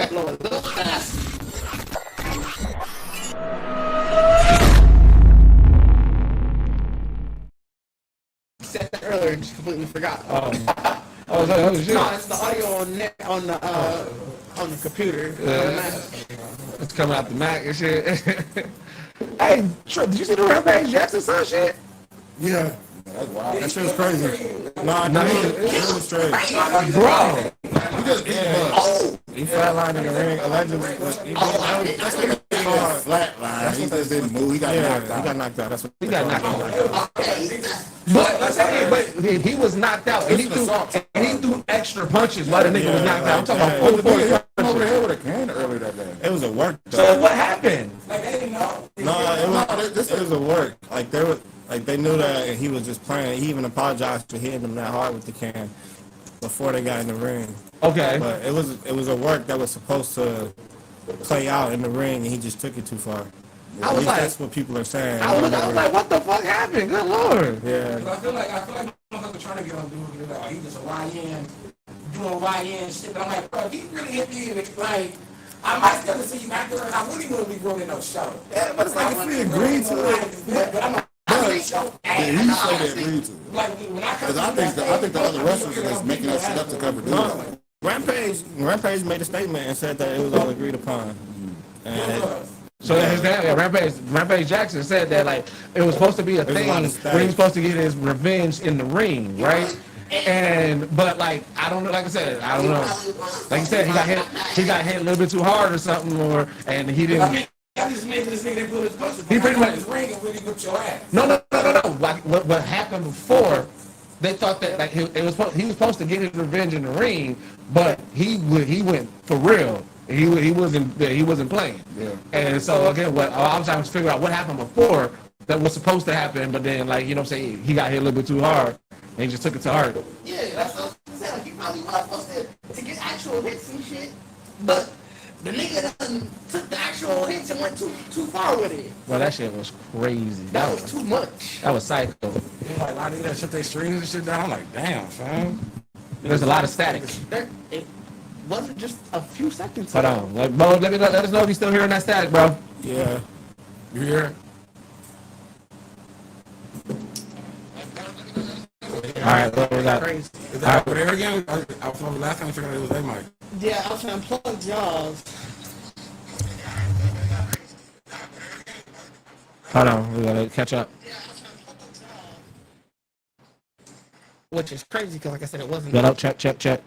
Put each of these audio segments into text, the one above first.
that blow a little fast. Said that earlier, just completely forgot. Oh shit. No, it's the audio on the computer. On the Mac. It's coming out the Mac and shit. Hey, Trip, did you see the Rampage Jackson son shit? Yeah. That's wild. That shit was crazy. Nah, it was straight. Bro. He flatlined in the ring, allegedly. That's what he flatlined. He just didn't move. He got knocked out. He got knocked out. That's what He got knocked out. But he was knocked out. And he threw extra punches while the nigga was knocked out. I'm talking about full force punches. Over the head with a can earlier that day. It was a work. So what happened? No, this was a work. Like they knew that he was just playing. He even apologized for hitting him that hard with the can before they got in the ring. Okay. But it was a work that was supposed to play out in the ring, and he just took it too far. I was like, that's what people are saying. I was like, what the fuck happened? Good lord. Yeah. I feel like motherfucker trying to get on dude. Like, he just a YN, doing YN shit. But I'm like, bro, if he really hit me, like, I might still see you back there, and I really wouldn't be running no show. Yeah, but it's like if we agreed to it. But I'm like, He said they agreed to it. Because I think the other wrestlers are just making that shit up to cover dudes. Rampage made a statement and said that it was all agreed upon. And so his dad, Rampage Jackson said that like it was supposed to be a thing where he was supposed to get his revenge in the ring, right? But like I don't know, like I said, I don't know. Like you said, he got hit a little bit too hard or something, and he didn't. I just made this nigga put his punches. He pretty much ring and really whipped your ass. No. Like what happened before? They thought that like he was supposed to get his revenge in the ring, but he went for real. He wasn't playing. Yeah. And so again, what I was trying to figure out what happened before that was supposed to happen, but then like you know what I'm saying, he got hit a little bit too hard and he just took it to heart. Yeah, that's what I'm saying. Like, he probably was supposed to get actual hits and shit, but the nigga done took the actual hits and went too far with it. Well, that shit was crazy. That was too much. That was psycho. Like, a lot of that shit, they streams and shit down. I'm like, damn, fam. There's a lot of static. It wasn't just a few seconds. Hold on. Like, Bo, let us know if you're still hearing that static, bro. yeah. You hear? All right, what we got? Crazy. Is that over there again? I was last time I figured out it was their mic. Yeah, I was trying to plug y'all's. Hold on, we gotta catch up. Which is crazy because, like I said, it wasn't. Get up, check.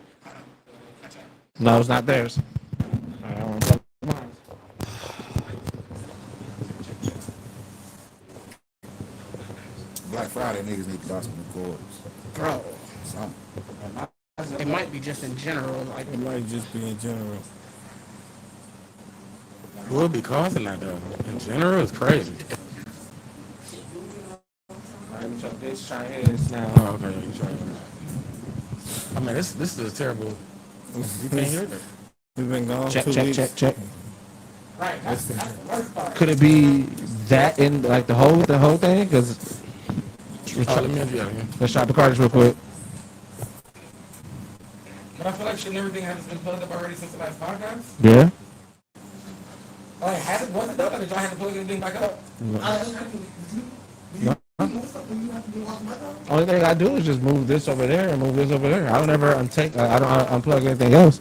No, it's not theirs. Black Friday niggas need to buy some new cords. Bro, Something. it might be just in general. Like, It might just be in general. Who would be causing that though? In general, it's crazy. Try his now. Oh, okay. You try it. I mean, this is a terrible. You can't hear it. We've been gone Check. 2 weeks. right, that's the worst part. Could it be that in like the whole thing? Because let's try the cards real quick. But I feel like shit and everything has been plugged up already since the last podcast. Yeah. Like, was it though? Like, did y'all have to plug anything back up? Only thing I do is just move this over there and move this over there. I don't ever I don't unplug anything else.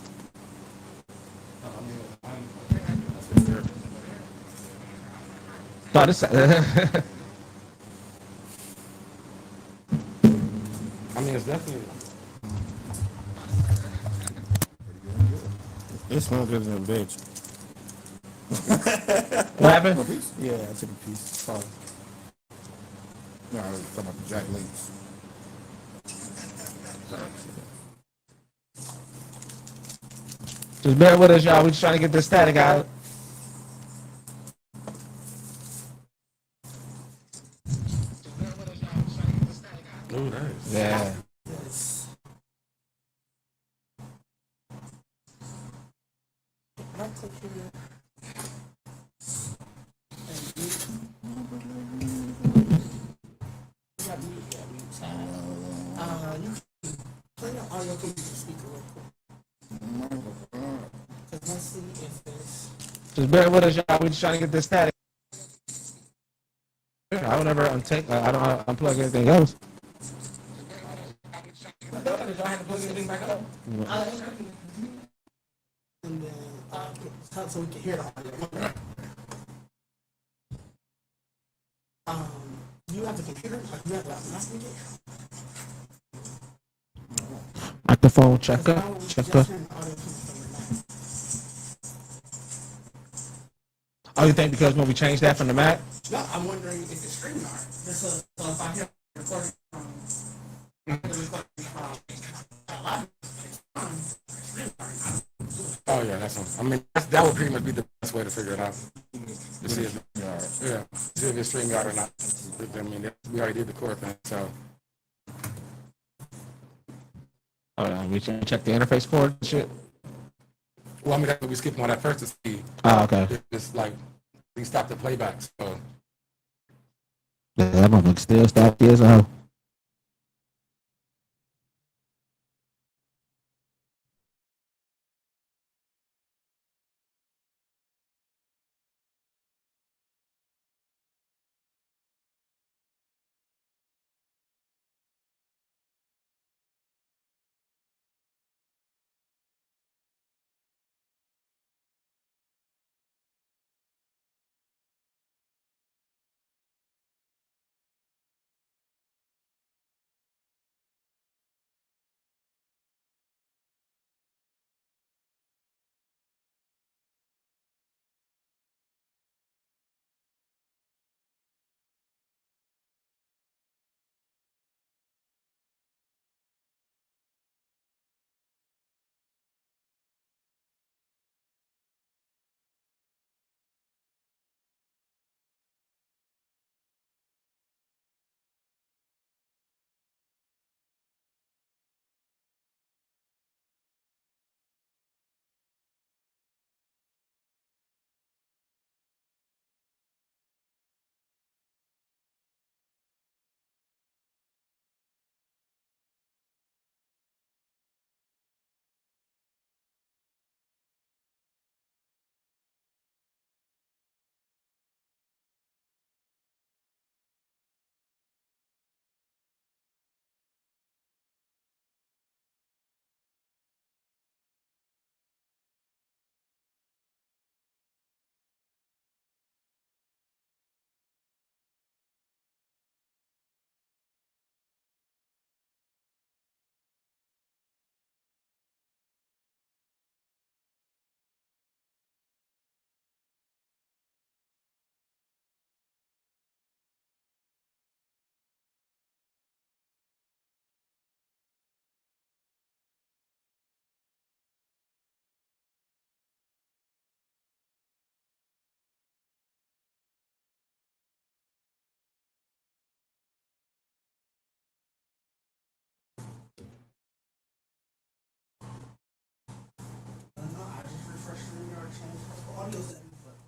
No, this. I mean, it's definitely. This smells good as a bitch. What happened? Yeah, I took a piece. Sorry. No, I was talking about the Jack Links. Just bear with us, y'all. We're just trying to get this static out. Ooh, nice. Yeah. You play the audio through the speaker real quick. Cause let's see. Just bear with us, y'all. We just trying to get this static. I don't ever untake. I don't unplug anything else. And then so we can hear the audio. You have the computer? Like you have the loudspeaker? Microphone checker. Oh, you think because when we changed that from the Mac? No, I'm wondering if it's StreamYard. So if I hear recording Oh yeah, that's one. I mean, that would pretty much be the best way to figure it out. To see if see if it's StreamYard or not. I mean, we already did the core thing, so. We check the interface for it and shit. Well, I mean, that's what we skipped on that first to see. Oh, okay. It's like we stopped the playback. So. Yeah, that motherfucker still stopped as a hoe.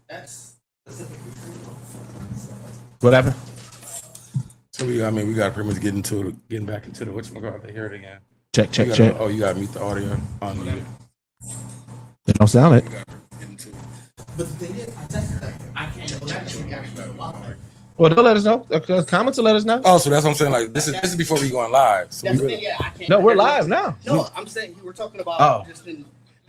That's specifically What happened? So we got to pretty much getting back into the whatchamacallit to hear it again. Check. Oh, you got to mute the audio on you. It don't sound it. But the thing is, I tested that. I can't actually Well, they'll let us know. Comments will let us know. Oh, so that's what I'm saying. Like this is before we going live. So That's the thing, yeah, I can't. No, we're live now. No, I'm saying you were talking about Oh.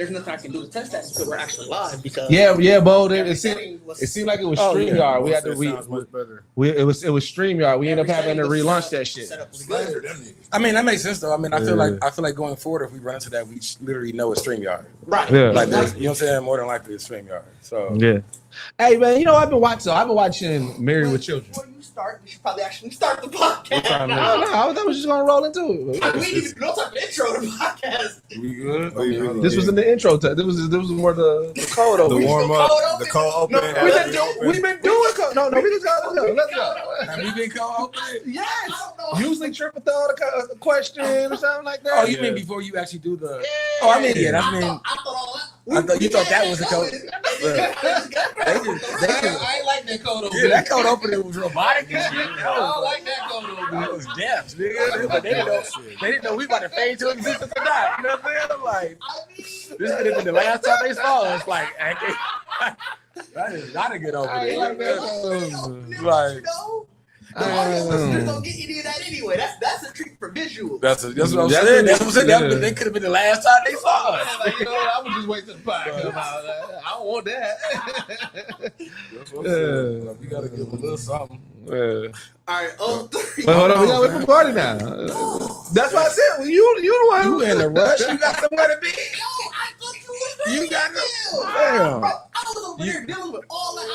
there's nothing I can do to test that until we're actually live because Yeah, Bo. It everything was- seemed like it was Oh, yeah. StreamYard. We had That to sounds much better. it was StreamYard. We ended up having to everything relaunch was that shit. set up was good. I mean that makes sense though. I mean I feel like going forward if we run into that we literally know it's StreamYard. Right. Yeah. Like this, you know what I'm saying? More than likely it's StreamYard. So Yeah. Hey man, you know I've been watching Married with Children. Before you start, we should probably actually start the podcast. I thought we was just gonna roll into it. We didn't even no type of intro to the podcast. we good? This was in the intro. This was more the cold open. The warm up, the cold open. No, We've been doing cold. No, we just got let's go. Have we been called? Yes. Usually triple throw the question or something like that. Oh, you mean before you actually do the? Oh, I mean yeah. I mean I thought all that. I thought you thought that was the code. I ain't like that cold opening. Yeah, that cold opening was robotic and shit. I don't like that cold opening. It was death, nigga. But they didn't know we about to fade to existence or not. You know what I'm saying? Like, this could have been the last time they saw us. Like, that is not a good opening. like that. Like, The audio listeners don't get any of that anyway. That's a treat for visual. that's what I'm saying. That's what I'm saying. That could have been the last time they saw us. Like, you know what? I would just wait till the podcast come out. I don't want that. That's what I'm saying. Like, you gotta give them a little something. All right, three. But hold on, we gotta wait for the party now. That's why I said, well, you the one. You in a rush? You got somewhere to be? Yo, I thought you was You got no. Damn. Bro, I was over there dealing with all that.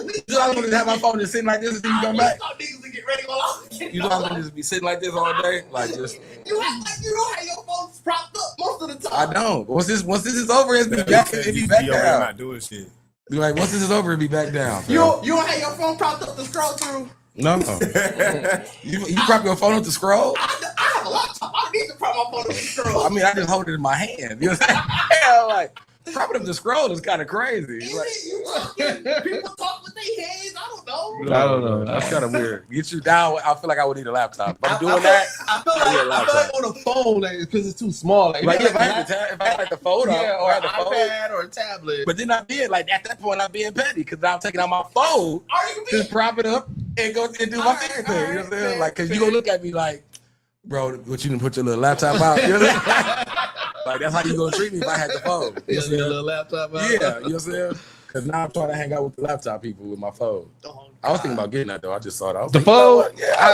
You thought I was gonna have my phone just sitting like this until you come back? I niggas to get ready while I was getting You thought I was gonna just be sitting like this all day? Like just You act like you don't have your phone propped up most of the time. I don't. Once this is over, it'll be back. It'll be back down. Not doing shit. Like once this is over, it'll be back down. You don't have your phone propped up to scroll through. No. You prop your phone up to scroll? I have a laptop. I don't need to prop my phone up to scroll. I mean, I just hold it in my hand. You know what I'm saying? Yeah, like propping up the scroll is kind of crazy. Is Like, it? You talking? People talk with their hands. I don't know. I don't know. That's kind of weird. Get you down. I feel like I would need a laptop. If I'm I doing feel that. like on a phone, because it's too small. Like, Like if if I had like the phone up, or or an the phone. iPad or a tablet. But then I did like at that point I'm being petty because I'm taking out my phone, Are you being? just prop it up and go and do my Alright, finger thing. You know what I'm alright, saying? fair, Like, cause you fair. gonna look at me like, bro, what you didn't put your little laptop out? You know what I'm saying? Like that's how you gonna treat me if I had the phone. You know what I'm Your saying? little laptop out. Yeah, you know what I'm saying? Cause now I'm trying to hang out with the laptop people with my phone. Oh, I was thinking about getting that though. I just saw that. I was The like, you know phone? what? Yeah, I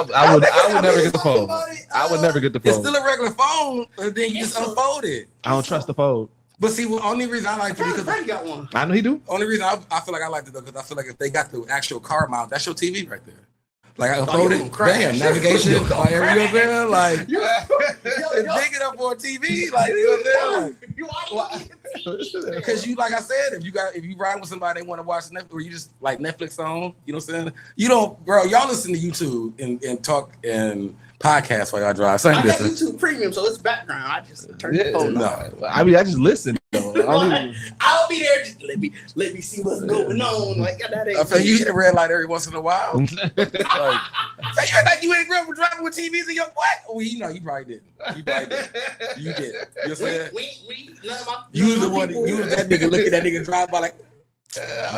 was like, I would never get the phone. About it, I would never get the it's phone. still a regular phone, but then you just unfold it. I don't trust the phone. But see, the only reason I like it because Freddie got one. I know he do. only reason I feel like I like it though, because I feel like if they got the actual car mount, that's your TV right there. Like I unfold you it, gonna crash. bam, navigation, You gonna like you know what I'm saying? Like Yo, it's big enough for a TV, like you know what I'm saying? You watching Like, because you, like I said, if you ride with somebody they want to watch Netflix, or you just like Netflix on, you know what I'm saying? You don't, bro. Y'all listen to YouTube and talk and podcast while y'all drive. Same I got difference. YouTube Premium, so it's background. I just turn the phone off. No, I mean I just listen. Though. I don't even- I'll be there. Just let me see what's going on. Like that ain't. I feel you hit a red light every once in a while. Like, you act like you ain't grown up driving with TVs in your what? Well, you know, you probably didn't. You probably did. You did. You know what I'm saying? None of my. You was the one. You was that nigga looking at that nigga drive by like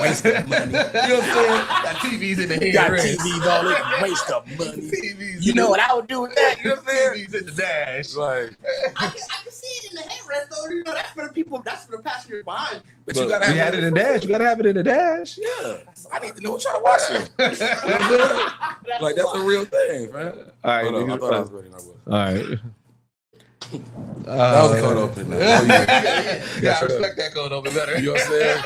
waste of money. You know what I'm saying? Got TVs in the head. Got TVs all in, waste of money. TVs. You know what I would do with that? You know what I'm saying? TVs in the dash. Like, I can see it in the headrest though. You know, that's for the people. That's for the passengers behind. but you gotta we had have it in dash. You gotta have it in the dash. Yeah, I need to know what y'all watching. You know what I'm saying? Like that's a real thing, man. All right, Hold on, I nigga. thought I was ready. I was. All right. That was a cold open. Yeah, I respect that code over better. You know what I'm saying?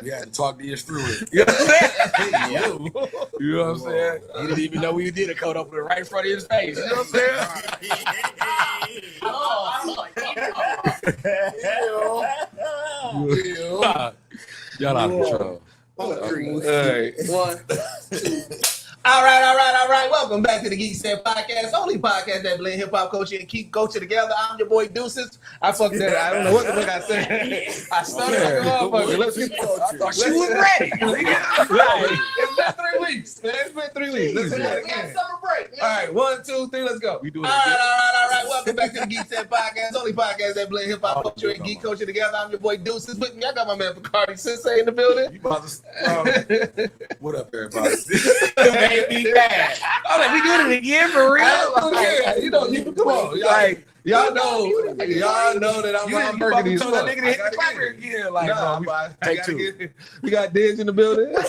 You had to talk to you through it. You know what I'm saying? You know what I'm saying? He didn't even know we did a code opener right in front of his face. You know what I'm saying? Y'all out of control. All right. 1, 2. All right. Welcome back to the Geekset podcast, only podcast that blend hip hop culture and keep culture together. I'm your boy Deuces. I fucked that. I don't know what the fuck I said. I stuttered like a motherfucker. Let's get. I thought she was ready. It's been 3 weeks, man. It's been 3 weeks. Let's do that We had again. summer break. All right, 1, 2, 3, let's go. We doing All it again. right. Welcome back to the Geekset podcast, only podcast that blend hip hop culture and geek culture together. I'm your boy Deuces. With me, I got my man Bacardi Sensei in the building. You about to, what up, everybody? Made me mad. I was like, we doing it again for real? Yeah, you know, you come on, Like, y'all know that I'm you Ron about Burgundy to as tell that fuck. nigga to hit the cracker again. Like, Nah, bro, take take two. We got Diz in the building. I'm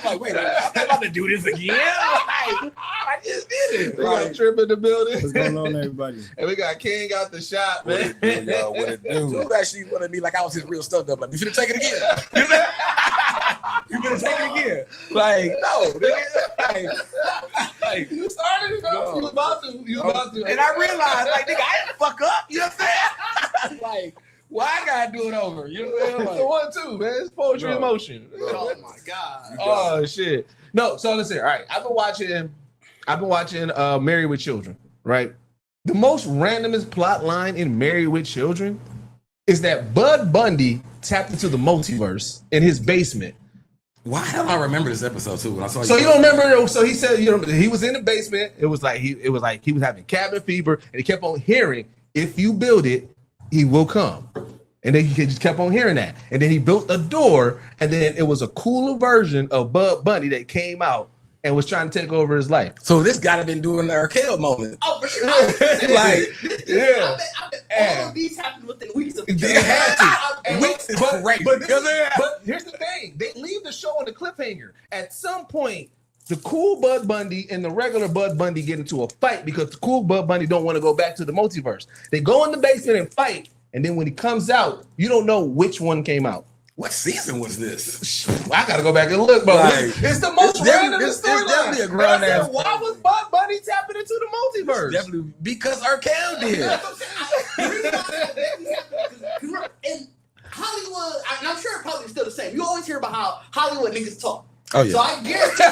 like, wait, I'm about to do this again? Like, I just did it. We got Trip in the building. What's going on, everybody? And we got King out the shop, What man. it do, y'all? What it do? Dude actually wanted me like I was his real stuff up. Like, you finna take it again? You finna take it again? Like, no, nigga. Like, You started it, bro. You about to. and I realized, like, nigga, I didn't fuck up. You know what I'm saying? Like, why I gotta do it over? You know what I'm saying? Like, It's a 1-2, man. It's poetry in Bro. motion. Oh my god. Oh shit. No, so listen. All right, I've been watching Married with Children, right? The most randomest plot line in Married with Children is that Bud Bundy tapped into the multiverse in his basement. Why don't I remember this episode too? When I saw So you don't remember? So he said, he was in the basement. It was like he was having cabin fever, and he kept on hearing, "If you build it, he will come." And then he just kept on hearing that. And then he built a door, and then it was a cooler version of Bud Bunny that came out and was trying to take over his life. So this guy have been doing the Arkell moment. Oh, for sure. Like, I bet all of these happened within weeks of They had to. Weeks is crazy. But here's the thing. They leave the show on the cliffhanger. At some point, the cool Bud Bundy and the regular Bud Bundy get into a fight because the cool Bud Bundy don't want to go back to the multiverse. They go in the basement and fight. And then when he comes out, you don't know which one came out. What season was this? I gotta go back and look, bro. Like, it's the most random it's storyline. definitely a grown ass. Why was Bud Bunny tapping into the multiverse? Definitely because Arkell did. In Hollywood, and I'm sure it probably still the same. You always hear about how Hollywood niggas talk. Oh yeah. So I guarantee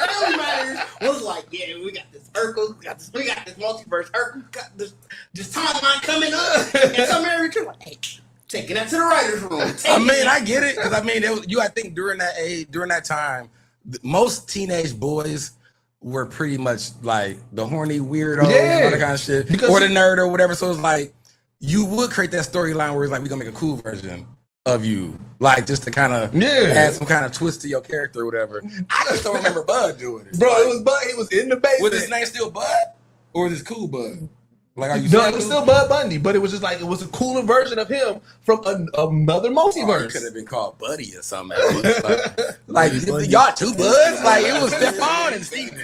Family Matters was like, yeah, we got this Urkel, we got this multiverse Urkel, got this timeline coming up, and some area too like, hey, taking that to the writers' room. I mean, I get it because I mean, I think during that age, during that time, most teenage boys were pretty much like the horny weirdo, and all that kind of shit, or the nerd or whatever. So it's like you would create that storyline where it's like we gonna make a cool version of you, like just to kind of add some kind of twist to your character or whatever. I just don't remember Bud doing it. Bro, it was Bud. He was in the basement. Was his name still Bud, or is this cool Bud? Like, are you? No, it was still Bud Bundy, but it was just like it was a cooler version of him from another multiverse. It could have been called Buddy or something. Like y'all two Buds. Like it was Stephon and Steven.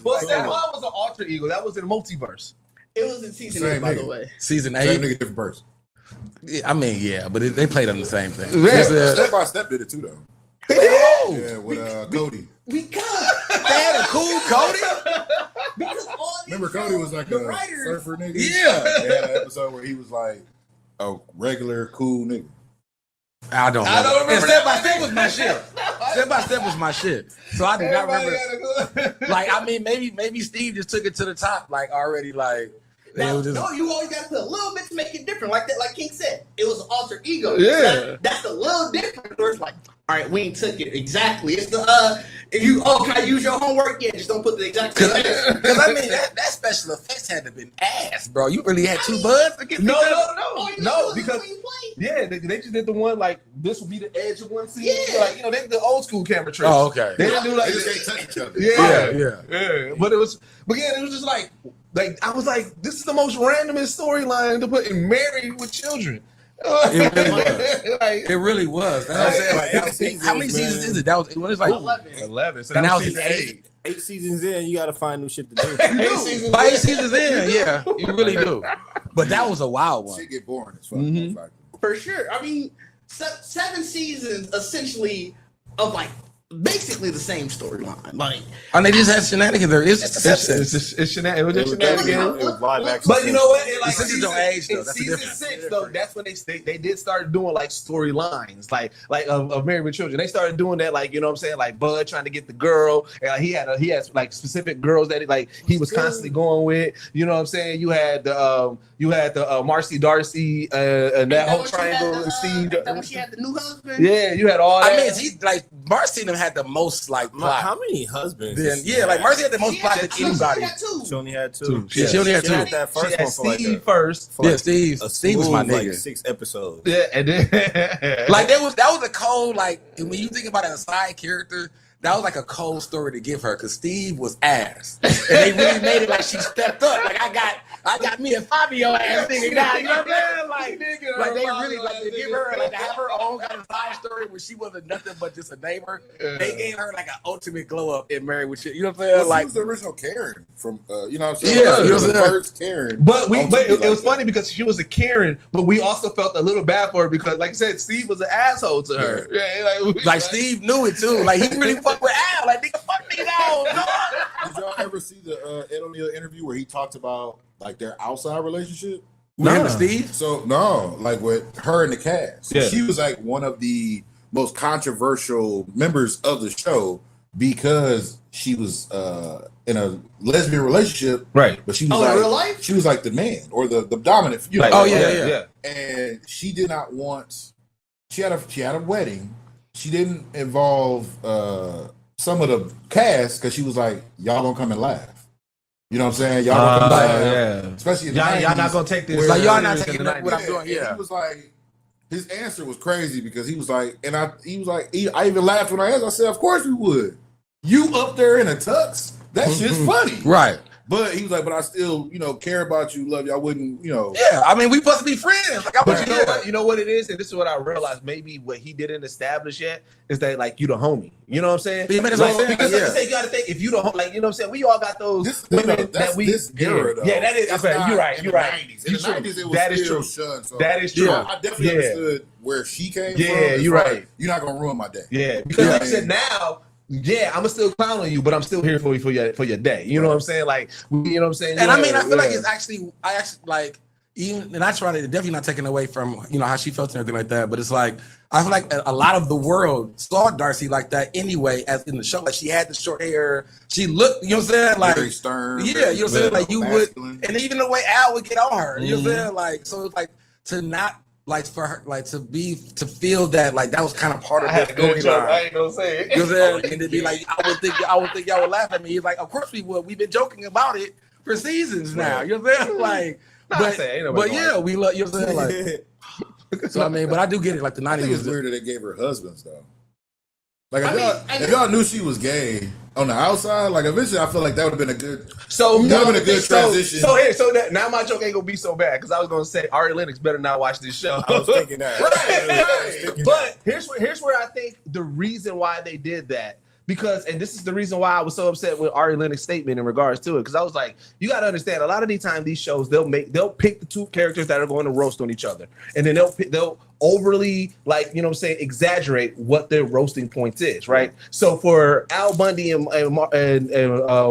Well, Stephon was an alter ego. That was in the multiverse. It was in season 8, by the way. Season 8. Same nigga, different person. I mean, yeah, but they played on the same thing. Step by Step did it too, though. Yeah, with Cody. Because they had a cool Cody. Remember, Cody was like a surfer nigga. Yeah, they had an episode where he was like a regular cool nigga. I don't remember. And Step by Step was my shit. Step by Step was my shit. So I do not remember. Like, I mean, maybe Steve just took it to the top, like already, like. No, you always got to put a little bit to make it different. Like that, like King said, it was an alter ego. Yeah, that's a little different. Where it's like, all right, we ain't took it exactly. It's the if you can I use your homework? Yeah, just don't put the exact. Because I mean that special effects had to been ass, bro. You really had two buds? No, because they just did the one like this would be the edge of one scene. Yeah, like they did the old school camera tricks. Oh, okay. They didn't do like they just can't touch each other. Yeah. But it was just like I was like, this is the most randomest storyline to put in Married with Children. It really was. That's what I'm saying. Like, how many seasons is it? That was when it's like 11. So and that now was season 8. 8 seasons in, you got to find new shit to do. 8 seasons in, yeah, you really do. But that was a wild one. Shit get boring as fuck. For sure. I mean, 7 seasons essentially of like basically the same storyline. Like, and they just had shenanigans. There is just it's shenanigans. It was live action. But you know what? Like season, don't age, though. That's season 6, though, that's when they did start doing like storylines, like of Married with Children. They started doing that, like, you know what I'm saying, like Bud trying to get the girl, and like, he had like specific girls that he was constantly going with. You know what I'm saying? You had the Marcy Darcy and that whole triangle and Steve. When she had the new husband. Yeah, you had all that. I mean, Marcy and them had the most like plot. How many husbands? Like Marcy had the most plot than anybody. She only had 2. She only had 2. She had that first one for Steve first. Steve was my nigga. Like 6 episodes. Yeah, and then like that was a cold, like when you think about a side character, that was like a cold story to give her because Steve was ass, and they really made it like she stepped up. Like I got me a Fabio ass nigga now. You know what I'm saying? Like they really like to give her like to have her own kind of side story where she wasn't nothing but just a neighbor. They gave her like an ultimate glow up in Married with Shit. You know what I'm saying? Like, she was the original Karen from you know what I'm saying? Yeah, you know the first Karen. But it was funny because she was a Karen, but we also felt a little bad for her because, like I said, Steve was an asshole to her. Yeah, like Steve knew it too. Like he really fucked with Al. Like nigga, fuck me now. Did y'all ever see the Ed O'Neill interview where he talked about like their outside relationship? With Steve? So no, like with her and the cast. Yeah. She was like one of the most controversial members of the show because she was in a lesbian relationship, Right. but she was in like real life? she was like the man or the dominant. You know, Oh, yeah. And she did not want. She had a wedding. She didn't involve some of the cast because she was like, y'all gonna come and laugh. You know what I'm saying? Y'all gonna come and laugh, especially in the 90s, y'all not gonna take this. Like y'all not serious taking in the up what I'm 90s. doing. And Yeah. he was like, his answer was crazy because he was like, I even laughed when I asked. I said, of course we would. You up there in a tux? That shit's funny, Right. But he was like, but I still, care about you, love you. I wouldn't, Yeah. I mean, we supposed to be friends. Like, But you know what it is, and this is what I realized. Maybe what he didn't establish yet is that like you the homie. You know what I'm saying? He made it Like, like because that, like you say, you got to think if you don't like, you know what I'm saying. We all got those women that's that we this era, though. Yeah, that is. It's Okay, not you're right. in You're the right. 90s. In the 90s, it was That is still true. shunned. So That is true. I definitely understood where she came from. Yeah, as you're far right. as, you're not gonna ruin my day. Yeah, because like I said, now. Yeah, I'm still clown on you, but I'm still here for you for your day. You know what I'm saying? Like, you know what I'm saying? And I mean, I feel like it's actually, I actually like, even, and I try to definitely not taking away from, how she felt and everything like that, but it's like, I feel like a lot of the world saw Darcy like that anyway, as in the show. Like, she had the short hair, she looked, you know what I'm saying? Like, Very stern. yeah, you know what I'm saying? Like, you masculine. would, and even the way Al would get on her, you know what I'm saying? Like, so it's like, to not, like, for her, like, to feel that, like, that was kind of part of the storyline. I ain't gonna say it. You know what I'm saying? And to be like, I would think y'all would laugh at me. He's like, of course we would. We've been joking about it for seasons now. You know what I'm saying? Like, but yeah, we love. You know what I'm saying? Like, so I mean, but I do get it. Like the I '90s think was it's weird that they gave her husbands though. Like I if y'all knew she was gay on the outside, like eventually I feel like that would have been a good. So that would have been a good transition. So that now my joke ain't gonna be so bad because I was gonna say Ari Lennox better not watch this show. I was thinking that. Right. But here's where I think the reason why they did that. Because, and this is the reason why I was so upset with Ari Lennox's statement in regards to it. Because I was like, you got to understand, a lot of the time these shows, they'll pick the two characters that are going to roast on each other. And then they'll overly, like, you know what I'm saying, exaggerate what their roasting points is, right? So for Al Bundy and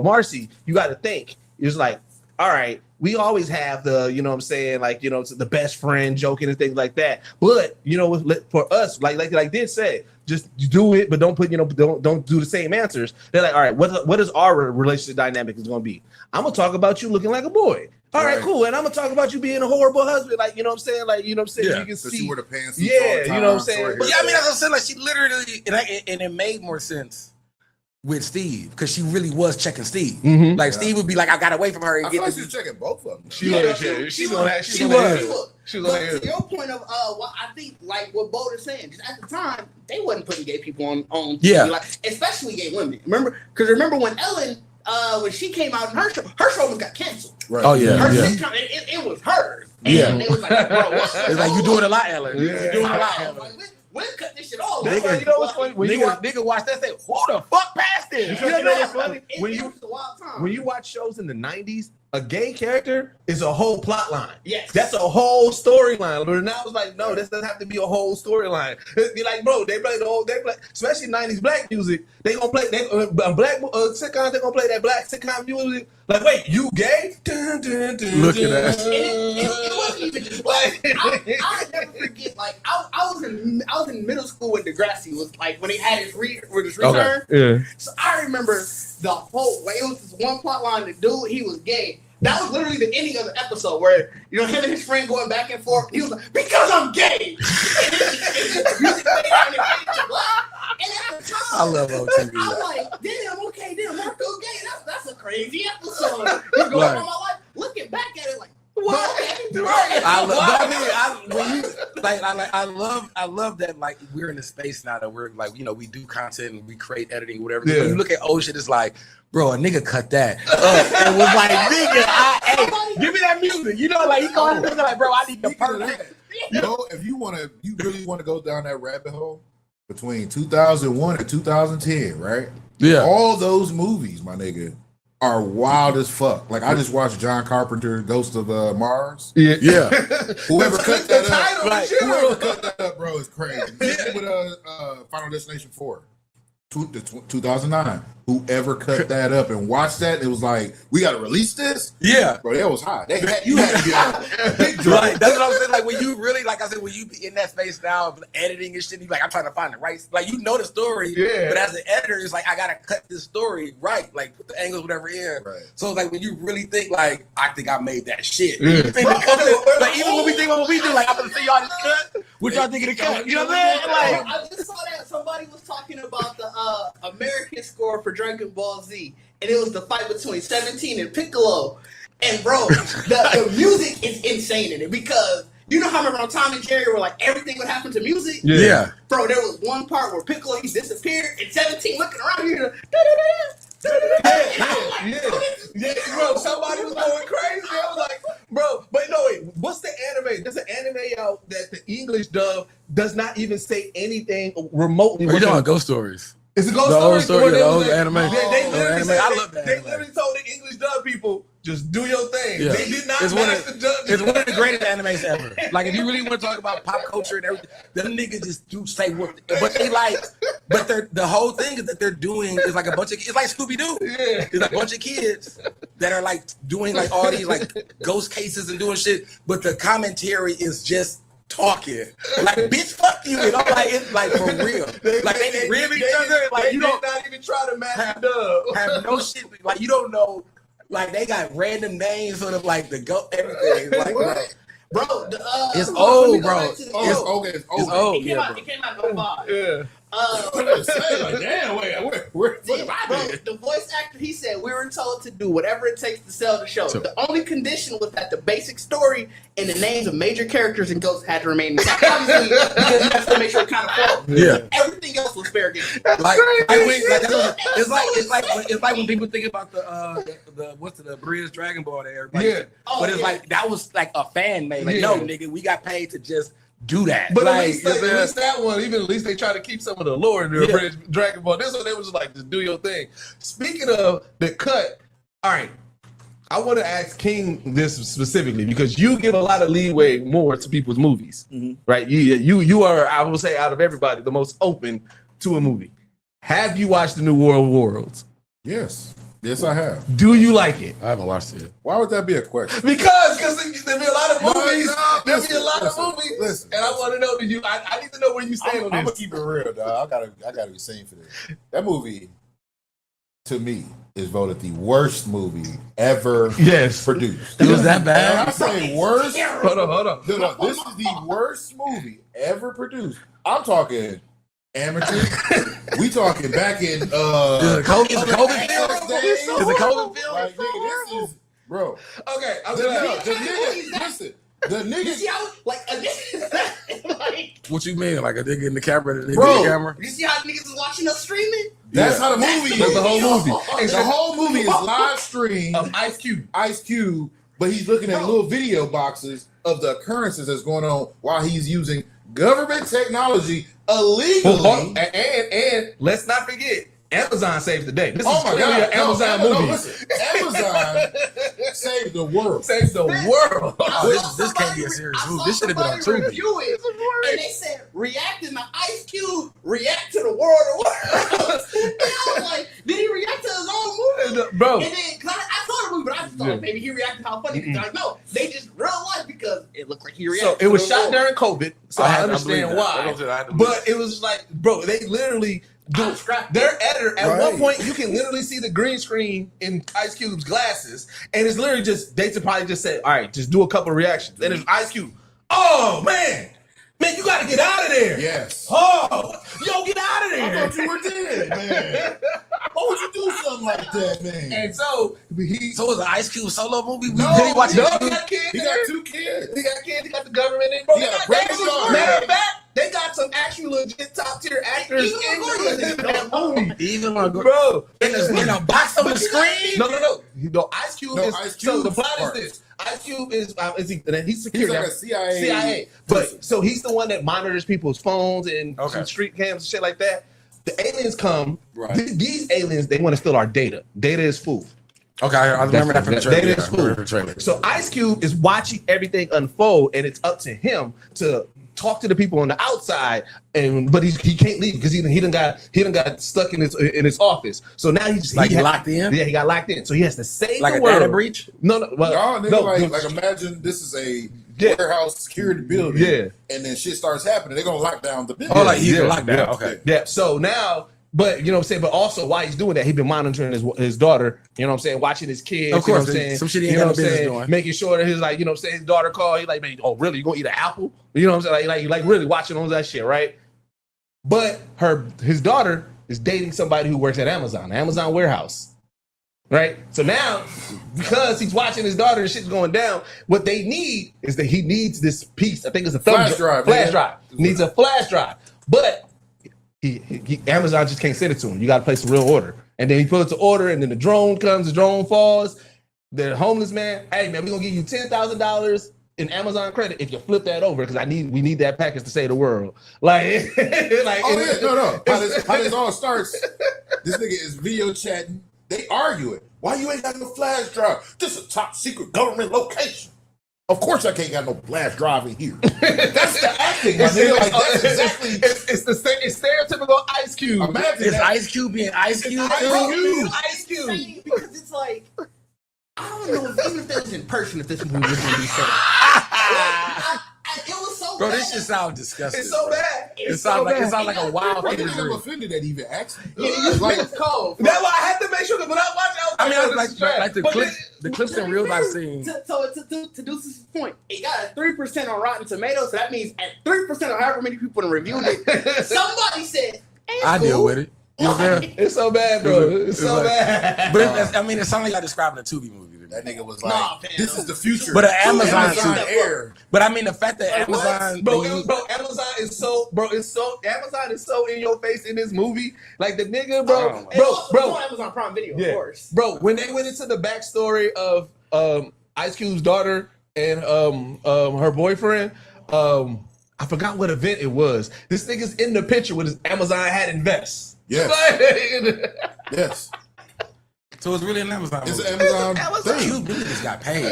Marcy, you got to think, it's like, all right, we always have the, you know what I'm saying, like, you know, the best friend joking and things like that. But, you know, for us, like did say, just do it, but don't put, you know, don't do the same answers. They're like, all right, what is our relationship dynamic is going to be? I'm going to talk about you looking like a boy. All right, cool. And I'm going to talk about you being a horrible husband. Like, you know what I'm saying? Like, you know what I'm saying? Yeah. You can So see. she wore the pants. Yeah, you know what I'm saying? But yeah, I mean, as I said, like she literally, and it made more sense with Steve because she really was checking Steve. Mhm. Like Steve would be like, I got away from her and I get feel like this. she's checking both of them. She was. But to your point of what I think, like what Bo is saying, just at the time they wasn't putting gay people on TV, Yeah. like especially gay women. Remember when Ellen, when she came out in her show almost got canceled. Right. Oh yeah, Her yeah. sitcom, it was hers. Yeah. And they was like, bro, what's It's like you doing a lot, Ellen. Yeah. You doing a lot, I Ellen. was like, we'll cut this shit all. That's why, you know what's funny? When you watch, Nigga watch that and say, who the fuck passed this? You know what's funny? It When was a wild time. you watch shows in the 90s, a gay character is a whole plot line. Yes. That's a whole storyline. But now it's like, no, this doesn't have to be a whole storyline. It'd be like, bro, they play especially 90s black music. They gonna play black sitcoms. They gonna play that black sitcom music. Like, wait, you gay? Dun, dun, dun, Look at that. It wasn't even just black. I never forget. Like I was in middle school when Degrassi was like when he had his return. Yeah. So I remember the whole like it was this one plot line. The dude, he was gay. That was literally the ending of the episode where him and his friend going back and forth. He was like, "Because I'm gay." And at the time, I love OTV. I'm like, damn, Marco's gay. That's a crazy episode. He's going on my life. Looking back at it like, what? I love that. Like we're in a space now that we're like, we do content and we create editing, whatever. Yeah. When you look at old shit, it's like, bro, a nigga cut that up and was like, nigga, give me that music. Like he calling me like, bro, I need the perfect. If you really want to go down that rabbit hole between 2001 and 2010, right? Yeah. All those movies, my nigga, are wild as fuck. Like I just watched John Carpenter, Ghost of Mars. Yeah. Whoever cut that title, up, sure. whoever cut that up, bro, is crazy. With Final Destination 4. 2009. Whoever cut that up and watched that, it was like, we got to release this. Yeah, Bro, that was hot. You had to be on a big drop. right. That's what I'm saying. Like when you really, like I said, when you be in that space now of editing and shit, you be like, I'm trying to find the right. Like you know the story, but as an editor, it's like I gotta cut this story right, like put the angles, whatever in. Right. So it's like when you really think, like I think I made that shit. You think the cut, like even when we think about what we do, like I'm gonna see y'all this cut. What y'all think of the cut? You know what I'm saying? Like I just saw that somebody was talking about the American score for Dragon Ball Z, and it was the fight between 17 and Piccolo. And bro, the music is insane in it because you know how remember on Tom and Jerry where like everything would happen to music? Yeah. Bro, there was one part where Piccolo he disappeared and 17 looking around here. Yeah, bro, somebody was going crazy. I was like, bro, but no, wait, what's the anime? There's an anime out that the English dub does not even say anything remotely. Are you talking about Ghost Stories? It's a ghost The old story. story, They the was old like- anime. They literally anime. said I they- love that They anime. literally told the English dub people, just do your thing. Yeah. They did not It's one match of- the dub. It's one of the greatest animes ever. Like if you really want to talk about pop culture and everything, them niggas just do say what, but they like, but they're the whole thing is that they're doing is like a bunch of, it's like Scooby Doo. Yeah. It's like a bunch of kids that are like doing like all these like ghost cases and doing shit, but the commentary is just talking like bitch fuck you, you know, like it's like for real, like they really each other, like you don't not even try to match the dub. have no shit, like you don't know, like they got random names sort of like the go everything, like Bro, it's let me old, go bro. back to the It's show. old. It's It's old. old, It came yeah, out. bro. It came out in 05. Yeah. Like, damn, wait, what Bro, I did? the voice actor, he said, we were told to do whatever it takes to sell the show. The only condition was that the basic story and the names of major characters and ghosts had to remain intact. Obviously, because you have to make sure it kind of flows. Yeah. Everything else was fair game. Like it's like when people think about the what's the Bridge Dragon Ball that everybody, Yeah. but it's like that was like a fan made. Like no nigga, we got paid to just do that. But like, at least that one, even at least they try to keep some of the lore in the Yeah. original Dragon Ball. This one, they was just like, just do your thing. Speaking of the cut, all right, I want to ask King this specifically because you give a lot of leeway more to people's movies, right? You are, I will say, out of everybody, the most open to a movie. Have you watched the New World Worlds? Yes, I have. Do you like it? I haven't watched it. Why would that be a question? Because there be a lot of movies. No, There be a lot listen, of movies, listen. and I want to know that you. I need to know where you stand I'm on gonna this. keep it real, dog. I gotta be sane for this. That movie, to me, is voted the worst movie ever Yes. produced. It was that And I bad? say worst. Hold on. No, this is the worst movie ever produced. I'm talking amateur. We talking back in Is it a COVID film? days. Is it a COVID film? Like, nigga, this is bro. Okay, I'm The gonna. nigga, listen. The You nigga, see how, like, like, What you mean? Like a nigga in the camera? The nigga Bro. in the camera? you see how niggas is watching us streaming? that's how the movie is. That's the whole movie. And the whole movie is live streamed. Ice Cube. Ice Cube, but he's looking at little video boxes of the occurrences that's going on while he's using government technology illegally. And let's not forget, Amazon saved the day. This Oh is my clearly God! an Amazon movie. Listen, Amazon saved the world. Saves the world. Oh, this can't be a serious movie. This should have been on Tubi. Review it, and they said reacting to Ice Cube, react to the world of world. And I was like, did he react to his own movie? Bro. And then 'cause I saw the movie, but I just thought maybe he reacted how funny. He's like, no, they just real life because it looked like he reacted. So it was to the shot world. during COVID, so I believe understand that. why. I had to believe But it was like, bro, they literally I'm scrapped. their editor at Right. one point you can literally see the green screen in Ice Cube's glasses, and it's literally just they probably just said, all right, just do a couple of reactions. And it's Ice Cube. Oh man, you gotta get out of there. Yes. Oh, yo, get out of I there. thought you were dead, man. Why would you do something like that, man? And so he So it was an Ice Cube solo movie? No, Did he watch no, it? he got kids. He in got there. 2 kids. He got kids. He got the government in. Bro, He they got got a pregnant daughter. matter of fact, they got some actual legit top tier actors Even in that movie. Even when I go Bro, in a box on the screen? No. No, Ice Cube No, is. Ice So the Cube's plot part. is this: Ice Cube is he's He's security. like a CIA. CIA. But so he's the one that monitors people's phones and some street cams and shit like that. The aliens come. Right. These aliens, they want to steal our data. Data is food. Okay, I remember that from the trailer. Dating in Yeah, I school. remember the trailer. So Ice Cube is watching everything unfold, and it's up to him to talk to the people on the outside, but he can't leave because he done got stuck in his office. So now he's locked in. Yeah, he got locked in. So he has to save Like the a world. data breach. No, well, Y'all nigga, no, like imagine this is a Yeah. warehouse security building, Yeah. and then shit starts happening. They're gonna lock down the building. Oh, like he's Yeah. locked down. Yeah. Okay. Yeah. So now, but you know what I'm saying. But also, while he's doing that, he's been monitoring his daughter. You know what I'm saying, watching his kids. Of course, you know what I'm saying. some shit he ain't you know got no what I'm business saying? doing. Making sure that his like, you know what I'm saying, his daughter called. He like, man, oh really? You gonna eat an apple? You know what I'm saying? Like really watching all that shit, right? But his daughter is dating somebody who works at Amazon warehouse. Right? So now, because he's watching his daughter and shit's going down, what they need is that he needs this piece. I think it's a Flash drive, Flash man. drive. Needs a flash drive. But Amazon just can't send it to him. You got to place a real order. And then he puts the order, and then the drone comes, the drone falls. The homeless man, hey man, we're gonna give you $10,000 in Amazon credit if you flip that over because we need that package to save the world. Like, Oh yeah, no. How this all starts? This nigga is video chatting. They arguing. Why you ain't got no flash drive? This is a top secret government location. Of course I can't got no flash drive in here. That's the acting. My nigga. Like, that's exactly. It's stereotypical Ice Cube. Imagine Is that. Ice Cube being Ice Cube? Ice Cube. Insane, because it's like, I don't know if even if that was in person, if this movie was gonna be so. It was so Bro, bad. this shit sounds disgusting. It's so bad. It sounds like a wild Why thing you to nigga do. offended that even asked me? Yeah, Like, it's cold. That's why I had to make sure that when I watched it, I mean, I I was like the clips and reels I've seen. To Deuce's point, it got a 3% on Rotten Tomatoes, so that means at 3% of however many people have reviewed it, somebody said, hey, I deal with it. You know what I'm saying? It's so bad, bro. It's so like- bad. But I mean, it sounds like y'all describing a Tubi movie. that nigga was like, Nah, man. this is the future. But an Amazon Amazon too. Air. But I mean, the fact that Amazon, Bro, they use- Amazon is so in your face in this movie. Like the nigga, Oh, bro, my It's also bro. on Amazon Prime Video, Yeah. of course. Bro, when they went into the backstory of Ice Cube's daughter and her boyfriend, I forgot what event it was. This nigga's in the picture with his Amazon hat and vest. Yes. Like, Yes. so it's really an Amazon It's movie. an Amazon Amazon. thing. Cube niggas got paid.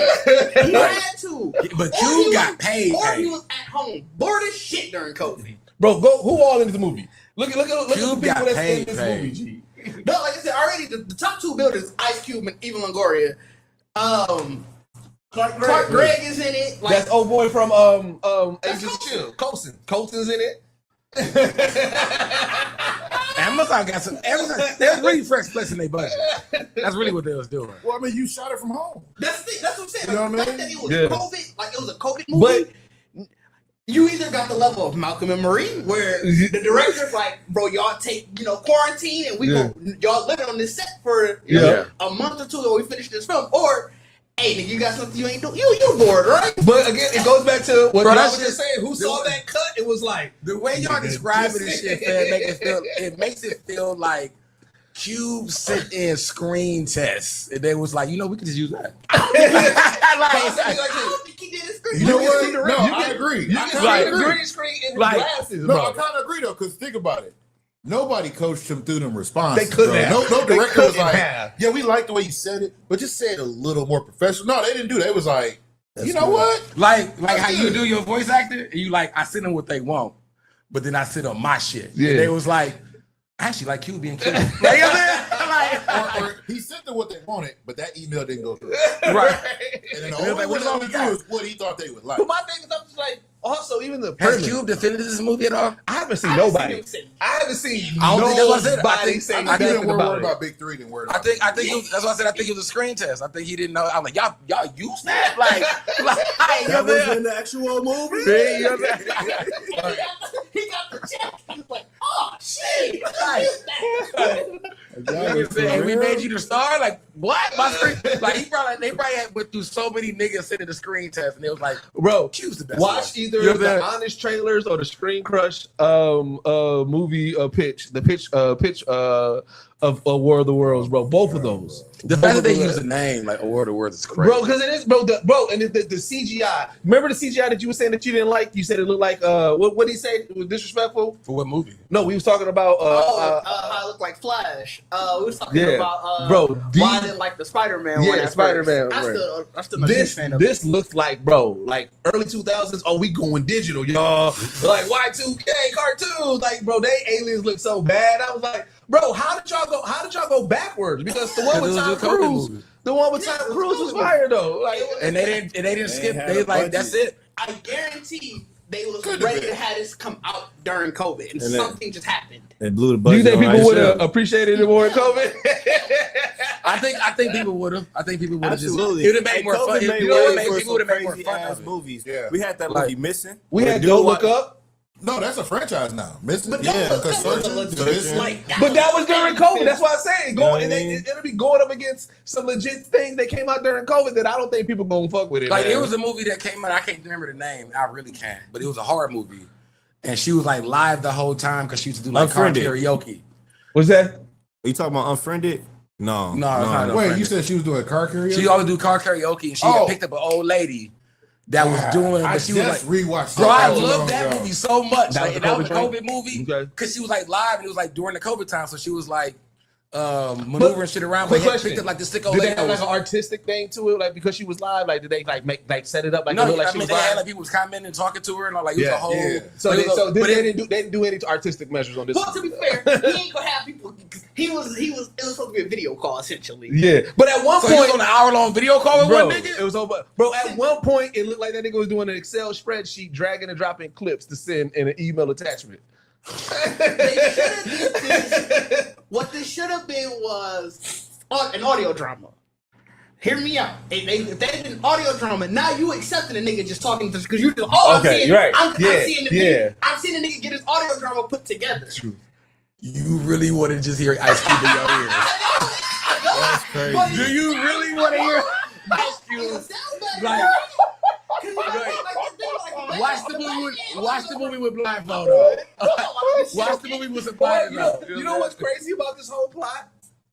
He had to. But Or Cube he got was- paid. Or he paid. was at home, bored as shit during COVID. bro, go who all in this movie? Look at the Cube people got that's paid, in this paid. movie, G. No, like I said, already the top two builders, Ice Cube and Eva Longoria. Clark Gregg is in it. Like, That's old boy from Agents of Chill. Colton's in it. Amazon got some. They're really fresh flexing their budget. That's really what they was doing. Well, I mean, you shot it from home. that's what I'm saying. You know Like, what the I fact mean? that it was Yeah. COVID, like it was a COVID movie. You either got the level of Malcolm and Marie, where the director's like, bro, y'all take, quarantine and y'all living on this set for a month or two while we finish this film. Or, hey, nigga, you got something you ain't doing. You bored, right? But again, it goes back to what Bro, I that's was just saying. Who saw that cut? It was like, The way y'all describing this shit, man, it makes it feel like Cube sent in screen tests, and they was like, we could just use that. I don't think he did his screen. You know can what? see the No, ring. You I can- agree. you I can kinda see the agree. green screen in Like- the glasses, No, bro. I kind of agree though, because think about it. Nobody coached him through them responses. They couldn't bro. have. No They director was couldn't like, have. yeah, we like the way you said it, but just say it a little more professional. No, they didn't do that. It was like, you know what? Like how you do your voice actor, and you like, I send them what they want, but then I sit on my shit. Yeah. And they was like, I actually like Cube being Cube. Like, you know what I'm saying? Or he sent them what they wanted, but that email didn't go through. Right. And then And the it was only like, way what's that all went we got? through is what he thought they would like. But my thing is, I'm just like, also even the Has premise. Cube defended this movie at all? I haven't seen I haven't nobody. seen him say- I haven't seen I don't think that's what I said. I nobody think- say I think nothing he didn't about worry it. about Big Three than worried I about think that's why I said I think it was a screen test. I think he didn't know. I'm like, y'all use that? Like you know what I'm saying? the actual movie. Yeah, you know what I'm saying? He got the check. He was like, oh, shit. Nigga said, "Hey, we made you the star." Like what? My screen? Like they probably went through so many niggas sitting the screen test, and it was like, Bro, Cube's the best watch one. either You know what I'm the saying? Honest Trailers or the Screen Crush movie pitch. The pitch of War of the Worlds, bro. Both of those. The fact that they use the name like a word of words is crazy. Bro, because it is, bro, and the CGI. Remember the CGI that you were saying that you didn't like? You said it looked like what did he say? It was disrespectful? For what movie? No, we was talking about How I look like Flash. We was talking about bro, why didn't like the Spider-Man one. Yeah, at Spider-Man. first. I still not a huge fan of it. This looks like, bro, like early 2000s. Oh, we going digital, y'all. Like Y2K cartoons. Like, bro, they aliens look so bad. I was like, bro, how did y'all go backwards? Because the one with Tom Cruise, was fire though. Like, and they didn't skip. They like that's it. I guarantee they was ready to have this come out during COVID, and something just happened. They blew the do budget. you think on people Ice would have Chef. appreciated it more in COVID? I think people would have. I think people would have just. Absolutely. It would have made more fun. People would have made more fun ass of it. movies. Yeah. We had that Like, movie Missing. We had Don't Look Up. No, that's a franchise now. Missing. But Yeah, that because was Searching. legit, like, But that was during COVID. That's why I say You know what I and mean? it'll be going up against some legit things that came out during COVID that I don't think people gonna fuck with it. Like man. it was a movie that came out. I can't remember the name. I really can't. But it was a horror movie, and she was like live the whole time because she used to do like car Unfriended. karaoke. What's that? Are you talking about Unfriended? No. No, it's not Wait, Unfriended. you said she was doing car karaoke? She always do car karaoke, and she had picked up an old lady that was doing. I But she was just like, rewatched bro, that I not too love long that ago. movie so much. That Like, was that the was a COVID COVID movie Okay. because she was like live, and it was like during the COVID time, so she was like maneuvering shit around. But Quick she question. picked up like this thick old Did they lady. have like an artistic thing to it? Like because she was live, like did they like make like set it up like No, it looked like I she mean was they had live? like people was commenting and talking to her, and like it was Yeah, a whole. yeah. So but they, it was a- so but they it- didn't do any artistic measures on this. Well, to be fair, he ain't gonna have people. It was supposed to be a video call essentially. Yeah, but at one So he was point, on an hour-long video call with bro, one nigga? it was over. Bro, at one point, it looked like that nigga was doing an Excel spreadsheet, dragging and dropping clips to send in an email attachment. What this should have been was an audio drama. Hear me out. If they did an audio drama, now you accepting a nigga just talking to because you just I'm Okay, seeing, you're right. I'm Yeah, seeing the yeah. nigga, I'm seeing the nigga get his audio drama put together. You really want to just hear Ice Cube in your ears? That's crazy. Do you really want to hear Ice It Cube? sounds bad, Like, Watch watch the movie with blindfold on. Watch the movie with some blindfold on. You know what's crazy about this whole plot?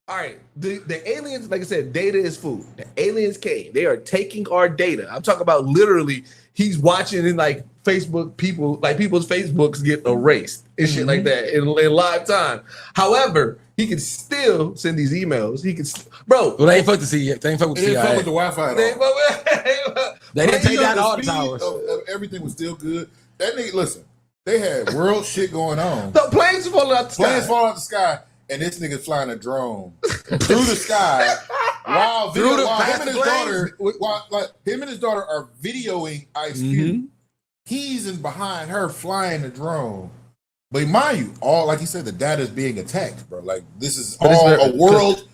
All right, the aliens, like I said, data is food. The aliens came. They are taking our data. I'm talking about literally. He's watching in like Facebook people, like people's Facebooks get erased and shit like that in live time. However, he can still send these emails. He can, bro. Well, they ain't fuck to see it. They ain't fuck with It the didn't fuck CIA. with the Wi-Fi at They- all. They didn't take You know, down all the speed towers. of everything was still good. That nigga, listen, they had world shit going on. The planes falling out the sky. Planes fall out the sky, and this nigga flying a drone through the sky while Through the him and his planes? daughter, while like him and his daughter are videoing Ice Cube. He's in behind her flying the drone. But mind you, all like he said, the data is being attacked, bro. Like this is But it's all very- a world.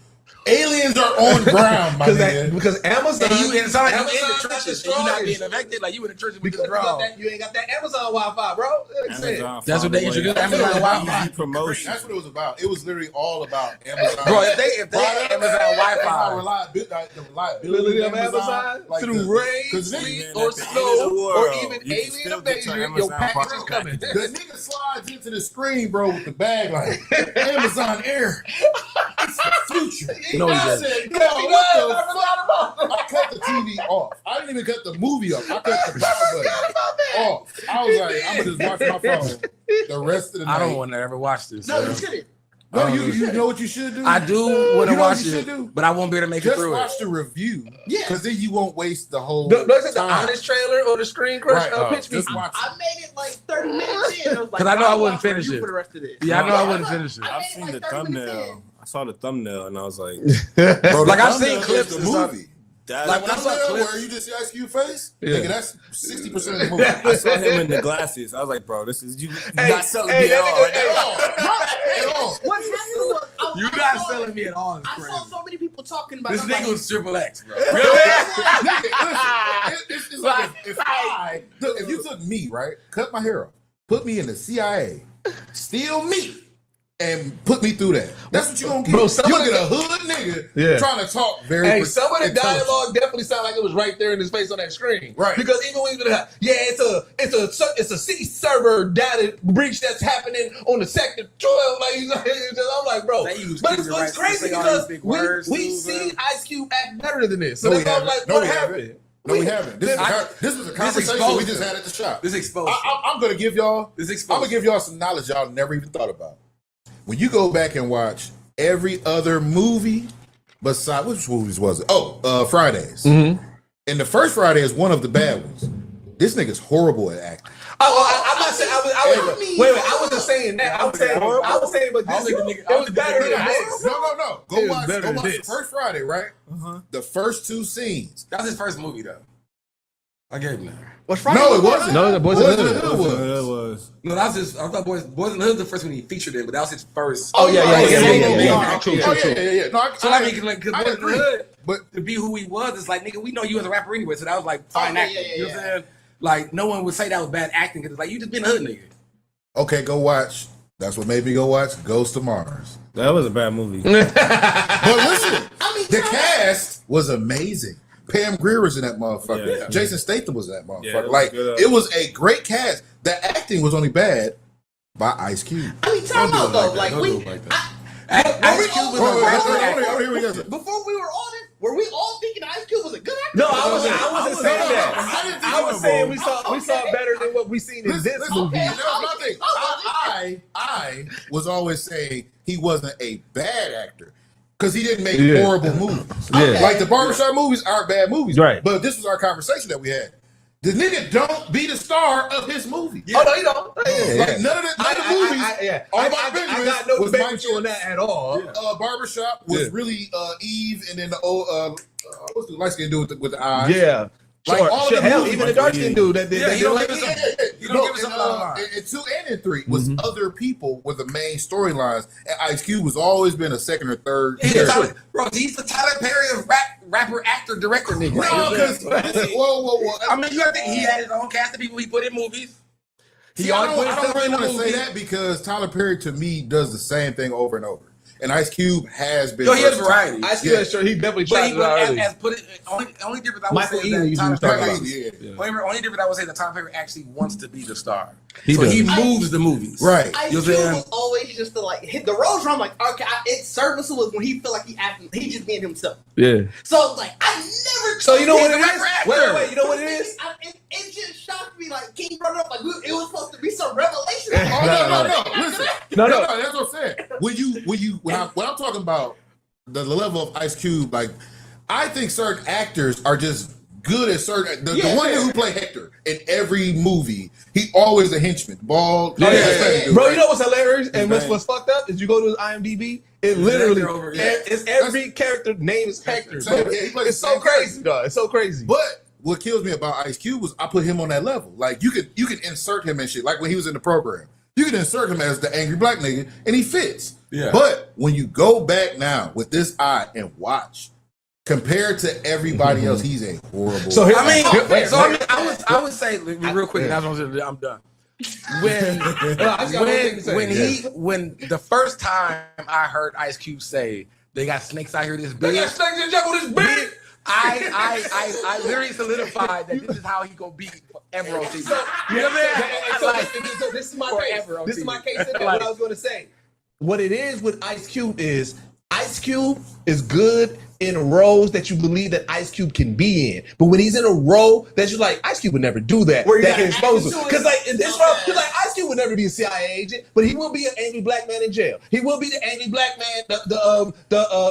Aliens are on ground, my nigga. Because Amazon, And you, and it's not like you in Amazon the got trenches the and you not being strongest. affected. Like you in the trenches with Because the drone. you ain't got that Amazon Wi-Fi, bro. Like I said. Amazon That's what they found a way. introduced Amazon Wi-Fi. Easy promotion. That's what it was about. It was literally all about Amazon. Bro, if they had Amazon Wi-Fi, The reliability of Amazon like through rain, because sleet, Even or at the end of snow, the or world, even you can alien still get your invasion, your Amazon package is Prime coming. package. the nigga slides into the screen, bro, with the bag like Amazon Air. It's the future. No, he I doesn't. said, yo, what the fuck? I cut the TV off. I didn't even cut the movie off. I cut the power button off. I was like, I'm gonna just watch my phone the rest of the night. I don't want to ever watch this. No, bro. you shouldn't. No, you know what you should do? I do want You to know what watch you it, should do? but I won't be able to make it Just through it. watch the review. Yeah. Because then you won't waste the whole No, is it the time. honest trailer or the screen crush? Right, Pitch me. just watch it. I made it like 30 minutes in. I was like, 'Cause I know I I'll wouldn't watch the finish review it. for the rest of this. Yeah, I know I wouldn't finish it. I I've made it seen like the 30 minutes thumbnail. in. I saw the thumbnail and I was like, Bro, Like, the I've seen thumbnail clips is and the stuff. movie. that's Like, when I saw Thumbnail clips- where you just see Ice Cube face, Yeah. nigga, that's 60% of the movie. I saw him in the glasses. I was like, bro, this is you Hey, not selling hey, me at that all. nigga- At all. What happened was You're not selling me at all. I saw so many people talking about This I'm like, nigga was Triple X, bro. It's like if you took me, right, cut my hair off, put me in the CIA, steal me, and put me through that. That's what you gonna get. Bro, some you of gonna the- get a hood nigga Yeah. trying to talk very. Hey, some of the intelligent. dialogue definitely sounded like it was right there in his face on that screen. Right. Because even when he's gonna it's a C server data breach that's happening on the sector 12. I'm like, bro. They use But it's Kendrick Rice to crazy say all because these big words, we too, see bro. Ice Cube act better than this. So No, we that's why I'm haven't. like, No, what we haven't. happened? No, we haven't. This was a conversation we exposed just him. had at the shop. This exposed. I'm gonna give y'all. This I'm exposed. gonna give y'all some knowledge y'all never even thought about. When you go back and watch every other movie besides which movies was it? Oh, Fridays. Mm-hmm. And the first Friday is one of the bad ones. This nigga's horrible at acting. I'm not saying. Wait. I wasn't saying that. I was saying, but this it was better than this. No. Go It was watch better than the this. first Friday, right? The first 2 scenes. That was his first movie, though. I gave him that. What's Friday? No, it wasn't. No, the Boys in the Hood. Hood was. It was. No, that was his. I thought Boys in the Hood was the first one he featured in, but that was his first. Oh yeah. True. Yeah. No, So I mean, like, I Boys in the agree. Hood, But to be who he was, it's like, nigga, we know you as a rapper anyway, so that was like fine Okay, acting. yeah. You know what I'm saying? Like, no one would say that was bad acting because it's like, you just been a hood nigga. okay, go watch. That's what made me go watch Ghost of Mars. That was a bad movie. But listen, the cast was amazing. Pam Grier was in that motherfucker. Yeah. Jason Statham was in that motherfucker. Yeah, it was like, good. it was a great cast. The acting was only bad by Ice Cube. I mean, time out though. Like Don't we, do it like that. Ice Cube was Hold a on, rapper hold on, actor. hold on, here we go. before we were on it, were we all thinking Ice Cube was a good actor? No, I wasn't saying that. I didn't think I was saying we Okay. saw better than what we seen in this movie. That was my thing. I was always saying he wasn't a bad actor because he didn't make horrible movies. Yeah. Like the barbershop movies aren't bad movies. Right. But this was our conversation that we had. The nigga don't be the star of his movie. Oh no, you don't. Like none of the movies. All About I Benjamin got no was debate Mike with you on that at all. Barbershop was really Eve, and then the old what's the light skin dude with the eyes? Yeah. Like Sure. all of the Hell, movies. even the dark skinned dude that did Yeah, that he did don't like give us it. You don't give us a lot of in 2 and in 3 was other people with the main storylines, and Ice Cube has always been a second or third. Bro, he's the Tyler Perry of rapper, actor, director nigga. No, because whoa. I mean, you gotta think he had his own cast of people he put in movies. See, I don't really want to say that because Tyler Perry to me does the same thing over and over, and Ice Cube has been. Yo, he has versatile. variety. I see that. Sure, he definitely But tried he it out early. as put it only difference I would Michael say Ealy is used that to Tyler start Perry. out. Only difference I would say that Tyler Perry actually wants to be the star. He So does. he moves the movies. Right. Ice You know Cube what I'm saying? was always just to like hit the roles where I'm like, okay, it's serviceable when he feel like he just being himself. Yeah. So like, I never. So you know what it He's a is? rapper. Wait. You know what it is? It just shocked me. Like King brought it up. Like it was supposed to be some revelation. No. Listen, No. That's what I'm saying. When I'm talking about the level of Ice Cube, like I think certain actors are just good at certain. The one who played Hector in every movie, he always a henchman, bald. Bro, Right? you know what's hilarious and what's fucked up is you go to his IMDb, it literally it's every character name is Hector. Same. Bro. Yeah, he plays It's the so same crazy, dog. It's so crazy. But what kills me about Ice Cube was I put him on that level. Like you can insert him in shit. Like when he was in the program, you can insert him as the angry black nigga, and he fits. Yeah. But when you go back now with this eye and watch, compared to everybody else, he's a horrible. So here- I would say real quick, and I'm done. When the first time I heard Ice Cube say they got snakes out here this big, snakes in jungle this big. I literally solidified that this is how he gonna be forever on TV. You know what I'm saying? So this is my forever on case. This is TV. my case. What I was going to say. What it is with Ice Cube is Ice Cube is good in roles that you believe that Ice Cube can be in. But when he's in a role that you're like, Ice Cube would never do that. Where you That gotta can expose act him. into it. Because like in this role, you're like, Ice Cube would never be a CIA agent, but he will be an angry black man in jail. He will be the angry black man,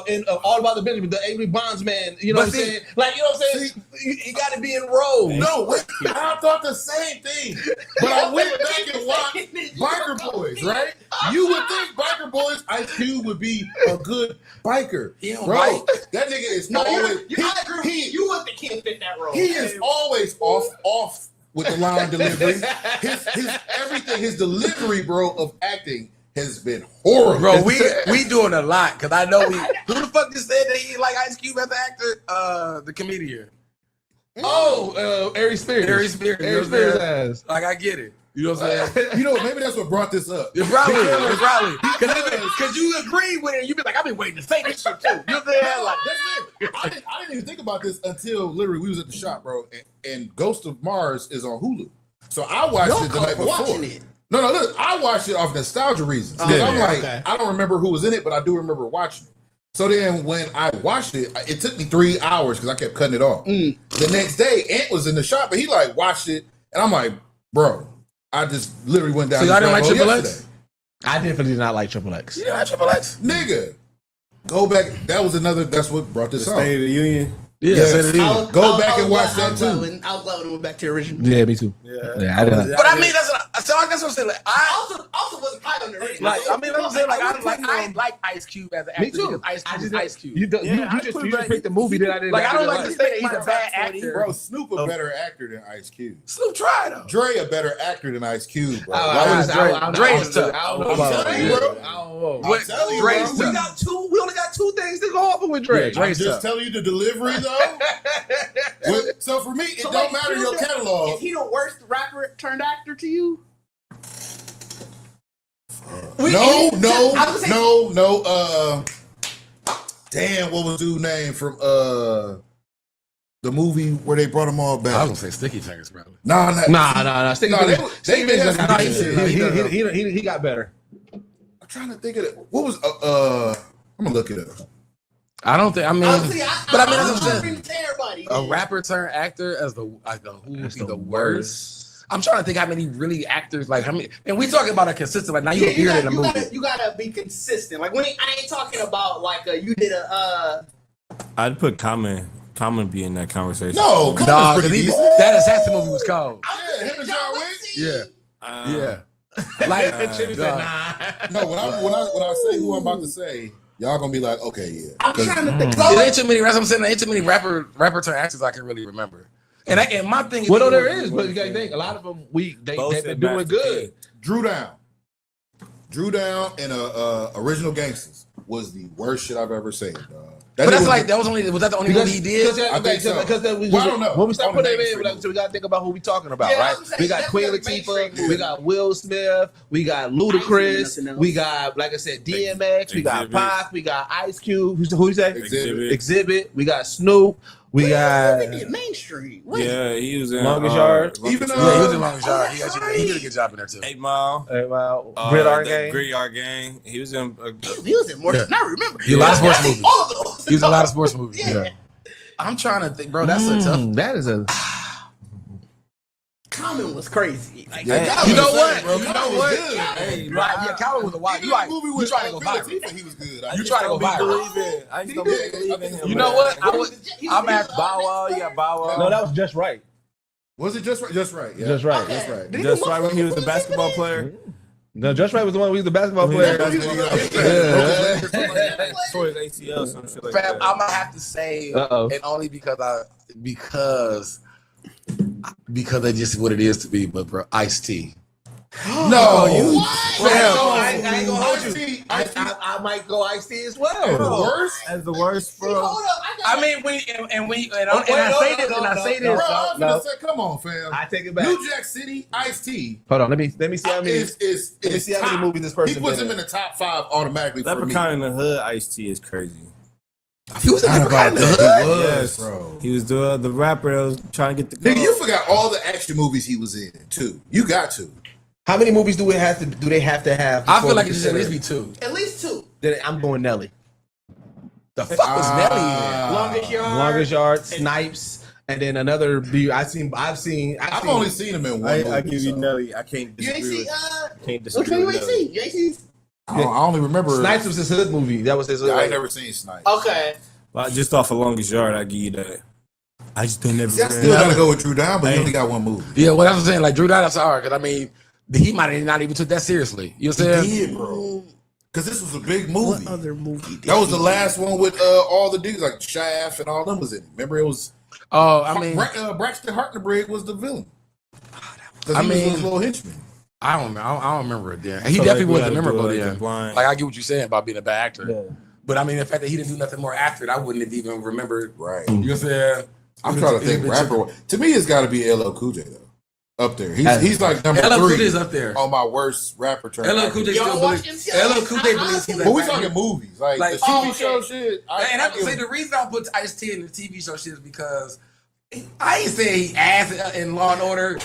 in All About the Benjamin, the angry bondsman. You know what I'm saying? Like, you know what I'm saying? You got to be in roles. No, wait, I thought the same thing. But I went back and watched Biker Boys, right? You would think Biker Boys, Ice Cube would be a good biker. He don't Bro, bite. that nigga is No, always I agree with you. You would think he fit that role. he is always off with the line delivery. His everything, his delivery, bro, of acting has been horrible. Bro, we doing a lot because I know who the fuck just said that he like Ice Cube as an actor? The comedian. Ari Spears. Ari Spears. Ari Spears ass. Like I get it. You know what I'm saying? You know, maybe that's what brought this up. It's probably. Because you agree with it and you be like, I've been waiting to say this shit too. You know what I'm saying? Like, That's it. I didn't even think about this until literally we was at the shop, bro, and Ghost of Mars is on Hulu. So I watched it the night before. watching it. No, look, I watched it off nostalgia reasons. 'Cause I'm like, I don't remember who was in it, but I do remember watching it. So then when I watched it, it took me 3 hours because I kept cutting it off. The next day, Ant was in the shop, and he like watched it, and I'm like, bro, I just literally went down. So y'all didn't like Triple Triple X? I definitely did not like Triple X. Yeah, Triple X. Nigga, Go back. That was another. That's what brought this up. State of the Union. Yeah, Yes. State of the Union. Go back and watch that, too. I was glad when it went back to the original. Yeah, me too. Yeah, I didn't. But I mean, that's what I'm saying. Like, I Also wasn't high on the original. like. I mean, I'm saying like I like Ice Cube as an actor Me too. because Ice Cube is just- Ice Cube. You just picked the movie that I didn't Like I don't like. like to say that he's a bad actor. Bro, Snoop a better actor than Ice Cube. Snoop tried though. Dre a better actor than Ice Cube, bro. I Why would Dre is tough. I don't know I'm about telling you, Dre. bro. I don't know. I'm telling you, Dre's bro. tough. We only got two things to go off of with Dre. Yeah, I'm just telling you the delivery, though. So for me, it So, don't like, matter your Is catalog. he the worst rapper turned actor to you? No. Damn, what was dude's name from the movie where they brought them all I back? was gonna say Sticky Fingers, probably. Nah. Sticky No, Fingers- they Sticky Fingers had got some shit. he got better. I'm trying to think of it. What was I'm gonna look it up. I don't think. I mean, Honestly, that's what I'm saying. bring it to everybody. A rapper turned actor as the who would be the worst. I'm trying to think how many really actors like how many, and we talking about a consistent like now you appeared in a movie. You gotta be consistent. Like I ain't talking about like you did a I'd put Common be in that conversation. No, Dog, Common's because pretty decent. that assassin movie was cold. Yeah, him and John Wick. Yeah, Uh, like No, when I say who I'm about to say, y'all gonna be like, okay, yeah. I'm trying to think. There ain't too many. That's what I'm saying. There ain't too many rapper turned actors I can really remember. And my thing is, Well, no, there is, but you gotta think a lot of them they've been doing good. Drew Down and Original Gangsters was the worst shit I've ever seen, dog. but that's like was that the only movie he did? I think so. Because Well, I don't know. when we start On the putting Main it in, Street so we gotta think about who we talking about, Yeah, right? I'm saying, We got that's Queen the Main Latifah, Street. we got Will Smith, we got nothing Ludacris, else. we got, like I said, DMX, we got Exhibit. Pac, we got Ice Cube. Who you say? Exhibit. Exhibit. We got Snoop. We got mainstream. Yeah, he was in Longest Yard. Even Yeah, he was in Longest Yard. He did a good job in there too. 8 Mile. Gridiron Gang. Gridiron Gang. He was in. He was in more than I remember. He was in a lot of sports I think movies. all of those. He was in a lot of sports movies. Yeah. I'm trying to think, bro. That's a tough. That is a. Common was crazy. Like, Yeah, You know Common what? was good, bro. You know Common was what? good. Hey, right? Yeah, Calvin was a wild. Even You like the movie you with trying to go Queen viral? Latifah, he was good. You trying to go viral? I just don't believe in him. You know what? I'm at Bow Wow. You got Bow Wow. No, that was just right. Was it just right? Just right. Yeah. Just right. Okay. Just right. Did Just he right look when he was like a basketball player. No, just right was the one who was the basketball player. For his ACL, some shit like Fam, that. I'm gonna have to say, Uh-oh. and only because that's just what it is to be. But bro, Ice-T. No, you I ain't gonna hold you. Ice-T. I might go Ice-T as The well. worst. As the worst, bro. Hold up. I mean, I say this. Bro, I'm no. gonna say, come on, fam. I take it back. New Jack City, Ice-T Hold on, let me see how many. is Let me see how many top. movies this person He puts been him in the top 5 automatically for me. Leprechaun in the Hood, Ice-T is crazy. He was in Not about the that. He was, Yes. bro. He was the rapper that was trying to get the. Nigga, you forgot all the action movies he was in too. You got to. How many movies do they have to have? I before feel like we it should at consider- least be 2. At least 2. Then I'm going Nelly. The fuck was Nelly in? Longest Yard. Longest Yard, Snipes, and then another. I've only seen him in one movie. I give you so. Nelly. I can't You ain't disagree see, with. Can't which disagree one you with ain't Nelly. see? You ain't see? I only remember. Snipes was his hood movie. That was his hood. I ain't never seen Snipes. Okay. Well, just off of Longest Yard, I give you that. I just don't never. See, I still gotta go with Drew Down, but he only got one movie. Yeah, well, that's what I'm saying. Like Drew Down, that's hard because I mean, he might have not even took that seriously. You know what I'm saying? He did, bro. Because this was a big movie. What other movie? That was the last one with all the dudes like Shaft and all them was in it. Remember, it was Oh, I mean, Braxton Hartnebrig was the villain. Because I he was mean- his little henchman. I don't remember it then. He So definitely we wasn't gotta do memorable it like then. a blind. Like I get what you're saying about being a bad actor. Yeah. But I mean, the fact that he didn't do nothing more after it, I wouldn't have even remembered. Right. You know what I'm saying? I'm trying to think rapper. To me, it's got to be LL Cool J though. Up there, he's like number LL Cool 3 J is up there. on my worst rapper turn. LL Cool J Y'all still watch believes. MCL? LL Cool J believes he's But we a talking movies, like Like, the TV okay. show shit. And I would say the reason I put Ice-T in the TV show shit is because I ain't say he ass in Law and Order,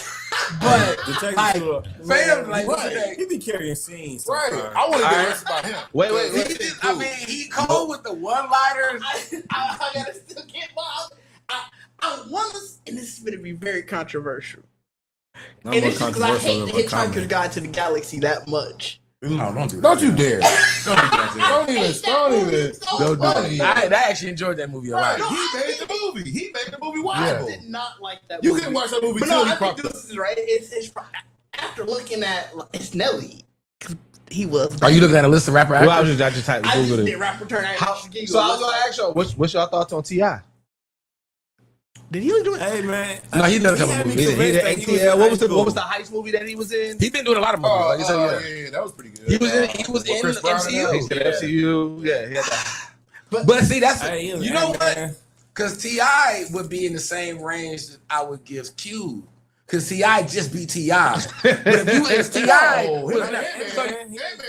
but like, fam, like, Right. He be carrying scenes. right. sometimes. I want to All get right. asked about him. Wait. He did I cool. mean, he cold with the one-liners. I gotta still get Bob. I want to, and this is going to be very controversial. Not And more it's just because I hate controversial the than Hitchhiker's comedy. Guide to the Galaxy that much. No, don't do that. Don't you dare. Don't do that. Don't even. Don't do that. I actually enjoyed that movie a lot. He made the movie. He made the movie I watchable. did not like that. You movie. can watch that movie But till no, he I think popped this up. is right. It's after looking at it's Nelly. He was. Are you looking at a list of rapper Well, actors? I just typed I just Google did it. rapper turn. So I was gonna ask y'all, what's your thoughts on Ti? Did he do it? Hey man, No, he done a couple had me movies. He convinced did that he was ATL. in What was high the school. heist movie that he was in? He been doing a lot of movies. Like you said, Yeah, that was pretty good. He was in Chris the Brown and MCU. He's in the MCU. Yeah, he had that. But see, that's Hey, he was you know Ant-Man. what? Because Ti would be in the same range that I would give Cube. Because Ti just be Ti. But if you is Ti, Oh, was Ant-Man, so-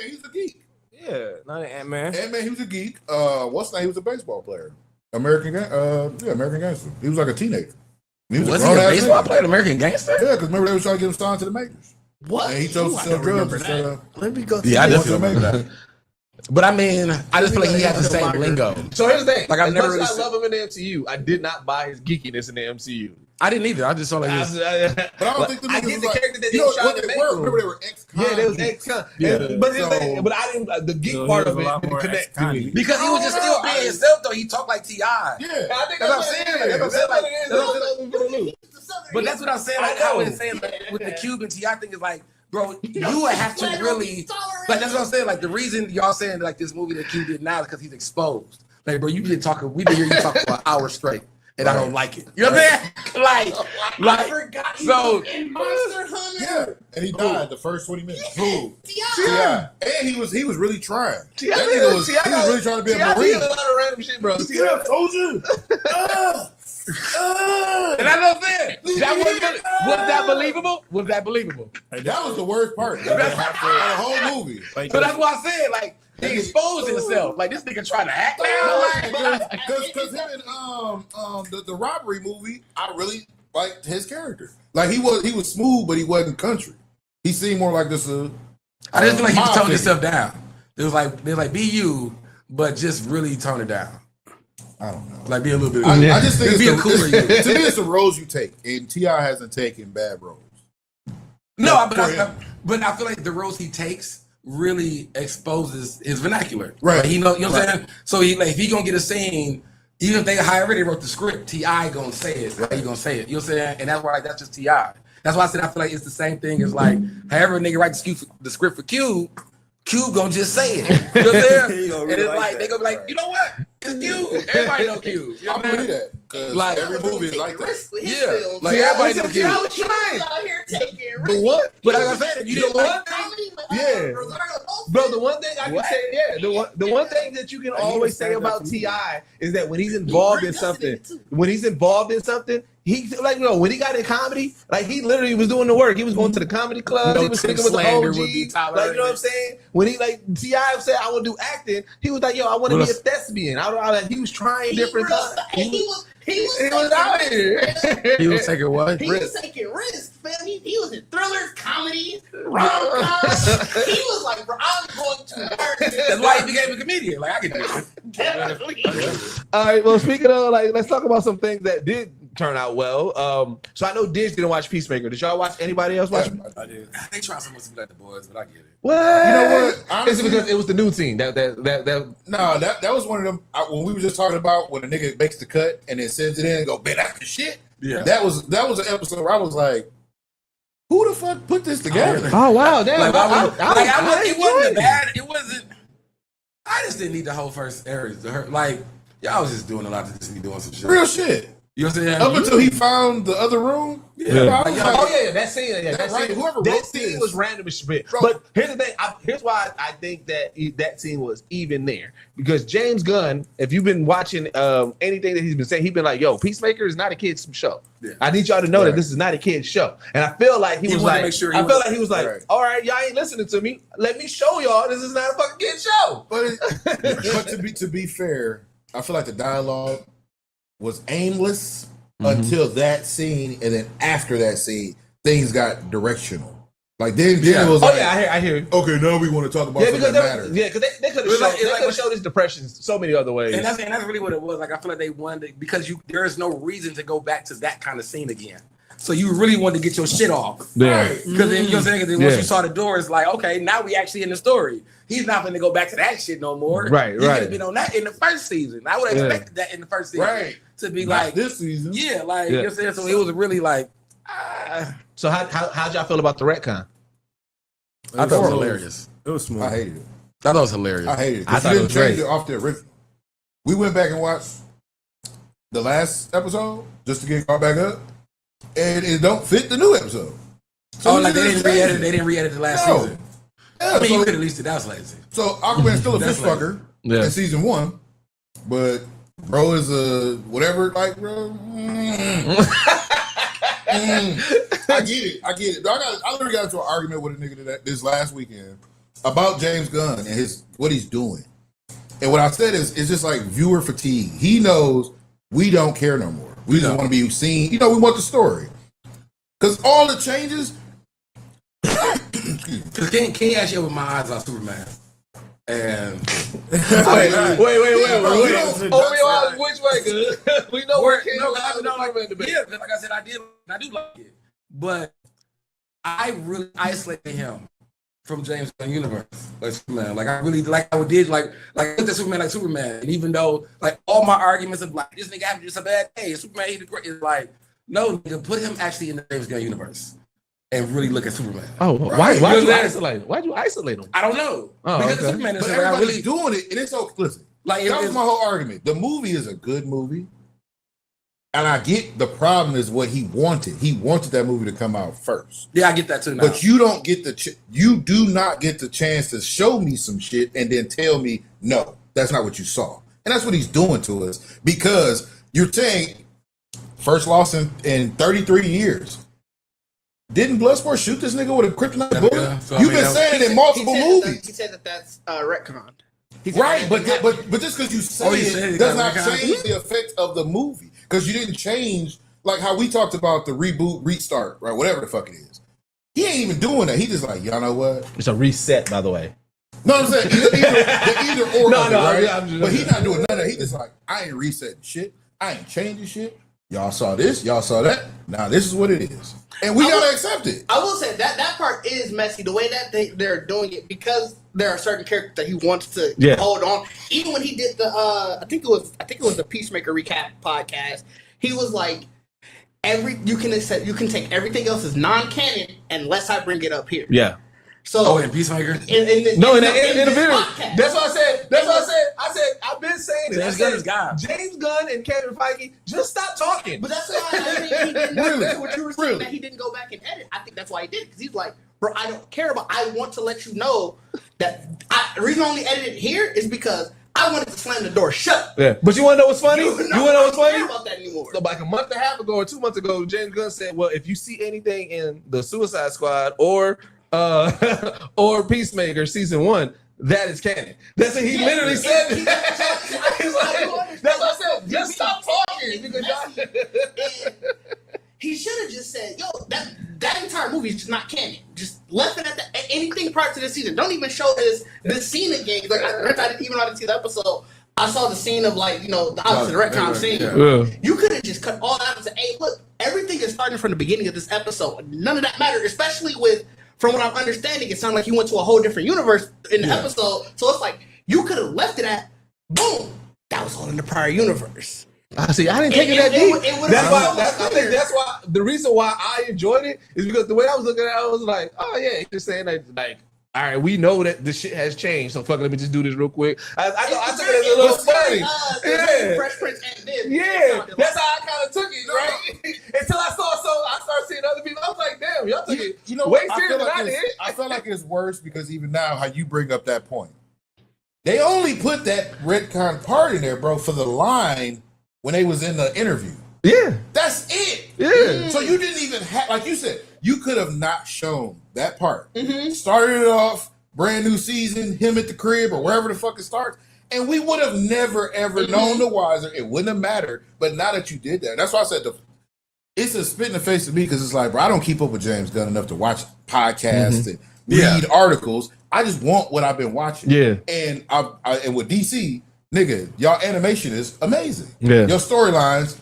he's a geek. Yeah, not an Ant-Man. Ant-Man, he was a geek. What's that? He was a baseball player. American Gangster. He was like a teenager. He was he a grown-ass baseball nigga. player, American Gangster? Yeah, because remember they was trying to get him signed to the majors. What? And he chose Ooh, to I sell don't drugs remember instead that. of. Let me go. Yeah, I What's definitely the remember major? that. But I mean, I just feel like he has the same lingo. So here's the thing. Like, I've as never much really as I seen- love him in the MCU, I did not buy his geekiness in the MCU. I didn't either. I just saw like this. But I don't think the I niggas get was the like, character that you they know tried what to they make were? him. Remember they were ex-con. Yeah, they was ex-con. Yeah. But here's the So- thing. But I didn't. The geek So part he of was a lot it more didn't connect to me. Because he was just still being himself, though. He talked like Ti. Yeah. I think That's what I'm saying. That's what I'm saying. Like, that's what I'm saying. But that's what I'm saying. Like, I was saying like, with the Cuban Ti thing is like, bro, you would have to really like. That's what I'm saying. Like the reason y'all saying like this movie that Q did now is because he's exposed. Like, bro, you been talking. We been hearing you talk for an hour straight, and I don't like it. You know what I'm saying? I forgot he so- was in Monster Hunter. Yeah, and he died the first 20 minutes. Who? T.I. Yeah, and he was really trying. T.I. That nigga was, he was really trying to be a T.I. Marine. did a lot of random shit, bro. See what I told you? And I know that was that believable? Was that believable? That was the worst part of the whole movie. Like, So that's why I said like he exposed himself. Like this nigga trying to act now. Because him and the robbery movie, I really liked his character. Like he was smooth, but he wasn't country. He seemed more like this. I just feel like he mob toned figure. himself down. It was like be you, but just really tone it down. I don't know. Like be a little bit. I just think be a cooler you. to me, it's the roles you take, and T.I. hasn't taken bad roles. No, For him. but I feel like the roles he takes really exposes his vernacular. Right. Like, you know what I'm Right. saying? So he like if he gonna get a scene, even if however they wrote the script, T.I. gonna say it. Right? He gonna say it. You know what I'm saying? And that's why like that's just T.I. That's why I said I feel like it's the same thing as like however a nigga write the script for Cube gonna just say it. You know what I'm saying? He gonna And really it's like like that. they gonna be like, you know what? It's Cube. Everybody know Cube. You know I what I'm believe saying? that because Like, every movie is like that. Yeah. Like everybody know Cube. Out here taking The one, But like I said, if you didn't like Yeah. Bro, the one thing I can say, the one thing that you can always say about T.I. is that when he's involved in something, he like when he got in comedy, like he literally was doing the work. He was going to the comedy clubs, No he was Tim sticking with the slander would be OGs. tolerated. Like you know what I'm saying? When he like T.I. said, "I want to do acting," he was like, "Yo, I want to be a thespian." He was trying different things. He He was out here. He was taking what? He was taking risks, man. He was in thrillers, comedies, rom-coms. He was like, bro, I'm going to learn. That's why he became a comedian. Like I can do this. Definitely. All right. Well, speaking of let's talk about some things that did turn out well. So I know Diz didn't watch Peacemaker. Did y'all watch? Anybody else watch? I did. They try so much to be like the boys, but I get it. What? You know what? It's Honestly, because it was the new team. That no, that was one of them. When we were just talking about when a nigga makes the cut and then sends it in and go, man, that's the shit. Yeah. That was an episode where I was like, who the fuck put this together? Oh wow, damn! It wasn't bad. It wasn't. I just didn't need the whole first area to hurt. Like y'all was just doing a lot to just be doing some shit. Real shit. You know what I'm saying? Up until he found the other room. Yeah. I was like, that scene. Yeah, that right. scene. Whoever that wrote scene this. was random as shit. Bro. But here's the thing. Here's why I think that scene was even there because James Gunn, if you've been watching anything that he's been saying, he's been like, "Yo, Peacemaker is not a kids show. Yeah. I need y'all to know Right. that this is not a kids show." And I feel like he was wanted to like, make sure I he feel was- like he was like, Right. "All right, y'all ain't listening to me. Let me show y'all this is not a fucking kids show." but to be fair, I feel like the dialogue was aimless until that scene, and then after that scene, things got directional. Like then it was like, I hear. okay, now we want to talk about Yeah, something because that matters. they could have It's like- showed, showed his depression so many other ways. And that's really what it was. Like I feel like they wanted because there is no reason to go back to that kind of scene again. So you really wanted to get your shit off. Yeah. Because then, you know what I'm saying? 'Cause then once you saw the door, it's like, okay, now we actually in the story. He's not going to go back to that shit no more. Right, He right. could have been on that in the first season. I would have expected that in the first season. Right. To be Not like, this season. yeah, like, you know what I'm saying? So it was really like, So how'd y'all feel about the retcon? I thought it was hilarious. It was smooth. I hated it. I thought it was hilarious. I hated it. I 'Cause thought you it didn't was change great. it off the original. We went back and watched the last episode just to get caught back up, and it don't fit the new episode. Oh, we like they just didn't re-edit. changed They it. didn't re-edit the last No. season. Yeah, I mean, so, you could at least that was lazy. so Aquaman's still a fish That's like- fucker Yeah. in season 1, but bro is a whatever. Like, bro. I get it. I literally got into an argument with a nigga this last weekend about James Gunn and what he's doing. And what I said is, it's just like viewer fatigue. He knows we don't care no more. We just want to be seen. We want the story. Because all the changes. Because King actually opened my eyes on Superman. And Wait. Bro, you don't- Open your eyes which way, good? We know where King no, is. like I said, I do like it. But I really isolated him from James Gunn universe, like Superman. Like I really like I did like looked at Superman like Superman. And even though like all my arguments of like this nigga having just a bad day, Superman he's the great, is like no nigga, put him actually in the James Gunn universe and really look at Superman. Oh, Right. why'd you Right. isolate him? Why'd you isolate him? I don't know. Oh, Because okay. Superman is But like, I everybody's really doing it, and it's so. Listen, like that was my whole argument. The movie is a good movie, and I get the problem is what he wanted. He wanted that movie to come out first, yeah, I get that too now. but you don't get you do not get the chance to show me some shit and then tell me no, that's not what you saw, and that's what he's doing to us because you're saying first loss in 33 years. Didn't Bloodsport shoot this nigga with a kryptonite bullet? Yeah, so, You've I mean, been saying it in multiple movies. He said that's retconned. Right, but just because you say Oh, you said it it does got not retconned? change the effect of the movie because you didn't change like how we talked about the reboot, restart, right? Whatever the fuck it is. He ain't even doing that. He just like, y'all know what? It's a reset, by the way. No, I'm saying either or, No, of it, no, right? yeah, I'm just- But he's not doing none of that. He just like, I ain't resetting shit. I ain't changing shit. Y'all saw this. Y'all saw that. Now this is what it is, and we gotta accept it. I will say that part is messy. The way that they're doing it because there are certain characters that he wants to hold on. Even when he did the I think it was the Peacemaker recap podcast. He was like, you can take everything else as non-canon unless I bring it up here. Yeah. So in Peacemaker? In the this video. podcast. That's what I said. I said, I've been saying it. James I Gunn said, is God. James Gunn and Kevin Feige, just stop talking. But that's why I think he didn't. Really? What you were saying that he didn't go back and edit. I think that's why he did because he's like, bro, I don't care about. I want to let you know that the reason I only edited here is because I wanted to slam the door shut. Yeah. But you want to know what's funny? You want to know what's I don't care funny? about that anymore. So like a month and a half ago or 2 months ago, James Gunn said, well, if you see anything in the Suicide Squad or Peacemaker season 1, that is canon. That's what he literally said. He's like, that's what I said. Just stop talking because y'all. He should have just said, "Yo, that entire movie is just not canon. Just left it at anything prior to this season. Don't even show this scene again." Like I didn't even see the episode. I saw the scene of like the opposite retcon scene. Yeah. You could have just cut all that out and said, "Hey, look, everything is starting from the beginning of this episode. None of that mattered, especially with." From what I'm understanding, it sounded like he went to a whole different universe in the episode. So it's like you could have left it at boom. That was all in the prior universe. See, I didn't take it that deep. That's I think that's why the reason why I enjoyed it is because the way I was looking at it, I was like, oh yeah, he's just saying that like, all right, we know that this shit has changed, so fuck it, let me just do this real quick. I took it as a little funny. Fresh Prince and then Yeah, that's how I kind of took it, right? Until I started seeing other people. I was like, damn, y'all took it way serious than I did. I feel like it's worse because even now, how you bring up that point, they only put that retcon part in there, bro, for the line when they was in the interview. Yeah, That's it. yeah. So you didn't even have, like you said, you could have not shown that part. Started it off, brand new season, him at the crib or wherever the fuck it starts, and we would have never ever known the wiser. It wouldn't have mattered. But now that you did that, that's why I said it's a spit in the face to me because it's like, bro, I don't keep up with James Gunn enough to watch podcasts and read articles. I just want what I've been watching. Yeah. And and with DC, nigga, y'all animation is amazing. Yeah. Your storylines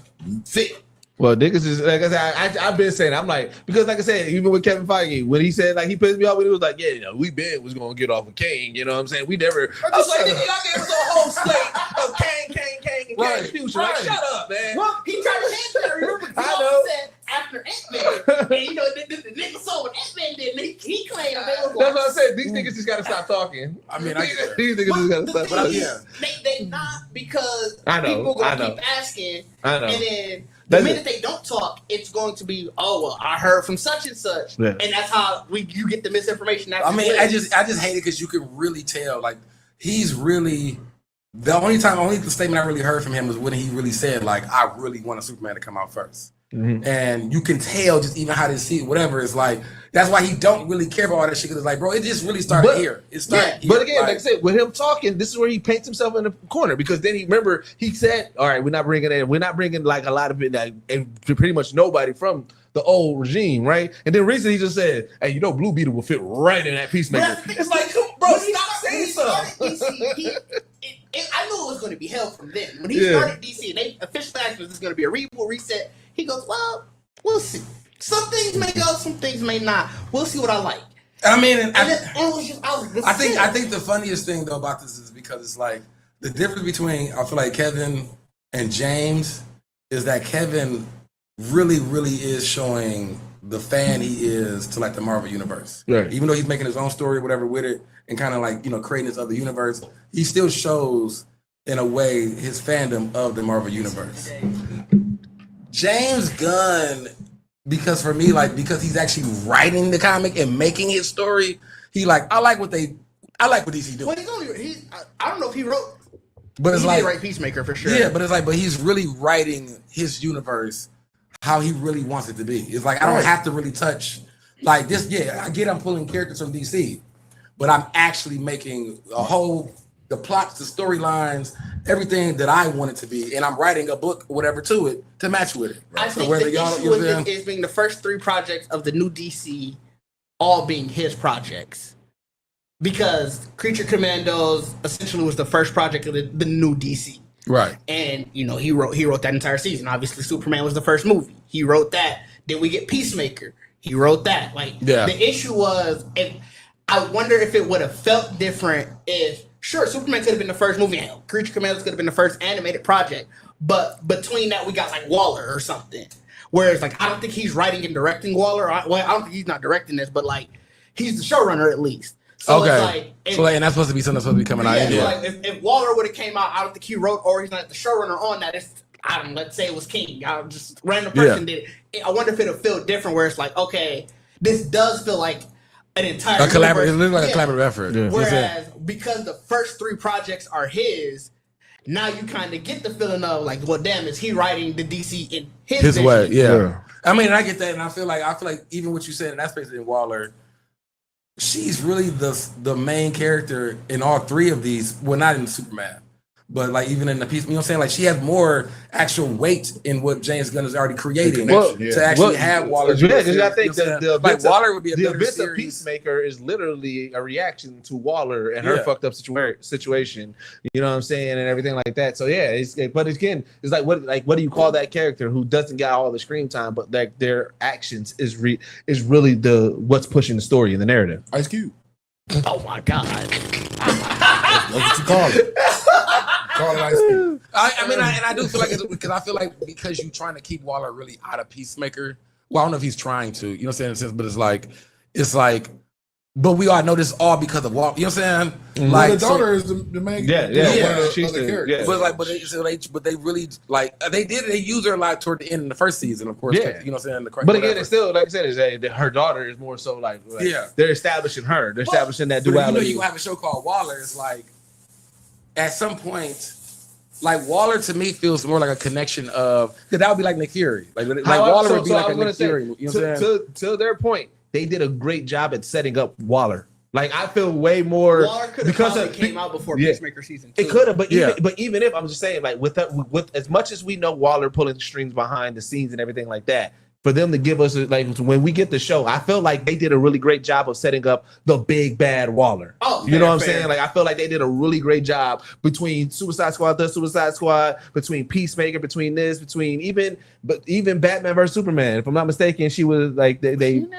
fit. Well, niggas is like I said. I've been saying I'm like because like I said, even with Kevin Feige, when he said like he pissed me off when he was like, yeah, you know, we been was gonna get off of Kane. You know what I'm saying? We never. I was like, nigga, y'all gave us a whole slate of Kane, and Right, Kane Future. Like, shut up, man. Well, he tried to answer that. Remember, I know. said after Ant-Man, and you know the nigga saw what Ant-Man did. And he claimed that was That's what I said. These niggas just gotta stop talking. I mean, I get that. These niggas just gotta stop talking. Yeah. They not because I know, people I gonna know. keep asking, I know. and then the That's minute they don't talk, it's going to be, oh well, I heard from such and such, Yeah. and that's how you get the misinformation. I mean, I just hate it because you can really tell, like, he's really the only statement I really heard from him was when he really said, like, I really want a Superman to come out first. Mm-hmm. And you can tell just even how they see it, whatever. It's like that's why he don't really care about all that shit. Because it's like, bro, it just really started here. It started. But again, like I said, with him talking, this is where he paints himself in the corner because then he said, all right, we're not bringing like a lot of it, like, and pretty much nobody from the old regime, right? And then recently he just said, hey, you know, Blue Beetle will fit right in that Peacemaker. It's like, bro, stop saying something. I knew it was going to be hell from then. When he started DC and they officially asked this is going to be a reboot, reset, he goes, well, we'll see. Some things may go, some things may not. We'll see what I like. I mean, I think the funniest thing though about this is because it's like the difference between I feel like Kevin and James is that Kevin really is showing the fan he is to like the Marvel universe. Right. Even though he's making his own story, or whatever, with it, and kind of like, you know, creating this other universe, he still shows in a way his fandom of the Marvel universe. James Gunn, because for me, like, because he's actually writing the comic and making his story, he like I like what DC doing. Well, I don't know if he wrote, but it's he like did write Peacemaker for sure. Yeah, but it's like, but he's really writing his universe how he really wants it to be. It's like I don't have to really touch like this. Yeah, I get I'm pulling characters from DC, but I'm actually making the plots, the storylines, everything that I want it to be, and I'm writing a book, whatever, to it to match with it. I think whether the issue with it is being the first 3 projects of the new DC all being his projects. Because Creature Commandos essentially was the first project of the new DC. Right. And you know, he wrote that entire season. Obviously, Superman was the first movie. He wrote that. Then we get Peacemaker. He wrote that. Like the issue was, and I wonder if it would have felt different if Superman could have been the first movie. Hell, Creature Commandos could have been the first animated project. But between that, we got like Waller or something. Whereas like I don't think he's writing and directing Waller. I don't think he's not directing this, but like he's the showrunner at least. So okay. It's like, and that's supposed to be something that's supposed to be coming out. Yeah. Like if Waller would have came out, I don't think he wrote or he's not the showrunner on that. It's, I don't know, let's say it was King. I just random person did it. I wonder if it'll feel different where it's like, okay, this does feel like an entire collaborative. It looks like a collaborative effort. Yeah. Whereas because the first 3 projects are his, now you kind of get the feeling of like, well, damn, is he writing the DC in his vision? way? Yeah. I mean, I get that, and I feel like even what you said, and that's basically in Waller. She's really the main character in all 3 of these. Well, not in Superman, but like even in the piece, you know what I'm saying? Like she has more actual weight in what James Gunn is already creating to actually have Waller. Yeah, because I think the Waller would be a the better events series. of Peacemaker is literally a reaction to Waller and her fucked up situation. You know what I'm saying, and everything like that. So yeah, but again, it's like what do you call that character who doesn't get all the screen time, but like their actions is really what's pushing the story and the narrative. Ice Cube. Oh my God. That's what you call it. Call it Ice Cube. I mean, I do feel like it's because I feel like because you're trying to keep Waller really out of Peacemaker. Well, I don't know if he's trying to, you know what I'm saying? But it's like, but we all know this all because of Waller. You know what I'm saying? Like the daughter is the main. She's the character. But like, but they really like they use her a lot toward the end of the first season, of course. Yeah. You know what I'm saying? But again, it's still like I said, is that her daughter is more so like they're establishing her. They're establishing that duality. You have a show called Waller. It's like at some point, like Waller to me feels more like a connection of because that would be like Nick Fury. Like Waller would be like a Nick Fury. You know what I'm saying? To their point, they did a great job at setting up Waller. Like I feel way more Waller could have probably came out before Peacemaker season 2. It could have, but even if I'm just saying, like with as much as we know Waller pulling strings behind the scenes and everything like that, for them to give us like when we get the show, I feel like they did a really great job of setting up the big bad Waller. Oh, you know what I'm fair. saying? Like I feel like they did a really great job between Suicide Squad, between Peacemaker, between even Batman versus Superman. If I'm not mistaken, she was like they in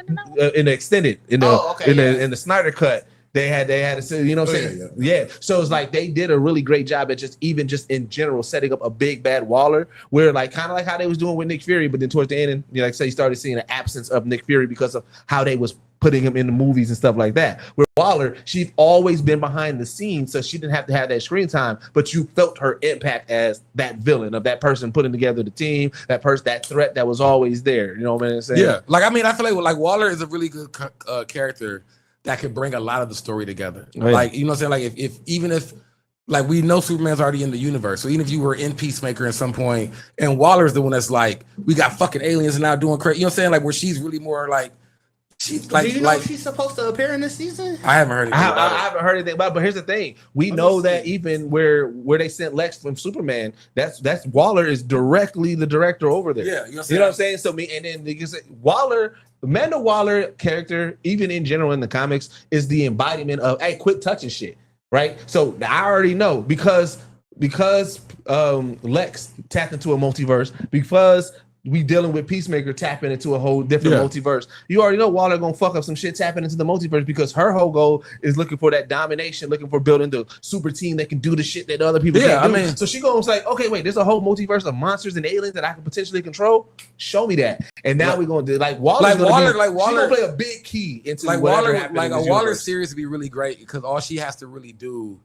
the extended in the Snyder cut. They had to, you know what I'm saying? Yeah. So it's like they did a really great job at just in general setting up a big bad Waller, where like kind of like how they was doing with Nick Fury, but then towards the end, you know, like say you started seeing an absence of Nick Fury because of how they was putting him in the movies and stuff like that. Where Waller, she'd always been behind the scenes, so she didn't have to have that screen time, but you felt her impact as that villain of that person putting together the team, that threat that was always there. You know what I'm saying? Yeah. Like I mean, I feel like Waller is a really good character that could bring a lot of the story together. Right. Like, you know what I'm saying? Like if like we know Superman's already in the universe. So even if you were in Peacemaker at some point, and Waller's the one that's like, we got fucking aliens now doing crazy. You know what I'm saying? Like where she's really more like, she's like, do you know if she's supposed to appear in this season? I haven't heard anything I haven't heard anything about it, but here's the thing. We know that even where they sent Lex from Superman, that's Waller is directly the director over there. Yeah, you know what I'm saying? So and then you say Waller, Amanda Waller character, even in general in the comics, is the embodiment of hey, quit touching shit. Right? So I already know because Lex tapped into a multiverse, because we dealing with Peacemaker tapping into a whole different multiverse. You already know Waller gonna fuck up some shit tapping into the multiverse, because her whole goal is looking for that domination, looking for building the super team that can do the shit that other people can't do. I mean, so she goes like, okay, wait, there's a whole multiverse of monsters and aliens that I can potentially control. Show me that. And now we're gonna do Waller gonna play a big key into like Waller. Like a Waller series would be really great because all she has to really do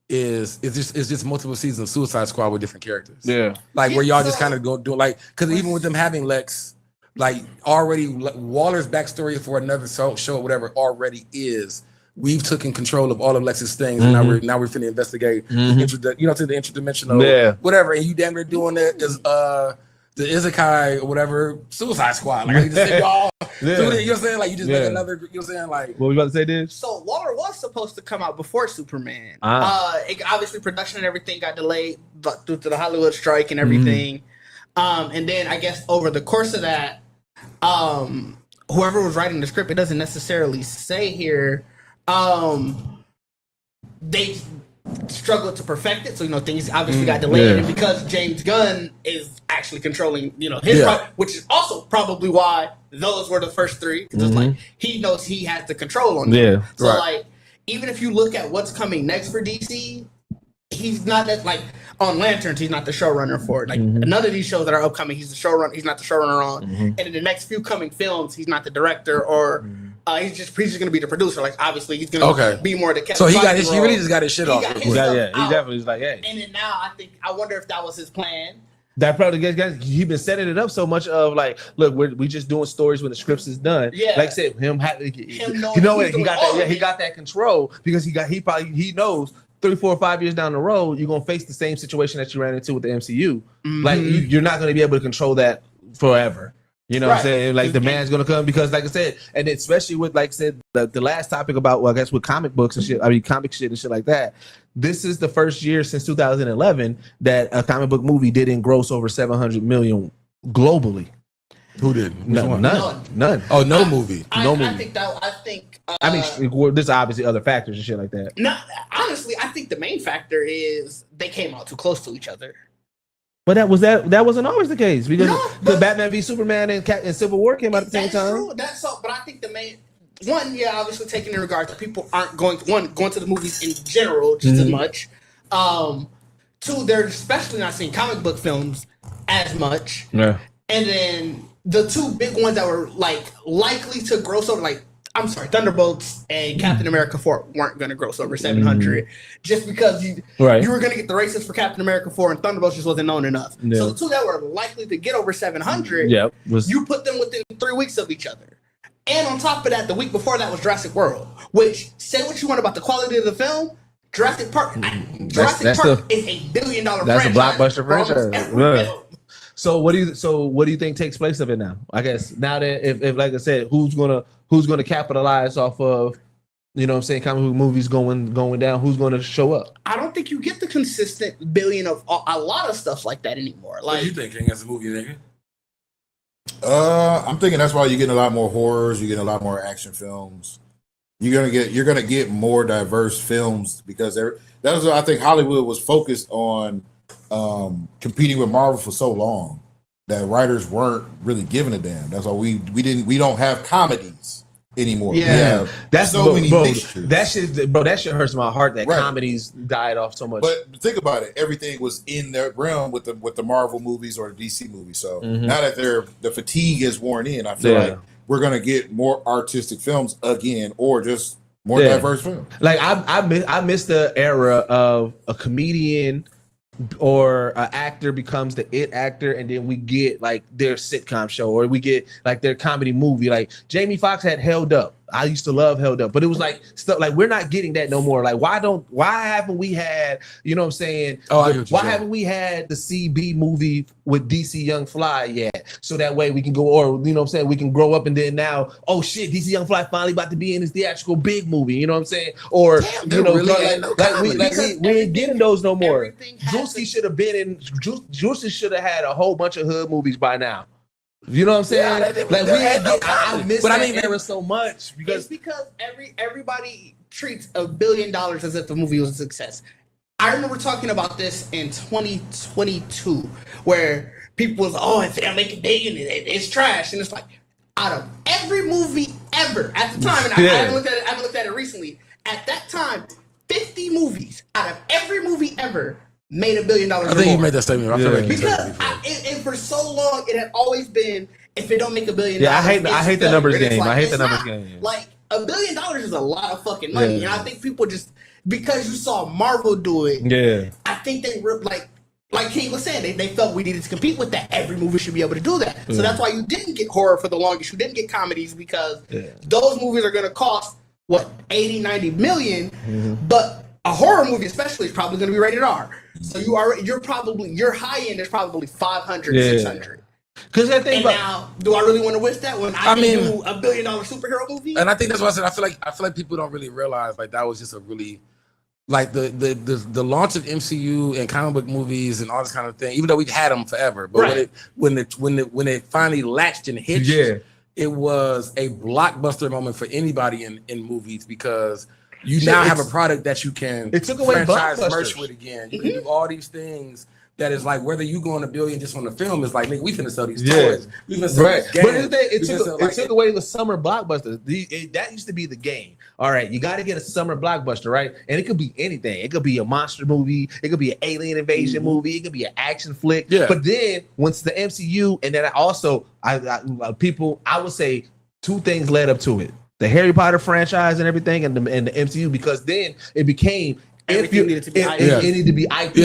is just multiple seasons of Suicide Squad with different characters. Yeah. Like where y'all just kind of go do like, because even with them having Lex, like already Waller's backstory for another show or whatever already is, we've taken control of all of Lex's things, and now we're finna investigate to the interdimensional whatever, and you damn near doing that as the Isekai or whatever Suicide Squad. Like I just said, y'all do it, you know what I'm saying? Like you just make another, you know what I'm saying? Like what we about to say this? So Waller was supposed to come out before Superman. Obviously production and everything got delayed due to the Hollywood strike and everything. And then I guess over the course of that, whoever was writing the script, it doesn't necessarily say here, they struggled to perfect it, so things obviously got delayed, and because James Gunn is actually controlling his which is also probably why those were the first three, because like he knows he has the control on them. So like even if you look at what's coming next for DC, he's not that, like on Lanterns, he's not the showrunner for it. Like none of these shows that are upcoming, he's not the showrunner on. And in the next few coming films, he's not the director or he's just going to be the producer. Like obviously he's going to be more the Kevin. So he really just got his shit off. He definitely was like, hey. And then now I wonder if that was his plan. That probably guys, he been setting it up so much of like, look, we just doing stories when the scripts is done. Yeah, like I said, he got that control because he knows 3, 4, 5 years down the road, you're gonna face the same situation that you ran into with the MCU. Like you're not gonna be able to control that forever. You know what I'm saying? Like the man's gonna come because, like I said, and especially with, like I said, the last topic about, well, I guess with comic books and shit. I mean, comic shit and shit like that. This is the first year since 2011 that a comic book movie didn't gross over 700 million globally. Who did? None. Oh, no movie. No movie. I mean, there's obviously other factors and shit like that. No, honestly, I think the main factor is they came out too close to each other. But that wasn't always the case, because the Batman v Superman and Civil War came out at the same time. True. That's so. But I think the main one, obviously taking in regard to people aren't going to the movies in general just as much. 2, they're especially not seeing comic book films as much. Yeah. And then the 2 big ones that were like likely to gross over, like, I'm sorry, Thunderbolts and Captain America 4 weren't going to gross over 700 just because you were going to get the races for Captain America 4 and Thunderbolts just wasn't known enough. Yeah. So the 2 that were likely to get over 700, you put them within 3 weeks of each other. And on top of that, the week before that was Jurassic World, which, say what you want about the quality of the film, Jurassic Park is a $1 billion franchise. That's a blockbuster franchise. So what do you think takes place of it now? I guess now that if like I said, who's gonna capitalize off of, comic book movies going down? Who's gonna show up? I don't think you get the consistent billion of a lot of stuff like that anymore. Like, what do you think as a movie nigga? I'm thinking that's why you're getting a lot more horrors. You're getting a lot more action films. You're gonna get more diverse films because that was I think Hollywood was focused on competing with Marvel for so long that writers weren't really giving a damn. That's why we don't have comedies anymore. Yeah, that's so many bro, mixtures. that shit hurts my heart that Right. comedies died off so much. But think about it, everything was in that realm with the Marvel movies or the DC movies. So now that the fatigue is worn in, I feel like we're gonna get more artistic films again, or just more diverse films. Like I miss the era of a comedian or an actor becomes the it actor, and then we get like their sitcom show, or we get like their comedy movie. Like Jamie Foxx had Held Up. I used to love Held Up, but it was like stuff like we're not getting that no more. Like why haven't we had, you know what I'm saying? Why haven't we had the CB movie with DC Young Fly yet? So that way we can go, or you know what I'm saying, we can grow up and then now, oh shit, DC Young Fly finally about to be in his theatrical big movie, you know what I'm saying? Or you know, we ain't getting those no more. Drewski should have been in. Drewski should have had a whole bunch of hood movies by now. You know what I'm saying? I miss that era so much because everybody treats $1 billion as if the movie was a success. I remember talking about this in 2022, where people was, if they don't make $1 billion, it's trash, and it's like out of every movie ever at the time, and I haven't looked at it recently. At that time, 50 movies out of every movie ever made $1 billion. I think you made that statement. I feel like because for so long it had always been, if it don't make $1 billion. Yeah, I hate the numbers game. I hate the numbers game. Like $1 billion is a lot of fucking money, and I think people just because you saw Marvel do it. Yeah, I think they were like King was saying, they felt we needed to compete with that. Every movie should be able to do that. So that's why you didn't get horror for the longest. You didn't get comedies because those movies are going to cost what 80, 90 million, but a horror movie especially is probably going to be rated R. So your high end is probably 500, 600. Because I think now, do I really want to wish that when I mean, do $1 billion superhero movie? And I think that's what I said. I feel like people don't really realize like that was just a really like the launch of MCU and comic book movies and all this kind of thing. Even though we've had them forever, but when it finally latched and hitched, it was a blockbuster moment for anybody in movies because you now have a product that you can franchise merch with again. You can do all these things that is like whether you go on $1 billion just on the film is like, nigga, we finna sell these toys. We finna sell these games. But it took away the summer blockbuster. That used to be the game. All right, you got to get a summer blockbuster, right? And it could be anything. It could be a monster movie. It could be an alien invasion movie. It could be an action flick. Yeah. But then once the MCU, and then I would say two things led up to it. The Harry Potter franchise and everything, and the MCU, because then it became everything needed to be IP. It needed to be IP.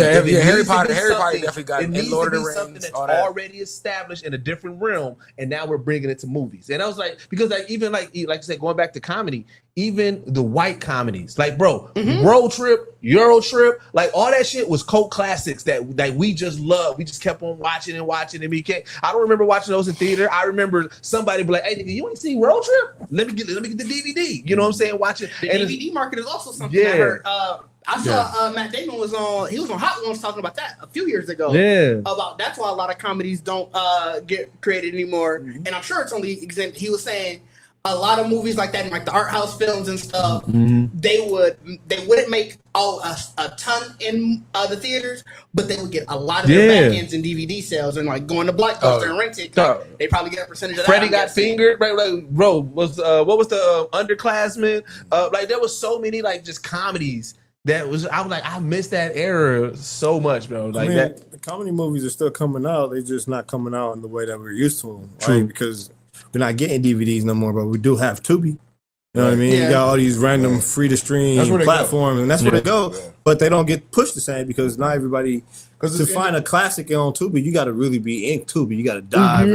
Harry Potter definitely got it. It needs to be something that's already established in a different realm, and now we're bringing it to movies. And I was like, because like even like I said, going back to comedy, even the white comedies, like Road Trip, Euro Trip, like all that shit was cult classics that we just loved. We just kept on watching and I don't remember watching those in theater. I remember somebody be like, "Hey, nigga, you ain't seen Road Trip? Let me get the DVD." You know what I'm saying? Watch it. The DVD market is also something I heard. I saw Matt Damon was on Hot Ones talking about that a few years ago. Yeah. About that's why a lot of comedies don't get created anymore. And I'm sure it's only he was saying a lot of movies like that, like the art house films and stuff, they wouldn't make a ton in the theaters, but they would get a lot of their back ends in DVD sales and like going to Blockbuster and rent it. They probably get a percentage of that. Freddie Got Fingered, right? Like, bro, was what was the Underclassmen? Like there was so many like just comedies. I was like, I missed that era so much, bro. Like the comedy movies are still coming out. They're just not coming out in the way that we're used to them. True. Right? Because we're not getting DVDs no more, but we do have Tubi. You know what I mean? You got all these random free to stream platforms, and that's where they go. But they don't get pushed the same because not everybody. Because to find a classic on Tubi, you got to really be in Tubi. You got to dive.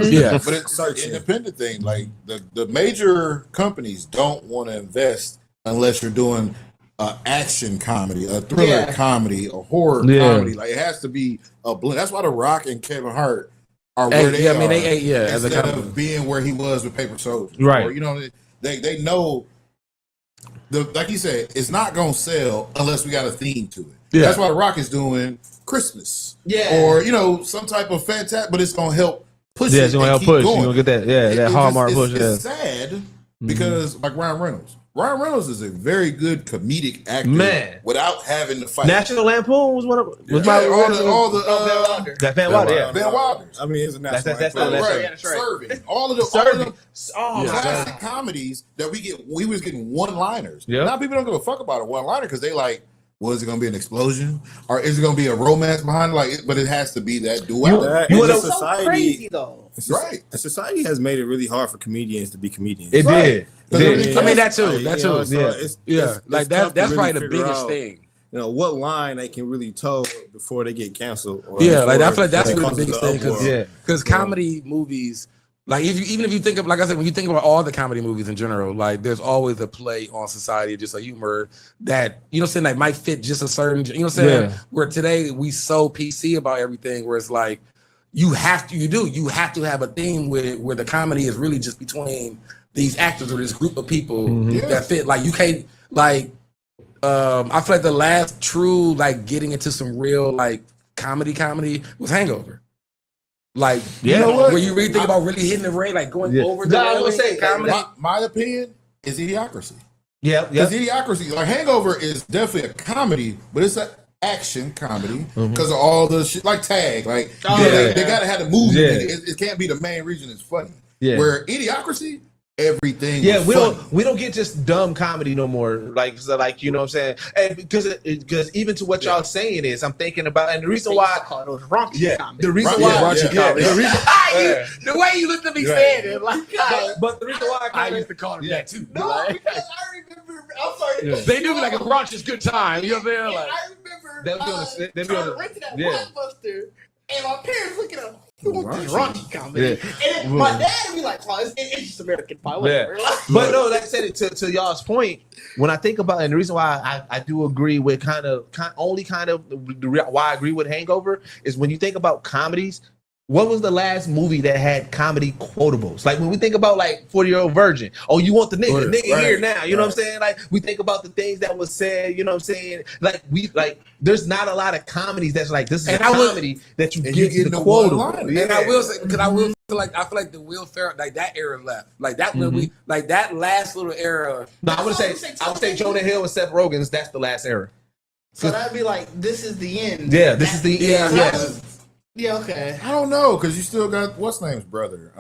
But it's an independent thing. Like the major companies don't want to invest unless you're doing an action comedy, a thriller comedy, a horror comedy. Like it has to be a blend. That's why The Rock and Kevin Hart are where they are. I mean, instead of being where he was with Paper Soldier, right? Or, you know, they know like you said, it's not gonna sell unless we got a theme to it. Yeah. That's why The Rock is doing Christmas, or you know, some type of fantastic, but it's gonna help push Yeah, it. it's gonna and help keep push. going. You gonna get that, that It Hallmark just, push. it's sad because like Ryan Reynolds. Ryan Reynolds is a very good comedic actor, Man. without having to fight. National Lampoon was one of Yeah, my all the Van Wilder. that Van Wilder, yeah. Van Wilders. I mean, it's a national. That's Right, that's right. Yeah, that's right. Serving. All of them Serving. Oh, my classic God. comedies that we was getting one-liners. Yeah. Now people don't give a fuck about a one-liner because they like, well, is it gonna be an explosion or is it gonna be a romance behind it? Like, but it has to be that duality. You And wanna- So society, crazy though. Right. society has made it really hard for comedians to be comedians. It Right. did. It did. I mean that too. Like, That you too. know, so Yeah. it's Like tough to that's really probably the figure biggest out, thing. You know what line they can really toe before they get canceled. Or Yeah, like I before feel like that's it really the causes biggest an thing uproar. Yeah. comedy movies, like even if you think of, like I said, when you think about all the comedy movies in general, like there's always a play on society, just a humor that, you know what I'm saying, like might fit just a certain, you know what I'm saying, Yeah. where today we so PC about everything, where it's like you have to have a theme where the comedy is really just between these actors or this group of people that fit. Like you can't like I feel like the last true like getting into some real like comedy was Hangover. Like, Yeah. you know, what? where you really think about really hitting the rate, like going Yeah. over the No, I was railing, gonna say, comedy. My opinion is Idiocracy. Yeah, Because yeah. Idiocracy, like Hangover, is definitely a comedy, but it's an action comedy Mm-hmm. because of all the shit, like Tag. Like, Oh, you know, yeah. they got to have the movement. Yeah. In it. It can't be the main reason it's funny. Yeah. Where Idiocracy, everything. Yeah, was we funny. don't get just dumb comedy no more. Like so, like you know what I'm saying? And because even to what y'all saying is, I'm thinking about, and the reason why, call those raunchy yeah, comedy. the reason Right, why, yeah, raunchy yeah, comedy. the reason, The way you looked at me Right. saying it, like but the reason why I used to call him that too. No, Like, because I remember. I'm sorry. Yeah. they do be like a brunch is good time. You know what I'm saying? Like, I remember. They be on the- they be on the- renting that yeah. Blockbuster, and my parents looking at. Who wants this raunchy comedy? Yeah. And then my dad would be like, "Oh, it's just American Pie." Whatever. Yeah. Like, But no, like I said, to y'all's point, when I think about, and the reason why I do agree with why I agree with Hangover is when you think about comedies. What was the last movie that had comedy quotables? Like when we think about like 40-Year-Old Virgin, oh, you want the nigga Right. here now, you know what I'm Right. saying? Like we think about the things that was said, you know what I'm saying? Like there's not a lot of comedies that's like this is And a I would- comedy that you and get you the get the quotable. one-liner. and I will say, because I will feel like the Will Ferrell, like that era left, like that movie, like that last little era. No, I would say Jonah Hill and Seth Rogen's. That's the last era. so that'd be like, this is the end. Yeah, this is the Yeah, end. yeah. Yeah. Okay. I don't know because you still got what's name's brother,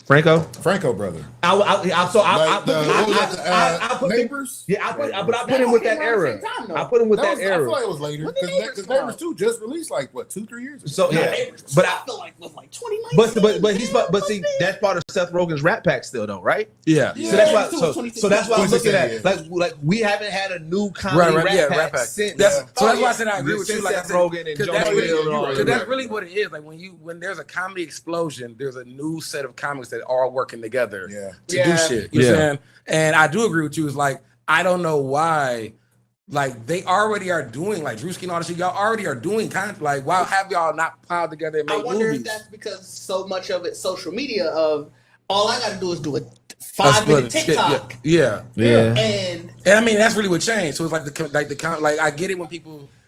Franco. Franco brother. I put Neighbors. Yeah, but I put him with that era. I put him with that I era. feel like it was later When did because Neighbors come Neighbors out? 2 just released like what 2-3 years ago. So yeah, but I feel like was like 2019. but see that's part of Seth Rogen's Rat Pack still though, right? Yeah. So that's why. Yeah, So that's why I'm looking 2016, at like we haven't had a new comedy Rat Rat Pack. Pack since. So that's why I yeah. said I agree with you. Since Like I Seth said, Rogen and because Jonah that's Hill really, and all because that. that's really what it is. Like when there's a comedy explosion, there's a new set of comics that are working together Yeah. to do Yeah. shit. You know what I'm saying? And I do agree with you. It's like I don't know why. Like they already are doing like Drewski and all this shit. Y'all already are doing content. Like why have y'all not piled together and I made wonder movies? if that's because so much of it social media. Of all I got to do is do a 5-minute TikTok, Yeah. and And I mean that's really what changed. So it's like I get it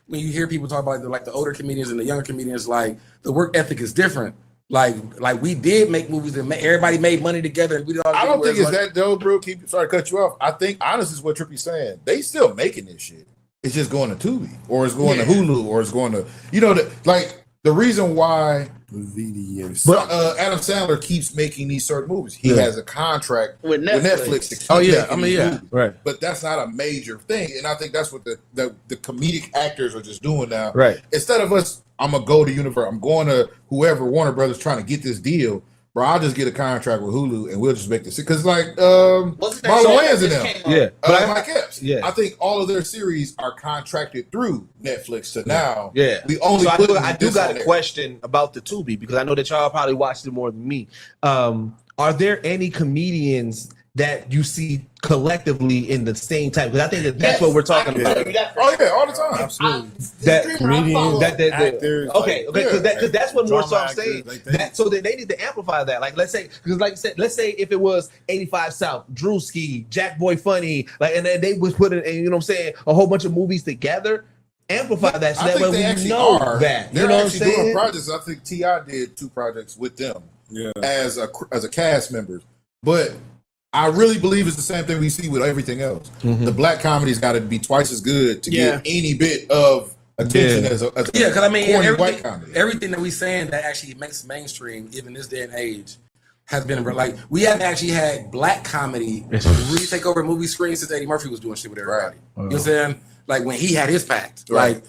when you hear people talk about the older comedians and the younger comedians, like the work ethic is different. Like we did make movies and everybody made money together. And we did all I don't think it's like, that though, bro. Sorry to cut you off. I think honestly is what Trippy's saying. They still making this shit. It's just going to Tubi or it's going to Hulu or it's going to the reason why. But Adam Sandler keeps making these certain movies. He has a contract with Netflix. to keep Oh, yeah. making I mean, these yeah. movies. Right. But that's not a major thing, and I think that's what the comedic actors are just doing now. Right. Instead of us, I'm gonna go to Universal. I'm going to whoever Warner Brothers trying to get this deal. Bro, I'll just get a contract with Hulu and we'll just make this because What's his name? Marlon Wayans in Just them. came out. Yeah. But Mike Epps. Yeah. I think all of their series are contracted through Netflix. So now, Yeah. we only So I put do this got on a there. question about the Tubi because I know that y'all probably watched it more than me. Are there any comedians that you see collectively in the same type? Because I think that's Yes, what we're I talking can about. tell you that for Oh sure. yeah, all the time. Absolutely. That The streamer I follow- Actors, Okay, like, because that's what more so drama I'm saying. actors, like, they- So they need to amplify that. Like let's say, because like you said, let's say if it was 85 South, Drewski, Jack Boy Funny, like, and then they was putting, you know what I'm saying, a whole bunch of movies together. amplify that so I that think way they we actually know are. that. They're You know what I'm actually doing saying? projects. I think T.I. did 2 projects with them Yeah. as a cast member. But I really believe it's the same thing we see with everything else. The black comedy's got to be twice as good to get any bit of attention as a because I mean, corny white comedy. everything that we saying that actually makes mainstream, even this day and age, has been like we haven't actually had black comedy really take over movie screens since Eddie Murphy was doing shit with everybody. You know what I'm saying? Like when he had his pact, like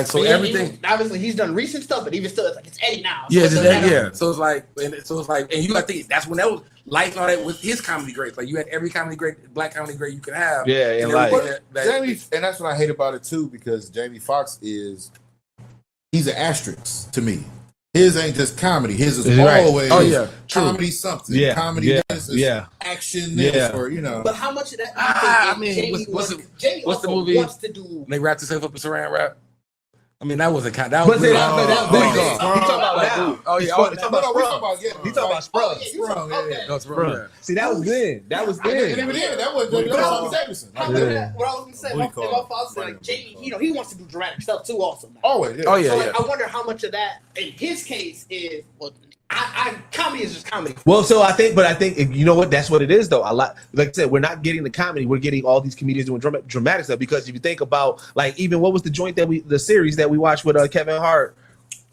so everything. Obviously, he's done recent stuff, but even still, it's like it's Eddie now. Yeah, So So it's like, and you, I think that's when that was life and all that with his comedy greats. Like you had every comedy great, black comedy great you could have. Yeah, and like Jamie, and that's what I hate about it too, because Jamie Foxx he's an asterisk to me. His ain't just comedy. His is always comedy something. Comedy this is action this or But how much of that? I mean, what's the movie? Wants to do. They wrapped themselves up in saran wrap. I mean, that wasn't kind. That But was. he talking about now. Oh yeah. He talking about Sprung. Sprung. See, that was then. That was And then. even then, that wasn't Thomas Davidson. What I was gonna say, my father said, like Jamie, he wants to do dramatic stuff too, also. Now. Always, Oh yeah, So yeah. like, I wonder how much of that, in his case, is comedy is just comedy. Well, so I think you know what? That's what it is, though. A lot, like I said, we're not getting the comedy. We're getting all these comedians doing dramatic stuff. Because if you think about, like, even what was the joint the series that we watched with Kevin Hart,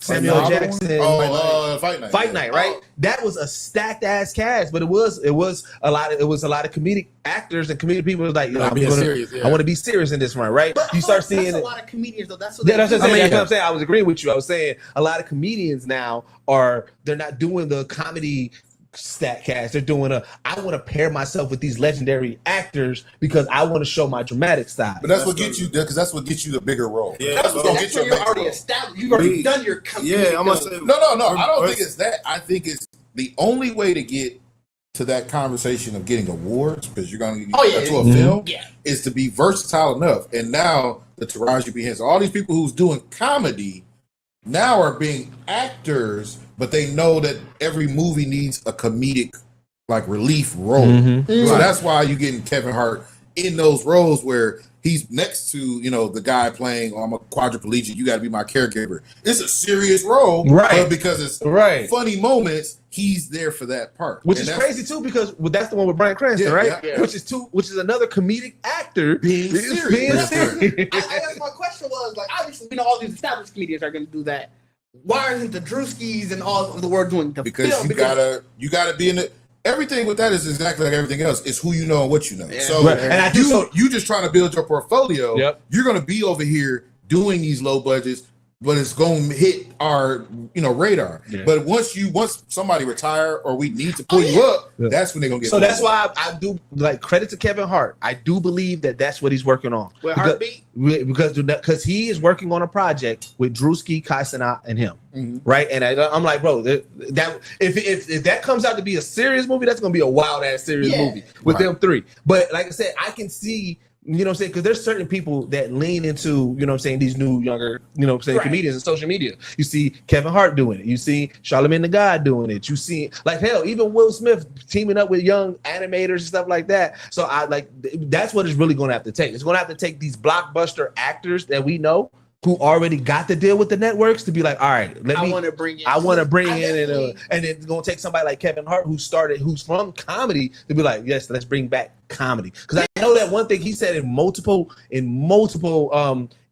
Samuel L. Jackson, Fight Night, right? That was a stacked ass cast, but it was a lot of comedic actors and comedic people. Was like, I want to be serious in this one, right? But you start seeing that's a lot of comedians, though. That's what that's what I'm saying. I was agreeing with you. I was saying a lot of comedians now they're not doing the comedy stat cast. They're doing I want to pair myself with these legendary actors because I want to show my dramatic side. But that's what gets you, because that's what gets you the bigger role. Yeah, that's when you're already established. You've already done your comedy. Yeah, I'm gonna say no. I don't think it's that. I think it's the only way to get to that conversation of getting awards, because you're going to get to a film, is to be versatile enough. And now the Taraji P. Henson, all these people who's doing comedy now are being actors, but they know that every movie needs a comedic like relief role. So that's why you're getting Kevin Hart in those roles where he's next to, the guy playing, I'm a quadriplegic, you got to be my caregiver. It's a serious role, right? But because it's funny moments, he's there for that part. Which is crazy too, because that's the one with Bryan Cranston, right? Yeah. Which is another comedic actor being serious. I guess my question was, like, obviously we know all these established comedians are going to do that. Why aren't the Drewskis and all of the world doing the because film? You gotta be in it. Everything with that is exactly like everything else. It's who you know and what you know. Yeah. So and you just trying to build your portfolio. Yep. You're gonna be over here doing these low budgets, but it's gonna hit our radar. Yeah. But once somebody retire or we need to pull you up, that's when they're gonna get. So that's why I do like credit to Kevin Hart. I do believe that's what he's working on. With Heartbeat? Because he is working on a project with Drewski, Kaisana, and him, right? And I'm like, bro, that if that comes out to be a serious movie, that's gonna be a wild ass serious movie with them three. But like I said, I can see. You know what I'm saying? Because there's certain people that lean into, these new younger, comedians and social media. You see Kevin Hart doing it. You see Charlamagne the God doing it. You see, like, hell, even Will Smith teaming up with young animators and stuff like that. So that's what it's really going to have to take. It's going to have to take these blockbuster actors that we know who already got the deal with the networks to be like, all right, I want to bring in, and it's going to take somebody like Kevin Hart who's from comedy to be like, yes, let's bring back comedy. Because I know that one thing he said in multiple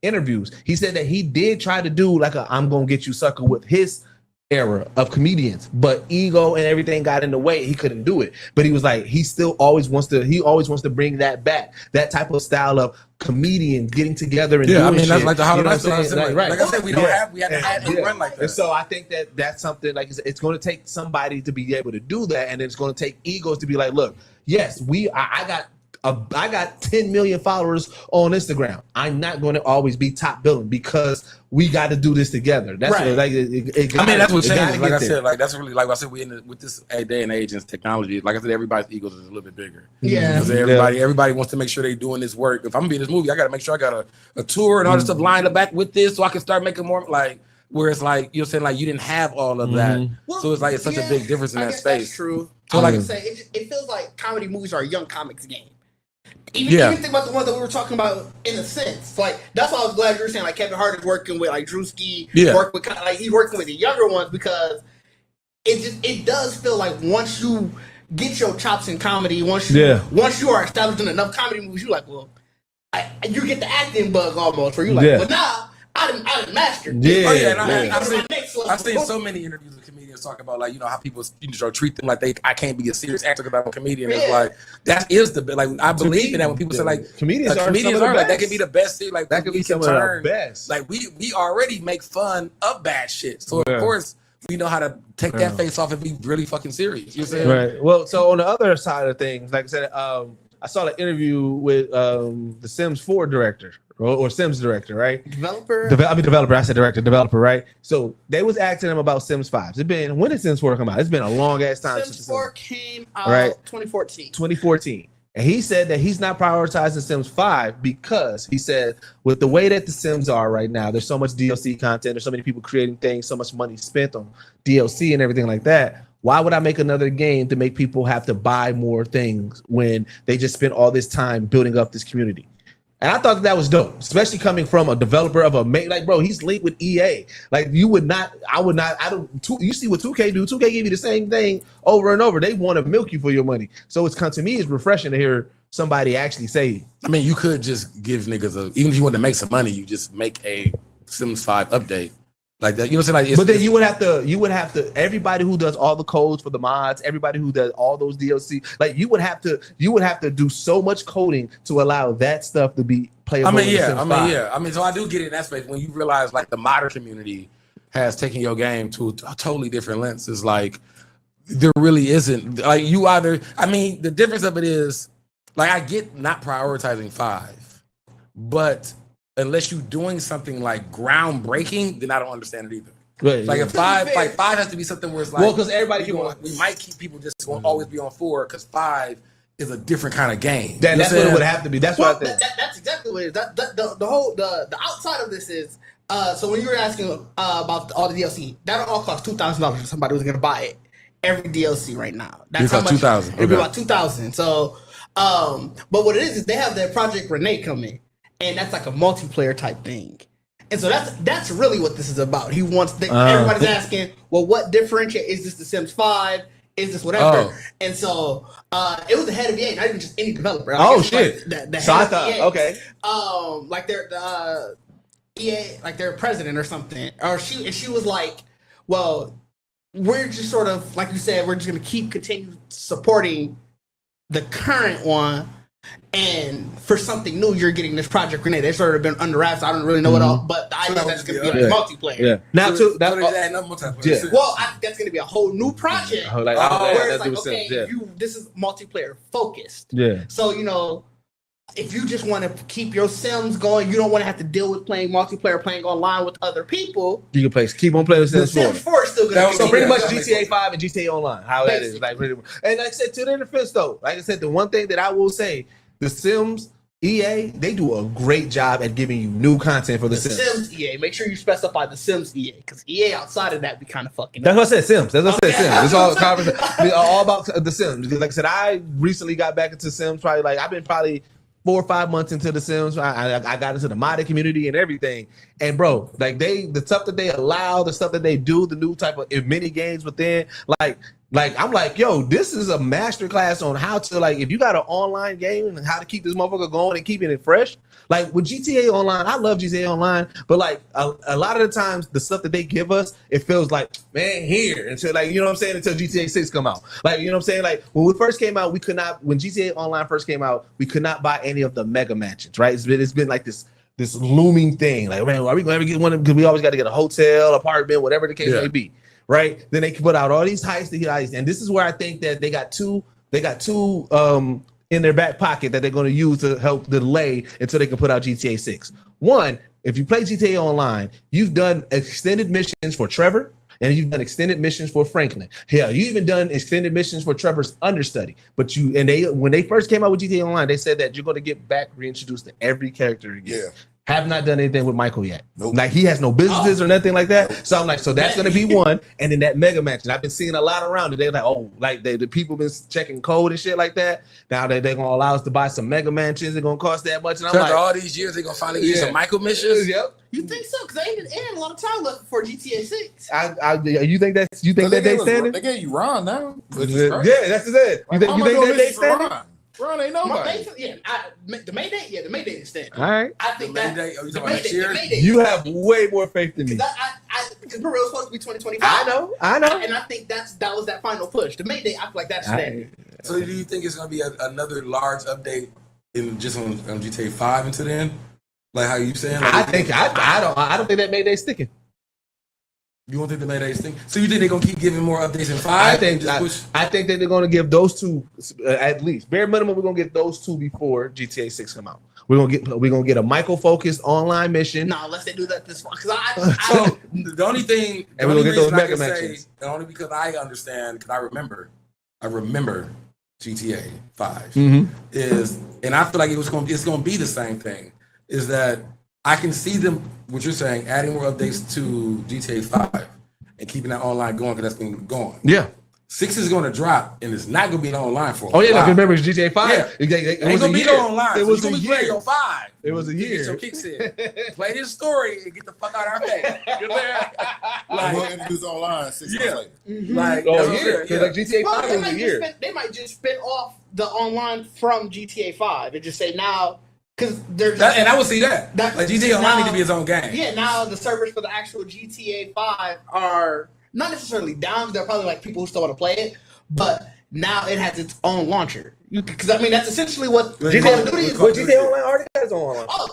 interviews, he said that he did try to do like I'm going to get you sucker with his era of comedians, but ego and everything got in the way. He couldn't do it, but he was like, he always wants to bring that back, that type of style of comedian getting together and doing that's shit. like the Hollywood Nights. Like I said, we haven't had to run like that. And so I think that's something like it's going to take somebody to be able to do that, and it's going to take egos to be like, look, yes, I got 10 million followers on Instagram. I'm not going to always be top billing because we got to do this together. That's right. That's what changes. Like I said, like that's really like I said. With this day and age and technology. Like I said, everybody's egos is a little bit bigger. Yeah. Everybody wants to make sure they're doing this work. If I'm gonna be in this movie, I got to make sure I got a tour and all this stuff lined up back with this, so I can start making more like. Where it's like you're saying like you didn't have all of that, so it's like it's such a big difference in that space. That's true. So I like would say it feels like comedy movies are a young comics game. Even think about the ones that we were talking about in a sense. Like that's why I was glad you were saying like Kevin Hart is working with like Drewski, working with like he's working with the younger ones because it does feel like once you get your chops in comedy, once you are established in enough comedy movies, you're like, well, you get the acting bug almost where you're like, well, nah. I done mastered. I've seen so many interviews with comedians talk about like how people treat them like I can't be a serious actor because I'm a comedian. It's like that is the like I believe in that when people say like comedians are like that could be the best thing like that could be some of the best. Like we already make fun of bad shit, so of course we know how to take that face off and be really fucking serious. You know what I'm saying? Right. Well, so on the other side of things, like I said, I saw an interview with the Sims 4 director. Or Sims director, right? Developer. Developer. I said director, developer, right? So they was asking him about Sims 5. When did Sims 4 come out? It's been a long ass time. Sims 4 came out 2014. 2014. And he said that he's not prioritizing Sims 5 because he said with the way that the Sims are right now, there's so much DLC content, there's so many people creating things, so much money spent on DLC and everything like that. Why would I make another game to make people have to buy more things when they just spent all this time building up this community? And I thought that was dope, especially coming from a developer of like, bro, he's linked with EA. Like, you would not, I would not, you see what 2K do. 2K give you the same thing over and over. They want to milk you for your money. So to me, it's refreshing to hear somebody actually say. I mean, you could just give niggas even if you want to make some money, you just make a Sims 5 update. Like that, you know what I'm saying? But then you would have to everybody who does all the codes for the mods, everybody who does all those DLC, like you would have to do so much coding to allow that stuff to be playable. I mean, so I do get it in that space when you realize like the modder community has taken your game to a totally different lens. It's like there really isn't like the difference of it is like I get not prioritizing 5, but unless you're doing something like groundbreaking, then I don't understand it either. Right, like if 5 has to be something where it's like, because everybody we might keep people just going always be on 4 because 5 is a different kind of game. That's what it would have to be. That's what I think. That's exactly what it is. The outside of this is so when you were asking about all the DLC, that all cost $2,000 for somebody who's gonna buy it. Every DLC right now. That's how much. $2,000. It'd be about $2,000. So, but what it is they have their Project Renee coming. And that's like a multiplayer type thing. And so that's really what this is about. He wants everybody's asking, well, what differentiate? Is this The Sims 5? Is this whatever? And so it was the head of EA, not even just any developer. Shit. Like the so head I thought, EA, okay. Like the EA, like their president or something. Or she was like, well, we're just sort of, like you said, we're just going to continue supporting the current one. And for something new, you're getting this Project Grenade. They've sort of been under wraps. I don't really know it all, but the idea that's going to be like multiplayer. Yeah. Now, Well, I think that's going to be a whole new project. Where it's like, okay, this is multiplayer focused. Yeah. So, if you just want to keep your Sims going, you don't want to have to deal with playing multiplayer, playing online with other people. You can keep on playing with Sims 4. Sims 4 is still going to be so pretty much GTA 5 and GTA Online. How that is. Like, and like I said, to their defense though, like I said, the one thing that I will say, the Sims EA, they do a great job at giving you new content for the Sims EA. Make sure you specify the Sims EA, because EA outside of that be kind of fucking. That's what I said, Sims. That's what I said, Sims. It's all conversation, all about the Sims. Like I said, I recently got back into Sims. I've been 4 or 5 months into the Sims. I got into the modded community and everything. And bro, like the stuff that they allow, the stuff that they do, the new type of mini games within, like I'm like, yo, this is a masterclass on how to, like, if you got an online game and how to keep this motherfucker going and keeping it fresh. Like with GTA Online, I love GTA Online, but like a lot of the times the stuff that they give us, it feels like, man, here until, like, you know what I'm saying, until GTA 6 come out. Like, you know what I'm saying? Like when we first came out, when GTA Online first came out, we could not buy any of the mega mansions, right? It's been like this looming thing. Like, man, are we going to get one? Because we always got to get a hotel, apartment, whatever the case may be. Right? Then they can put out all these heists, and this is where I think that they got two in their back pocket that they're going to use to help delay until they can put out GTA 6. One, if you play GTA Online, you've done extended missions for Trevor, and you've done extended missions for Franklin. Hell, you even done extended missions for Trevor's understudy. But when they first came out with GTA Online, they said that you're going to get back reintroduced to every character again. Yeah. have not done anything with Michael yet. Nope. Like he has no businesses or nothing like that. So I'm like, so that's gonna be one. And then that Mega Mansion, I've been seeing a lot around it. They're like, oh, like the people been checking code and shit like that. Now they're gonna allow us to buy some Mega Mansions. They're gonna cost that much. And I'm So like, after all these years, they're gonna finally give you some Michael missions. Yep. You think so? Because they ain't a lot of time left for GTA 6. You think that they standing? They gave you Ron now. Yeah, that's it. You think that they standing? Ron ain't nobody. The Mayday, the Mayday is standing. All right. I think The that Mayday- oh, you the talking about Mayday, the next Mayday. You have way more faith than me. Because Peru was supposed to be 2025. I know. And I think that was that final push. The Mayday, I feel like that's standing. So do you think it's gonna be another large update in just on GTA 5 until then? Like how you saying? Like, I don't think that Mayday's sticking. You don't think the Mayday's thing? So you think they're gonna keep giving more updates in 5? I think that they're going to give those two at least bare minimum. We're going to get those two before GTA 6 come out. We're gonna get a Michael focused online mission. No, unless they do that this far. Because So the only thing, the And we're only gonna get those reason I Mega can say, Mansions. and only because I understand, because I remember GTA 5 is, and I feel like it's gonna be the same thing. Is that I can see them, what you're saying, adding more updates to GTA 5 and keeping that online going because that's been going. Yeah. 6 is going to drop and it's not going to be online for a Oh yeah, while. like, remember it's GTA 5? Yeah. It Ain't was gonna a be year. no online. It So was you a gonna be playing year. your 5. It was a You year. Get your kicks in. Play this story and get the fuck out of our face. You know what I'm saying? We'll introduce online 6 Yeah. months later. Like, Oh that's what I'm yeah, saying, because like GTA 5 was a year. they might just spin off the online from GTA 5 and just say now, because there's and I would see that. That- Like GTA Online now- need to be its own game. Yeah, now the servers for the actual GTA 5 are not necessarily down. They're probably like people who still want to play it, but now it has its own launcher. Because I mean, that's essentially what GTA Duty is. But GTA Online already has its own online. Oh,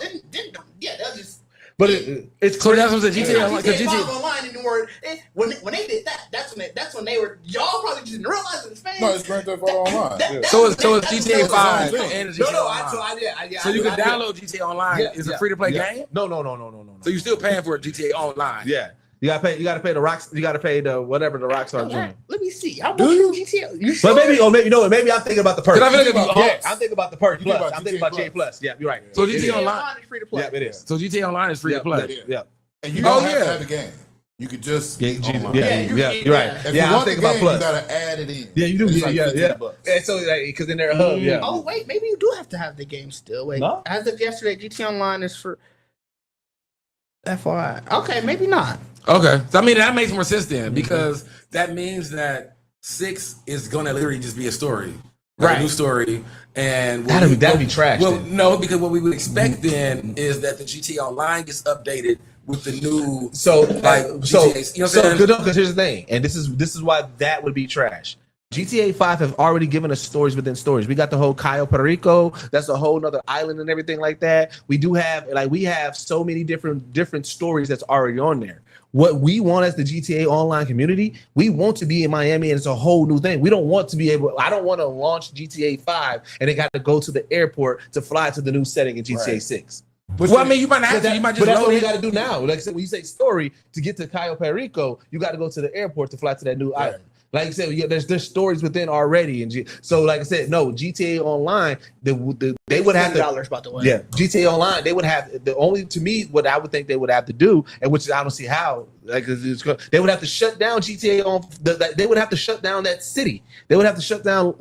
yeah, they'll just. But it's So that's what I'm saying. GTA, GTA Online, because GTA 5 GTA. online anymore. When they did that, that's when they were. Y'all probably just didn't realize it was fans. No, it's Grand Theft Auto Online. So it's GTA 5 thing. and GTA no, Online. So you can download GTA Online. Yeah, It's a yeah, free to play yeah. game. No. So you're still paying for GTA Online. Yeah. You gotta pay the rocks. You gotta pay the whatever the Rockstar joint. Let me see. How much Do you? GTA? You sure? But maybe I'm thinking about the perks. Because I feel like if you Yeah, I'm thinking about the perks You think plus. about I'm thinking GTA about GTA Plus. Yeah, you're right. So It is. GTA Online. is free to play. Yeah, it is. So GTA Online is free to play. Yeah. And you Oh, don't have yeah. to have the game. You could just Yeah, get online. yeah, you yeah, can- you're right. If Yeah, you I'm want the thinking game, about Plus. you gotta add it in. Yeah, you do. It's Yeah, like yeah, 15 yeah. bucks. And so, because in their hub, yeah. Oh wait, maybe you do have to have the game still. Wait, No? as of yesterday, GTA Online is for FYI. Okay, maybe not. Okay. So I mean that makes more sense then because that means that 6 is gonna literally just be a story. Like Right. a new story. And That'd be trash. Well, then. no, because what we would expect then is that the GTA Online gets updated with the new So, like so, GTA, you know what I'm so saying? good. Because here's the thing, and this is why that would be trash. GTA 5 have already given us stories within stories. We got the whole Cayo Perico. That's a whole nother island and everything like that. We have so many different stories that's already on there. What we want as the GTA Online community, we want to be in Miami, and it's a whole new thing. We don't want to be able. I don't want to launch GTA 5 and they got to go to the airport to fly to the new setting in GTA Right. 6. Well, I mean, you might not have to. You might But just that's load what we it. got to do now. Like I said, when you say story to get to Cayo Perico, you got to go to the airport to fly to that new island. Like I said, yeah, there's stories within already, and so like I said, no GTA Online, they would have to. $20 by the way. Yeah, GTA Online, they would have to me what I would think they would have to do, and which I don't see how. Like they would have to shut down GTA on. They would have to shut down that city. They would have to shut down.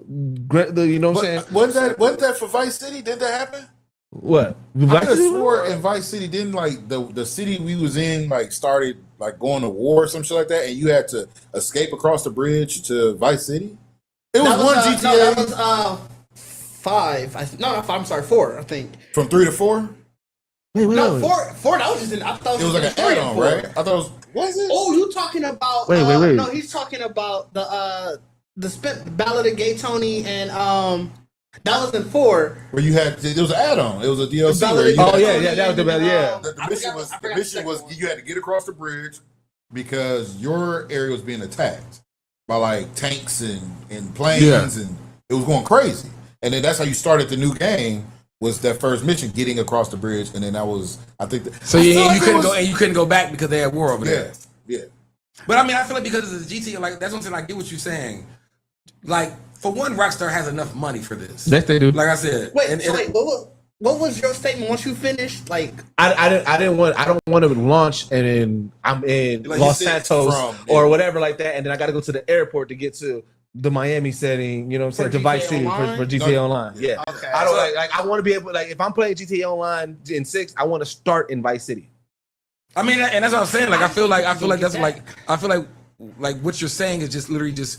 You know what I'm saying? Wasn't that for Vice City? Did that happen? What? I could have swore in Vice City didn't like the city we was in like started like going to war or some shit like that, and you had to escape across the bridge to Vice City. It was one GTA No, that was 5. I'm sorry, 4. I think. from 3 to 4. Wait, No, 4. That was just. I thought It was like an story add-on, of 4. right? I thought it was it? Oh, you talking about? Wait. No, he's talking about the Ballad of Gay Tony and that was in 4. Where you had it was an add-on. It was a DLC. Ballad Where of you Oh had- yeah, that was the best. Yeah. The mission was the mission was you had to get across the bridge because your area was being attacked by like tanks and planes and it was going crazy. And then that's how you started the new game was that first mission getting across the bridge, and then that was I think. So I feel you like it couldn't was- go and you couldn't go back because they had war over Yeah, there. yeah. But I mean, I feel like because it's a GTA, like that's what I'm saying. I get what you're saying. Like for one, Rockstar has enough money for this. Yes, they do. Like I said, Wait, and- so and- wait, what what was your statement once you finished? Like, I don't want to launch and then I'm in Like Los you said, Santos or whatever like that, and then I got to go to the airport to get to the Miami setting. You know what I'm saying? To Vice City for GTA Online. Yeah. okay. I don't like. I want to be able if I'm playing GTA Online in 6, I want to start in Vice City. I mean, and that's what I'm saying. Like, I feel like that's like what you're saying is just literally just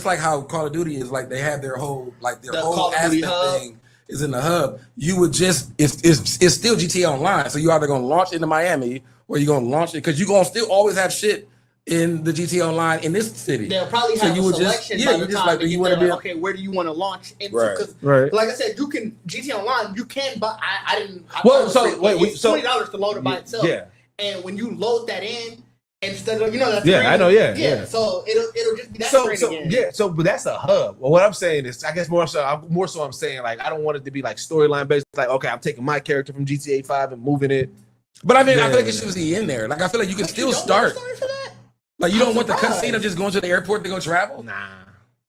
like how Call of Duty is like they have their whole The whole Call of Duty aspect hub. thing is in the hub. You would just it's still GTA Online, so you either gonna launch into Miami or you're gonna launch it because you're gonna still always have shit in the GTA Online in this city. They'll probably So have you a would just- selection yeah, by you the just time like, that you you wanna wanna be- okay, where do you want to launch into? Right. 'Cause, Right. like I said, you can GTA Online. You can buy. I didn't. I Well, thought it was so, free. wait, It's so- $20 to load it by itself. Yeah. And when you load that in, instead of that's Yeah, screen, I know, yeah. So it'll just be that So screen again. yeah, so but that's a hub. Well, what I'm saying is, I guess more so I'm saying like I don't want it to be like storyline based. Like okay, I'm taking my character from GTA 5 and moving it. But I mean, I feel like Yeah. it should be in there. Like, I feel like you can But still you don't start. want to for that? Like, you I'm don't want the surprised. cutscene of just going to the airport to go travel. Nah.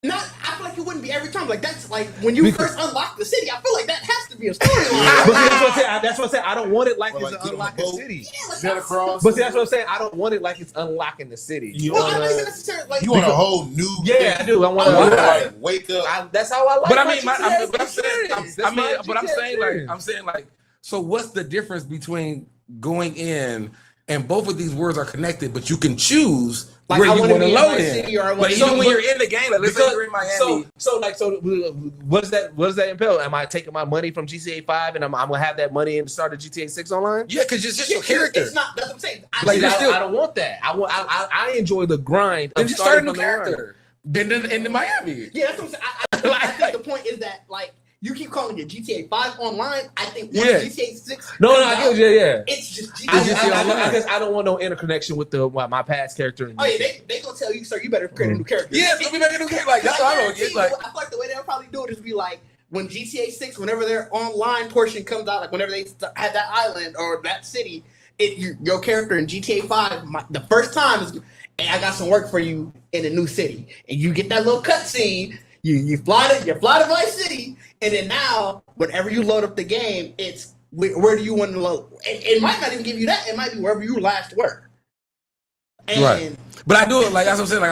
Not. I feel like it wouldn't be every time. Like that's like when you Because- first unlock the city. I feel like that has to be a But storyline. see, that's what I'm saying. That's what I'm saying. I don't want it like Or, it's like, an get on the unlocking boat. city. Jet across. But see, that's what I'm saying. I don't want it like it's unlocking the city. Well, I'm not even necessarily like. You want a whole new. Yeah, I do. I want You want to to. like wake up. That's how I like. But I my mean, GTA but I'm saying, experience. That's my GTA I'm saying like, so what's the difference between going in and both of these words are connected, but you can choose Like, where I you wanna want to be in load my in. city or I But wanna- even So, when but- you're in the game, like let's say you're in Miami. So what does that entail? Am I taking my money from GTA 5 and I'm gonna have that money and start a GTA 6 online? Yeah, because it's just your It's character. not. That's what I'm saying. Like, you're still- I don't want that. I enjoy the grind. Then of just start a starting new from the grind. character. Then in the Miami. Yeah, that's what I'm saying. I think the point is that like you keep calling it GTA 5 online. I think once Yeah. GTA 6. No, comes I out, get it. Yeah. It's just I GTA. just, Online. I guess I don't want no interconnection with my past character. Oh yeah, they gonna tell you, sir, you better create a new character. Yeah, so we make a new character. Like that's what I don't get. Like, I feel like the way they'll probably do it is be like when GTA 6, whenever their online portion comes out, like whenever they have that island or that city, your character in GTA 5, the first time is, hey, I got some work for you in a new city, and you get that little cutscene. You fly to Vice City, and then now whenever you load up the game, it's where do you want to load? It might not even give you that. It might be wherever you last were. And Right. But I do it like that's what I'm saying. Like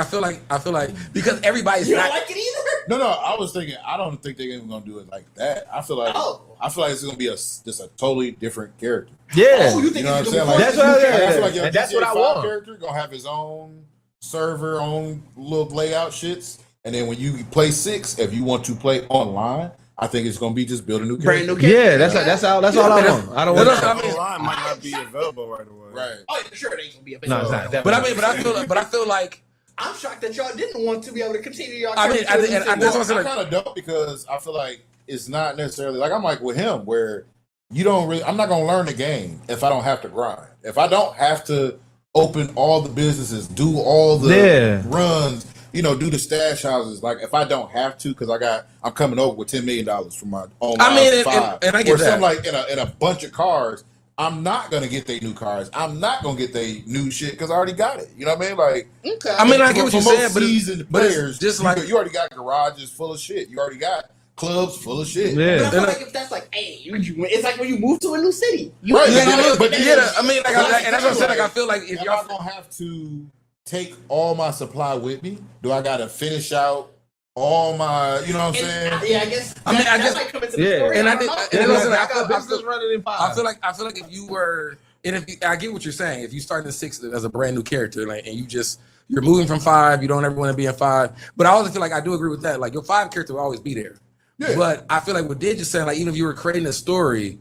I feel like because everybody's you don't not. like it either. No, I was thinking. I don't think they're even gonna do it like that. I feel like. Oh. I feel like it's gonna be just a totally different character. Yeah. Oh, you think You know what I'm it's saying? gonna Like, be That's what I- I feel like your and that's GTA what I 5 want. character gonna have his own server, own little layout shits, and then when you play 6, if you want to play online, I think it's gonna be just build a new character. brand new character. Yeah, that's all I want. I don't want That's that. what I mean. Online might not be available right away. Right. Oh, yeah, sure, it ain't gonna be a big No, deal. it's not. But I feel like I'm shocked that y'all didn't want to be able to continue y'all. I mean, character and to the that's sequel. what I'm saying. I kind of don't because I feel like it's not necessarily like I'm like with him where you don't really. I'm not gonna learn the game if I don't have to grind. If I don't have to open all the businesses, do all the runs, do the stash houses. Like if I don't have to because I'm coming over with $10 million from my online. I mean, 5, and I get or that. something like in a bunch of cars. I'm not gonna get their new cars. I'm not gonna get their new shit because I already got it. You know what I mean? Like, Okay. I mean, I get for what you're most saying, but seasoned it's players, just like you already got garages full of shit. You already got clubs full of shit. But I Yeah. feel like if that's like, hey, it's like when you move to a new city. You Right, you but gotta- but I mean, like, and that's what I'm saying. Like, I feel like if If y'all I'm gonna have to take all my supply with me, do I gotta finish out all my? You know what I'm saying? Yeah, I guess. I mean, I that guess- might come into the yeah. story. And I don't did- know. and it was like, I got business running in 5. I feel like if you were, and if you, I get what you're saying, if you start in 6 as a brand new character, like, and you're moving from 5, you don't ever want to be in 5. But I also feel like I do agree with that. Like your 5 character will always be there. Yeah. But I feel like what Did just said, like even if you were creating a story,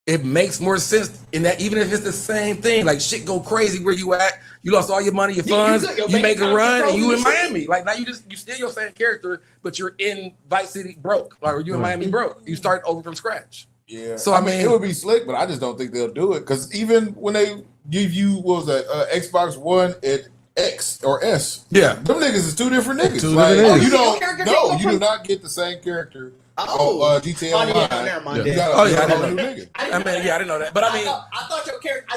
it makes more sense in that even if it's the same thing, like shit go crazy where you at, you lost all your money, your Yeah, funds, you took your you make a bank run, account and you in control of the Miami. Like now you still your same character, but you're in Vice City broke, or you in Miami broke. You start over from scratch. Yeah. So, I I mean, mean- it would be slick, but I just don't think they'll do it because even when they give you what was that Xbox One at X or S, Yeah. them niggas is two different niggas. Two Like, different niggas. you Your don't. character No, can't you go do from- not get the same character. Oh. on GTA Oh, Online. yeah, never mind. You Yeah. gotta Oh, yeah, be I a didn't whole new know. nigga. I mean, yeah, I didn't know that, but I mean, I thought your character. I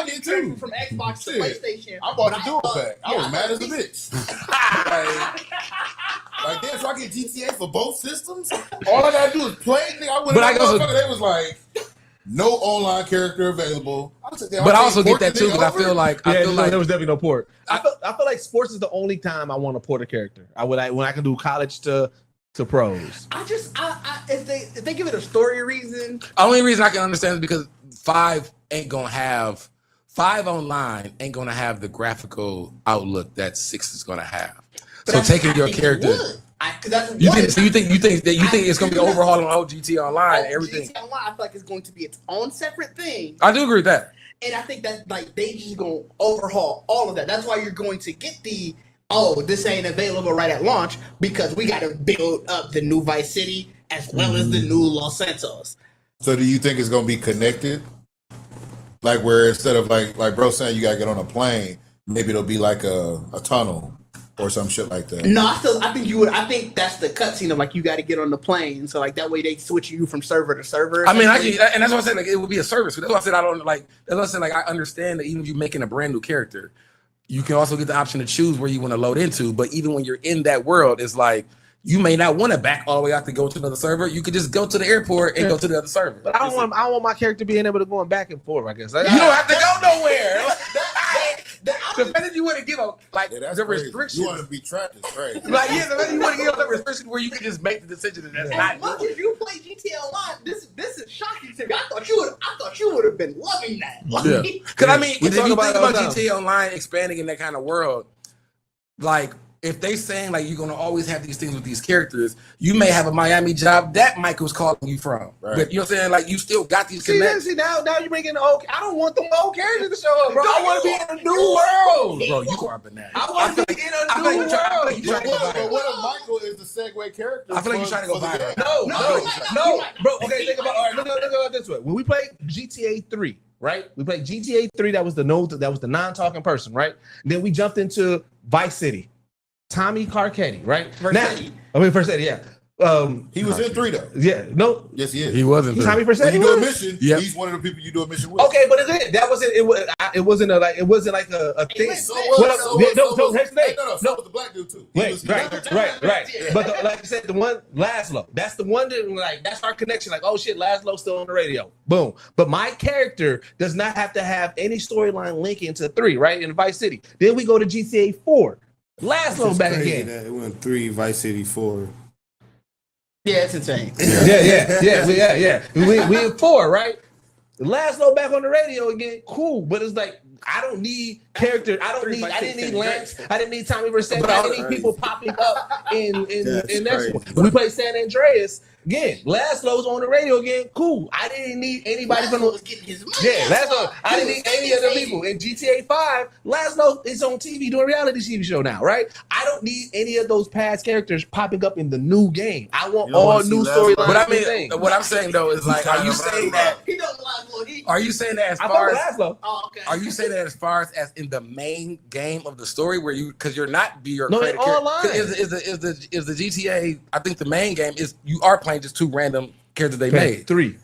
did your character too. from Xbox to Shit. PlayStation. I bought but the dual thought- pack. I yeah, was I mad thought as a these- bitch. like Like, damn, so I get GTA for both systems? All I gotta do is play. I went But I in that also- motherfucker, they was like, no online character available. But I also get that too because I feel like there was definitely no port. I feel like sports is the only time I want to port a character. When I can do college to pros. If they give it a story reason. only reason I can understand is because 5 online ain't gonna have the graphical outlook that 6 is gonna have. So taking your character, you think it's gonna be overhauling the whole GT Online and everything? GT Online, I feel like it's going to be its own separate thing. I do agree with that. And I think that like they just gonna overhaul all of that. That's why you're going to get this ain't available right at launch because we got to build up the new Vice City as well as the new Los Santos. So do you think it's gonna be connected? Like where instead of like bro saying you gotta get on a plane, maybe it'll be like a tunnel or some shit like that. No, I think that's the cutscene of like you got to get on the plane, so like that way they switch you from server to server. I mean, and that's what I said. Like, it would be a service. That's why I said I don't like. That's why I said like I understand that even if you're making a brand new character, you can also get the option to choose where you want to load into. But even when you're in that world, it's like you may not want to back all the way out to go to another server. You could just go to the airport and go to the other server. But I don't want my character being able to go back and forth. I guess you don't have to go nowhere. The fact that you want to give up like Yeah, that's the crazy. restrictions, You want to be trapped is crazy. like the fact that you want to give up the restrictions where you can just make the decision and that's As not much yours. as you play GTA Online, this is shocking to me. I thought you would have been loving that. Yeah, because I mean, We if talk you about think it all about the GTA Online expanding in that kind of world, like if they saying like you're gonna always have these things with these characters, you may have a Miami job that Michael's calling you from, Right. but you know what I'm saying? Like you still got these connections. See now you bring in the old. I don't want them old characters to show up, bro. I want to be in a new world. Bro, you are bananas. I want to be in a new world. But what if Michael is the segue character? I feel like you're trying to go for the viral. game? No, bro. Okay, think about. All right, look at it this way. When we played GTA 3, right? We played GTA 3. That was the non-talking person, right? Then we jumped into Vice City. Tommy Carcetti, right? First Eddie, yeah. He was in 3 though. Yeah, no. Yes, he is. He wasn't. Tommy When Persetti you do a was? mission, Yep. he's one of the people you do a mission with. Okay, but that wasn't. It wasn't like a thing. So Here's the thing. So was the black dude too. Right. But like I said, the one Laszlo. That's the one that like that's our connection. Like, oh shit, Laszlo's still on the radio. Boom. But my character does not have to have any storyline linking to 3, right? In Vice City. Then we go to GTA 4. Laszlo back again. It went 3, Vice City 4. Yeah, it's insane. Yeah. We in 4, right? Laszlo back on the radio again. Cool, but it's like I don't need character. I didn't need Lance. I didn't need Tommy Vercetti. I didn't need people popping up in next one. When we played San Andreas again, Laszlo's on the radio again. Cool. I didn't need anybody from was getting his money. yeah, Laszlo. I didn't need any other people. In GTA 5, Laszlo is on TV doing a reality TV show now, right? I don't need any of those past characters popping up in the new game. I want all new storylines. But I mean, what I'm saying though is like, are you saying that? He doesn't like Lil Heat. Are you saying that as I far fuck as? with Laszlo. Oh, okay. Are you saying that as far as in the main game of the story where you because you're not No, in online. Is the GTA? I think the main game is you are playing just 2 random characters they made 3.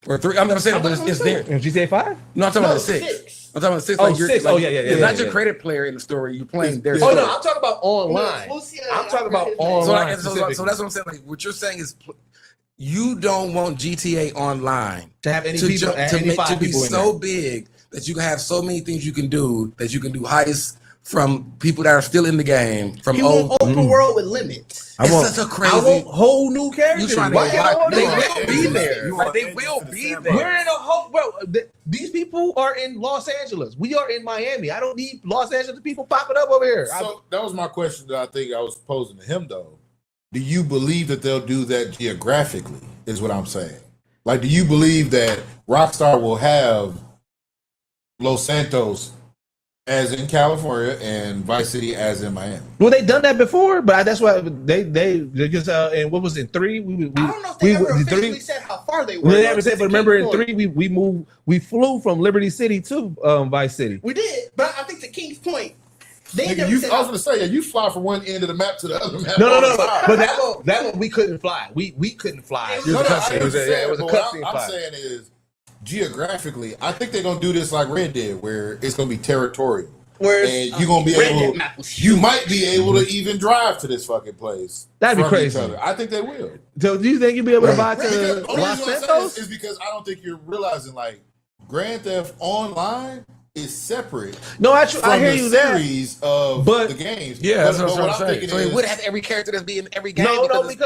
or 3. I'm saying, but it's there. In GTA 5? No, I'm talking about the 6. 6. I'm talking about 6. Oh, Like you're, 6. like, Oh, yeah. It's not your yeah. credit player in the story. You're playing their Oh story. no, I'm talking about online. I'm talking about online. So that's what I'm saying. Like what you're saying is, you don't want GTA Online To have any to people, to be so big that you can have so many things you can do that you can do heists from people that are still in the game from He old. want open world with limits. It's such a crazy. I want whole new characters. You trying to Why go y'all back? want They that? will be there. Like, they will be there. We're in a whole bro. These people are in Los Angeles. We are in Miami. I don't need Los Angeles people popping up over here. So that was my question that I think I was posing to him though. Do you believe that they'll do that geographically? Is what I'm saying. Like, do you believe that Rockstar will have Los Santos as in California and Vice City as in Miami? Well, they done that before, but that's why they just and what was it, 3? I don't know if they ever officially said how far they were. They never said, but remember in 3 we flew from Liberty City to Vice City. We did, but I think to King's point, they Nigga, never I said was gonna say, you fly from one end of the map to the other map. No. But that one we couldn't fly. We couldn't fly. No, I It was understand, a but cutscene what fly. I'm saying is, geographically, I think they're gonna do this like Red did, where it's gonna be territorial. Whereas and you're gonna be Red Dead able. map was You might be able to even drive to this fucking place. That'd be from each crazy. other. I think they will. So do you think you'd be able to buy Because to the only Los reason I'm saying Santos? this is because I don't think you're realizing like Grand Theft Online is separate. No, I from hear the you there. series of But- the games. Yeah, that's what I'm I'm saying. thinking So it is- would have every character that's be in every game. No, it's-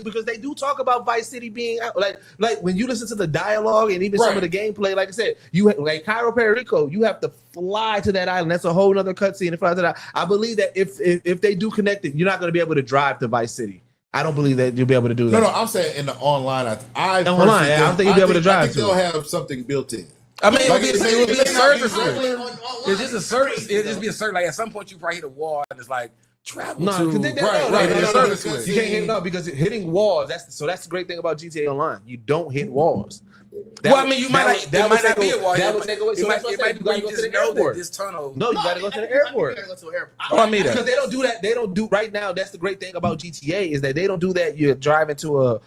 because they do talk about Vice City being like when you listen to the dialogue and even some of the gameplay. Like I said, you like Cairo Perico, you have to fly to that island. That's a whole other cutscene. And fly to that. I believe that if they do connect it, you're not going to be able to drive to Vice City. I don't believe that you'll be able to do that. No, I'm saying in the online. I don't think you'll be able to drive I think to they'll it. have something built in. I mean, Like, it it would be a may not be service. regular. It's just a service. It'd just be a service. Like at some point, you probably hit a wall and it's like travel No, to. because they, right, no, no, service no, with. You can't hit because hitting walls. That's the great thing about GTA Online. You don't hit walls. Well, I mean, you might not. There might not be a wall. That would take away. So It might be where you just know that this tunnel. No, you got to go to the airport. Oh, I mean that. Because they don't do that. They don't do right now. That's the great thing about GTA is that they don't do that. You drive into a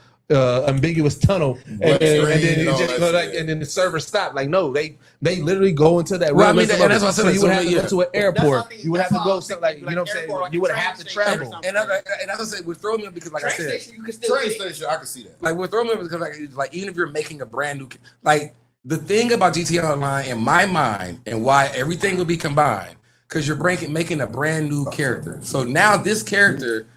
ambiguous tunnel and then you just go like and then the server stop. Like no, they literally go into that. Well, I mean, and that's what I said. So you would So, have to yeah. go to an airport. That's You would have to what go I'm something thinking, like you know what I'm saying. You would have to travel. And as I said, would throw me because, like I said, Train station, I can see that. like would throw me because, like even if you're making a brand new, like the thing about GTA Online in my mind and why everything will be combined because you're making a brand new character. So now this character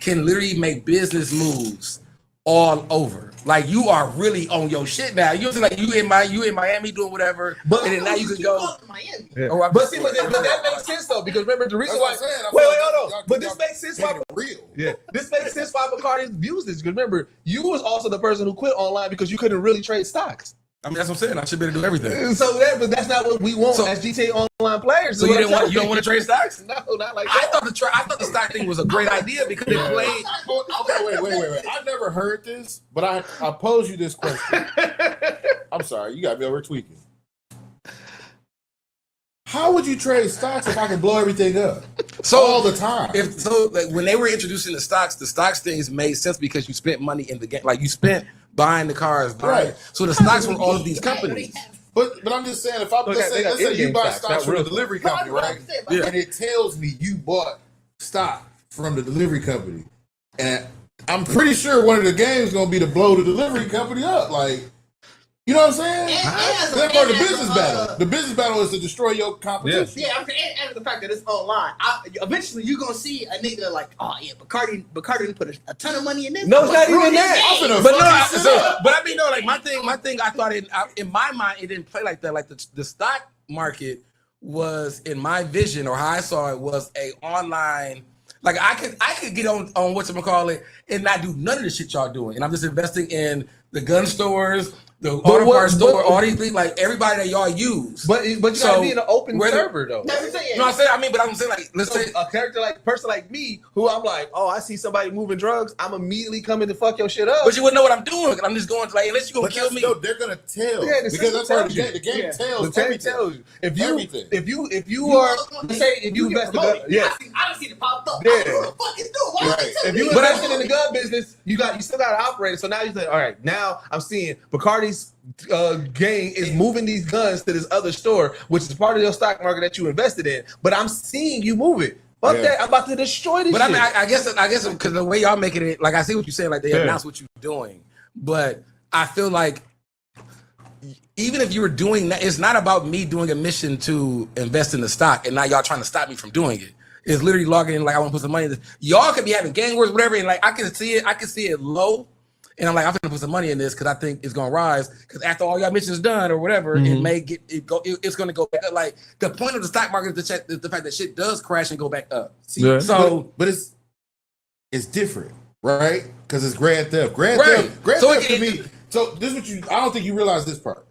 can literally make business moves all over. Like you are really on your shit now. You like you in Miami doing whatever, But- and then now you can go. to Miami. Oh, But see, but that makes sense though because remember the reason why. That's what I'm saying. I Wait, feel wait, like hold on. y'all- But this y'all makes sense taking why. it real. Yeah, this makes sense why Bacardi views this. Because remember, you was also the person who quit online because you couldn't really trade stocks. I mean, that's what I'm saying. I should be able to do everything. So but that's not what we want So- as GTA Online players. So you don't want to trade stocks? No, not like I that. thought the stock thing was a great idea because it played. Okay, wait. I've never heard this, but I pose you this question. I'm sorry, you got me over tweaking. How would you trade stocks if I can blow everything up all the time? Like when they were introducing the stocks things made sense because you spent money in the game. Like you spent buying the cars, Right. So the stocks from all of these companies. But I'm just saying, if I let's say you buy stocks from the delivery company, right? Yeah. And it tells me you bought stock from the delivery company, and I'm pretty sure one of the games gonna be to blow the delivery company up, like. You know what I'm saying? That's part of the business battle. The business battle is to destroy your competition. Yeah, and the fact that it's online. Eventually, you're gonna see a nigga like, oh yeah, Bacardi put a ton of money in this. No, it's not even Ruined his that. game. But I mean, no, like my thing, I thought in my mind, it didn't play like that. Like the stock market was in my vision or how I saw it was a online. Like I could get on whatchamacallit and not do none of the shit y'all doing, and I'm just investing in the gun stores, the auto parts store, all these things, like everybody that y'all use. But you gotta be in an open server though. That's what I'm saying. No, I'm saying like let's say A character like person like me, who I'm like, oh, I see somebody moving drugs, I'm immediately coming to fuck your shit up. but you wouldn't know what I'm doing. I'm just going to like unless you gonna But kill me. no, they're gonna tell Yeah, the because that's part of the system game. The game tells The game everything. tells you. If you Everything. if you are let's say if you invest in gun, I don't see it popped up. Yeah. I don't know what the fuck it's doing. Why Right. they if telling you me? invested in the gun business, you still got to operate it. So now you say, all right, now I'm seeing Bacardi's gang is moving these guns to this other store, which is part of your stock market that you invested in. But I'm seeing you move it. Fuck that! I'm about to destroy this. But shit. I guess because the way y'all making it, like I see what you're saying, like they announce what you're doing. But I feel like even if you were doing that, it's not about me doing a mission to invest in the stock, and now y'all trying to stop me from doing it. It's literally logging in like I want to put some money in this. Y'all could be having gang wars, whatever, and like I can see it low. And I'm like, I'm gonna put some money in this because I think it's gonna rise. Because after all y'all missions done or whatever, it may get it's gonna go back up. Like the point of the stock market is the fact that shit does crash and go back up. See, So, but it's different, right? Because it's Grand Theft. Grand Right. Theft to me. So this is what you. I don't think you realize this part.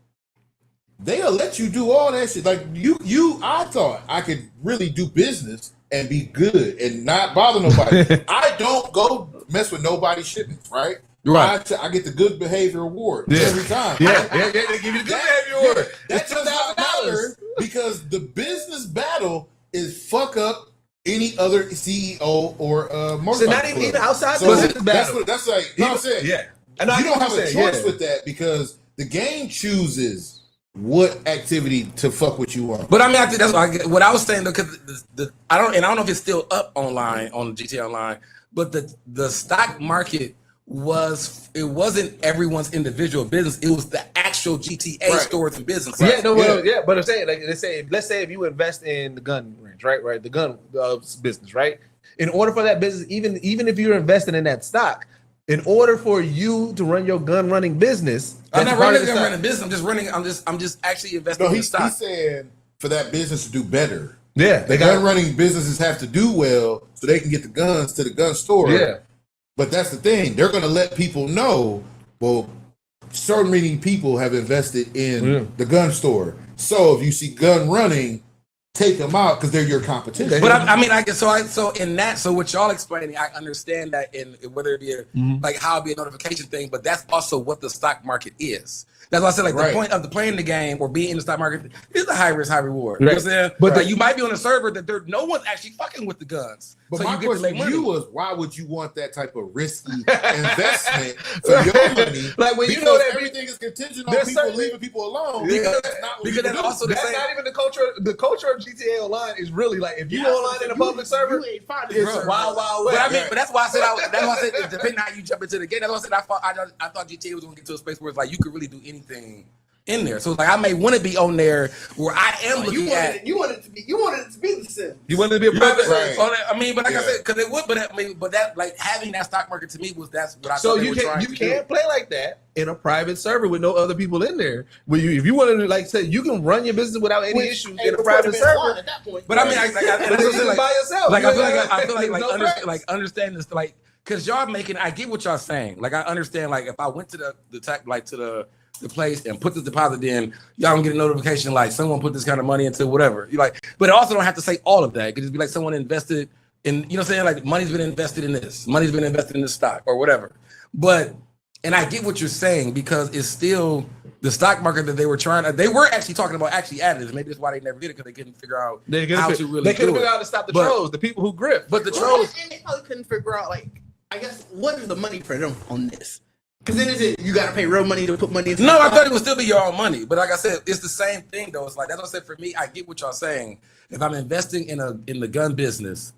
They'll let you do all that shit. Like I thought I could really do business and be good and not bother nobody. I don't go mess with nobody's shipments, right? Right. I get the good behavior award every time. yeah, they give you the good behavior award. That does not matter because the business battle is fuck up any other CEO or motorcycle So not even club. outside So the business battle. that's like, you know what I'm saying? Yeah. You don't have a choice with that because the game chooses what activity to fuck with you on. But I mean, I think that's what I was saying, because I don't know if it's still up online on GTA Online, but the stock market wasn't everyone's individual business. It was the actual GTA stores and businesses. Yeah, but I'm saying, like, let's say if you invest in the gun range, right, the gun business, right. In order for that business, even if you're investing in that stock, in order for you to run your gun running business, I'm not running gun running business. I'm just actually investing in the stock. He's saying for that business to do better. Yeah, the gun running businesses have to do well so they can get the guns to the gun store. Yeah. But that's the thing. They're going to let people know, well, certain many people have invested in the gun store. So if you see gun running, take them out because they're your competition. But I mean, so what y'all explaining, I understand that in whether it be like how it be a notification thing, but that's also what the stock market is. That's why I said, like, the point of the playing the game or being in the stock market is a high risk, high reward. You know what I'm saying? But you might be on a server that no one's actually fucking with the guns. But so my you get question to make to money. you was, why would you want that type of risky investment for your money? Like, when because you know that everything is contingent on people leaving people alone. Because That's that's also the That's same. not even the culture. The culture of GTA Online is really like, if you go online in a public server, you ain't finding it's server. wild, wild west. But I mean, but that's why I said depending on how you jump into the game. That's why I thought GTA was going to get to a space where it's like you could really do anything in there. So it's like I may want to be on there where I am looking at. You wanted it to be the Sims. You want to be a private. I mean, but like I said, because it would, but that like having that stock market to me that's what I. So thought you can't play like that in a private server with no other people in there. If you want to, like, say, you can run your business without any issues in a private server. At that point. But I mean, But you can by yourself. Like I feel No like understand this, like, because y'all making. I get what y'all saying. Like I understand. Like if I went to the place and put the deposit in, y'all don't get a notification like someone put this kind of money into whatever. You like, but it also don't have to say all of that. It could just be like someone invested in, you know what I'm saying? Like money's been invested in this, money's been invested in this stock or whatever. But, and I get what you're saying because it's still the stock market that they were actually talking about actually additives. Maybe that's why they never did it, because they couldn't figure out how to really They couldn't do it. figure out how to stop the trolls, the people who grip. But the trolls, and they probably couldn't figure out, like, I guess, what is the money for them on this? Because then is it you got to pay real money to put money into? No, I thought it would still be your own money. But like I said, it's the same thing though. It's like that's what I said. For me, I get what y'all saying. If I'm investing in the gun business,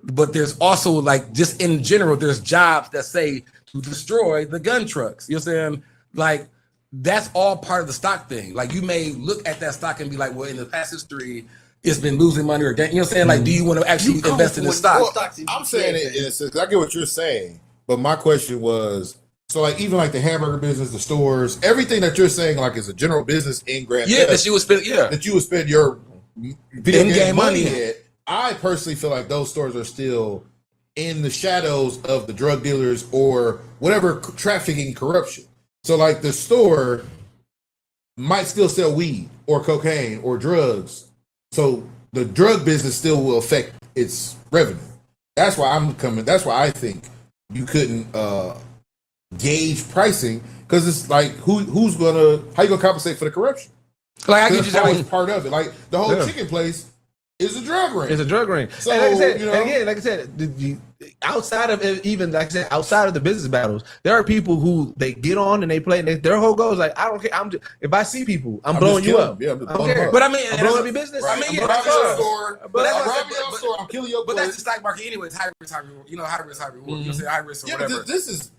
but there's also like just in general, there's jobs that say to destroy the gun trucks. You know what I'm saying? Like that's all part of the stock thing. Like you may look at that stock and be like, well, in the past history, it's been losing money or you know what I'm saying? Like, do you want to actually invest in the stock? Well, I'm saying it in a sense, 'cause I get what you're saying, but my question was, so like even like the hamburger business, the stores, everything that you're saying like is a general business in Grand Theft, that you would spend your video game money money. at. I personally feel like those stores are still in the shadows of the drug dealers or whatever trafficking corruption. So like the store might still sell weed or cocaine or drugs. So the drug business still will affect its revenue. That's why that's why I think you couldn't gauge pricing, because it's like how you gonna compensate for the corruption? Like I get That's always part of it. Like the whole chicken place is a drug ring. It's a drug ring. So, and like I said, you know, and again, like I said, outside of it, even like I said, outside of the business battles, there are people who they get on and they play. And their whole goal is like, I don't care. if I see people, I'm blowing you up. Yeah, I'm I don't care. But I mean, I'm blowing up your business. Right. I mean, I'm robbing your store. But that's I'm what I robbing said, your store. I'm killing your But goods. that's the stock market anyway. It's high risk, high reward. You know, high risk, high reward. You know what I'm saying? High risk or Yeah, whatever. but this is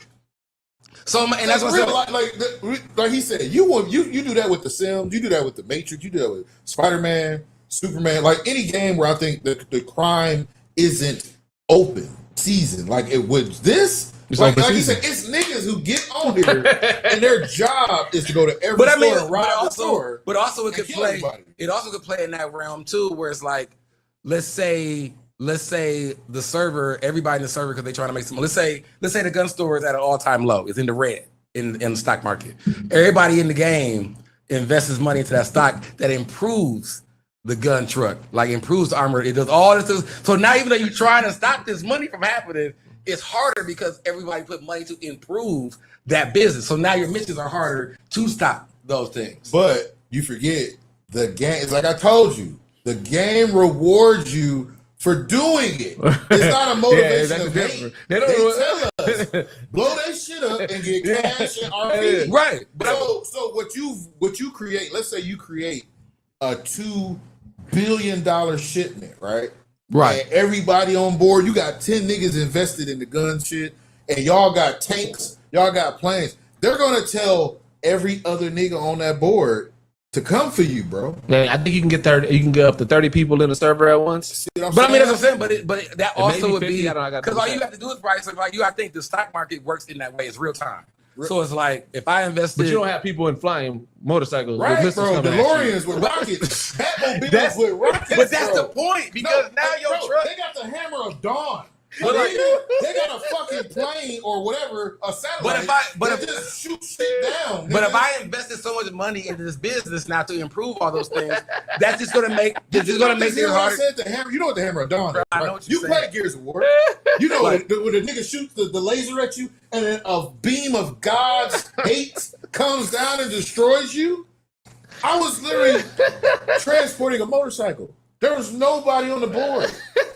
So, and that's what I'm saying. like he said, you do that with the Sims, you do that with the Matrix, you do that with Spider-Man, Superman, like any game where I think the crime isn't open season. Like it would this. Like you said, it's niggas who get on here and their job is to go to every store and rob the store. But also it could play. Everybody. It also could play in that realm too, where it's like, let's say the server, everybody in the server, because they're trying to make some. Let's say the gun store is at an all-time low. It's in the red in the stock market. Everybody in the game invests money into that stock that improves the gun truck, like improves the armor. It does all this. So now, even though you're trying to stop this money from happening, it's harder because everybody put money to improve that business. So now your missions are harder to stop those things. But you forget the game. It's like I told you, the game rewards you for doing it. It's not a motivation that's of different. hate. They They don't tell us blow that shit up and get cash and RP. Right. But So what you create? Let's say you create a $2 billion shipment, right? Right. And everybody on board. You got 10 niggas invested in the gun shit, and y'all got tanks. Y'all got planes. They're gonna tell every other nigga on that board to come for you, bro. Yeah, I think you can get 30. You can get up to 30 people in the server at once. See what I'm But I mean, saying? that's what I'm saying. But that also would 50, be I got because all you have to do is price. Like I think the stock market works in that way. It's real time. So it's like if I invested, But you don't have people in flying motorcycles. with Right, missiles bro. coming at you. DeLoreans with rockets. Batmobiles with rockets. but that's bro. the point because now your bro, truck. they got the hammer of dawn. But like- they got a fucking plane or whatever, a satellite. But if that just shoot shit down. But nigga. if I invested so much money into this business now to improve all those things, that's just gonna make it's gonna make you it know what I harder. said the hammer. You know what the hammer of dawn is, I know right? what you're You saying. play Gears of War. You know when the nigga shoots the laser at you, and then a beam of God's hate comes down and destroys you. I was literally transporting a motorcycle. There was nobody on the board.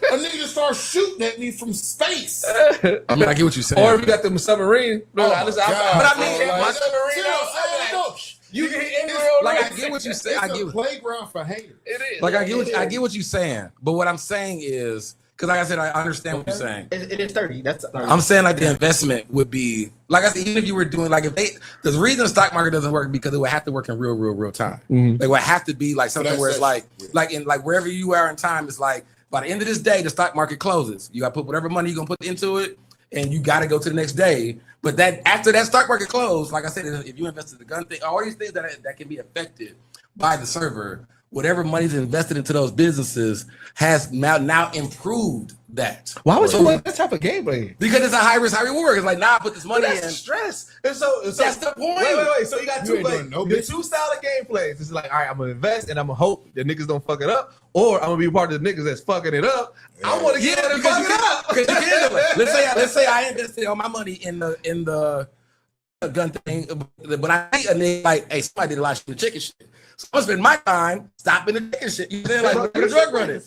A nigga just started shooting at me from space. I mean, I get what you're saying. Or if you got them submarine. Oh, I listen, God, but I mean, bro, my like, submarine. see what I'm saying? No, You can hit in it's- real Like I life. get what you say. It's I a get. playground for haters. It is. Like I get what you're saying. But what I'm saying is because like I said, I understand what you're saying. It is 30. That's 30. I'm saying like the investment would be like I said, even if you were doing like if they the reason the stock market doesn't work because it would have to work in real time. Mhm. Like it would have to be like something that's where it's like yeah. like in like wherever you are in time, it's like by the end of this day, the stock market closes. You gotta put whatever money you're gonna put into it, and you gotta go to the next day. But that after that stock market closed, like I said, if you invested in the gun thing, all these things that can be affected by the server, whatever money's invested into those businesses has now improved that. Why would you want that type of gameplay? Because it's a high risk, high reward. It's like, nah, I put this money in. That's stress. And so That's the point. Wait. So you got You two ain't like doing no the bitch. two style of gameplays. It's like, all right, I'm gonna invest and I'm gonna hope that niggas don't fuck it up, or I'm gonna be part of the niggas that's fucking it up. I want to get it and fuck it up. Because you can do it. Let's say I invested all my money in the gun thing, but I think a nigga like, hey, somebody did a lot of shit with chicken shit. So I'm gonna spend my time stopping the chicken shit. You know, like the drug running.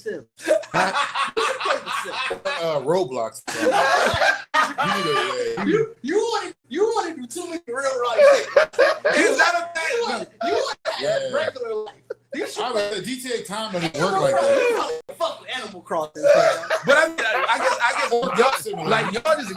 Roblox. You want to do too many real life things. Is that a thing? You want to have Yeah. regular life. These shit- GTA time doesn't work like that. Fuck with Animal Crossing. But I mean, I guess y'all, like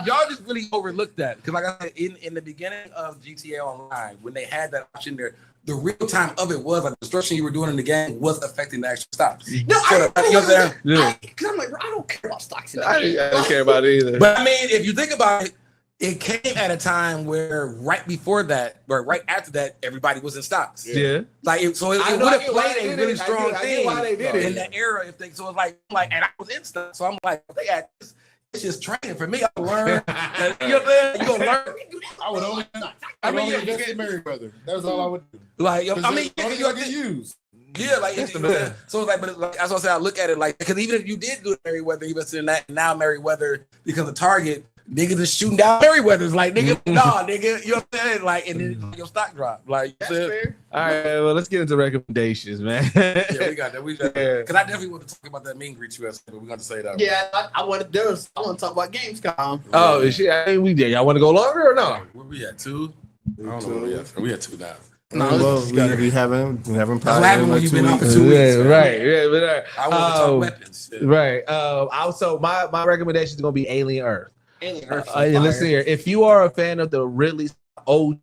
y'all just really overlooked that because like I said in the beginning of GTA Online when they had that option there, the real time of it was like the destruction you were doing in the game was affecting the actual stops. No, You know what I'm saying? Because I'm like, bro, I don't care about stocks. I don't care about it either. But I mean, if you think about it, it came at a time where right before that, or right after that, everybody was in stocks. Yeah. Like so, it I would know, have I get why played they a did really it. I strong get thing why they did in it. that era. If they so it's like, and I was in stuff, so I'm like, they had this. It's just training for me. I learn. You know what I'm saying? You gonna learn. I would only invest in Merriweather. That's all I would do. Like, I mean, only you I get used. yeah, like That's the you know, man. so it's like, but it's like, that's what I say. I look at it like because even if you did do Merriweather, you invested in that, and now Merriweather because of Target, niggas is shooting down Merriweather's like nigga, nah, nigga, you know what I'm saying? Like, and then your stock drop. Like, you said, All right, well, let's get into recommendations, man. yeah, we got that. We got Yeah. because I definitely want to talk about that meet and greet you but we're going to say that. Yeah, I want to talk about Gamescom. Oh, shit. I mean, we did. Y'all want to go longer or no? Where we at 2? I don't know. Where we at. We at 2 now. We haven't That's what happened when you've been on for 2 weeks. Yeah, man. right. Yeah, but all right. I want to talk weapons. Yeah. Right. Also, my recommendation is gonna be Alien Earth. Alien Earth. Listen here. If you are a fan of the Ridley OG,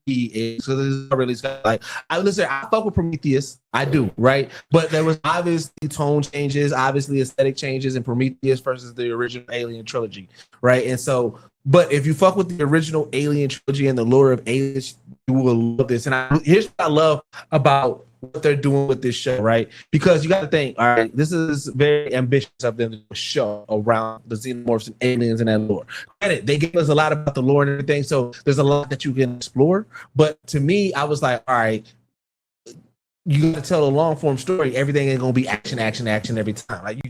so this is Ridley Scott. Like, I fuck with Prometheus. I do, right? But there was obviously tone changes, obviously aesthetic changes in Prometheus versus the original Alien trilogy, right? And so, but if you fuck with the original Alien trilogy and the lore of aliens, you will love this. And here's what I love about what they're doing with this show, right? Because you got to think, all right, this is very ambitious of them to do a show around the xenomorphs and aliens and that lore. Granted, they give us a lot about the lore and everything, so there's a lot that you can explore. But to me, I was like, all right, you got to tell a long form story. Everything ain't gonna be action every time. Like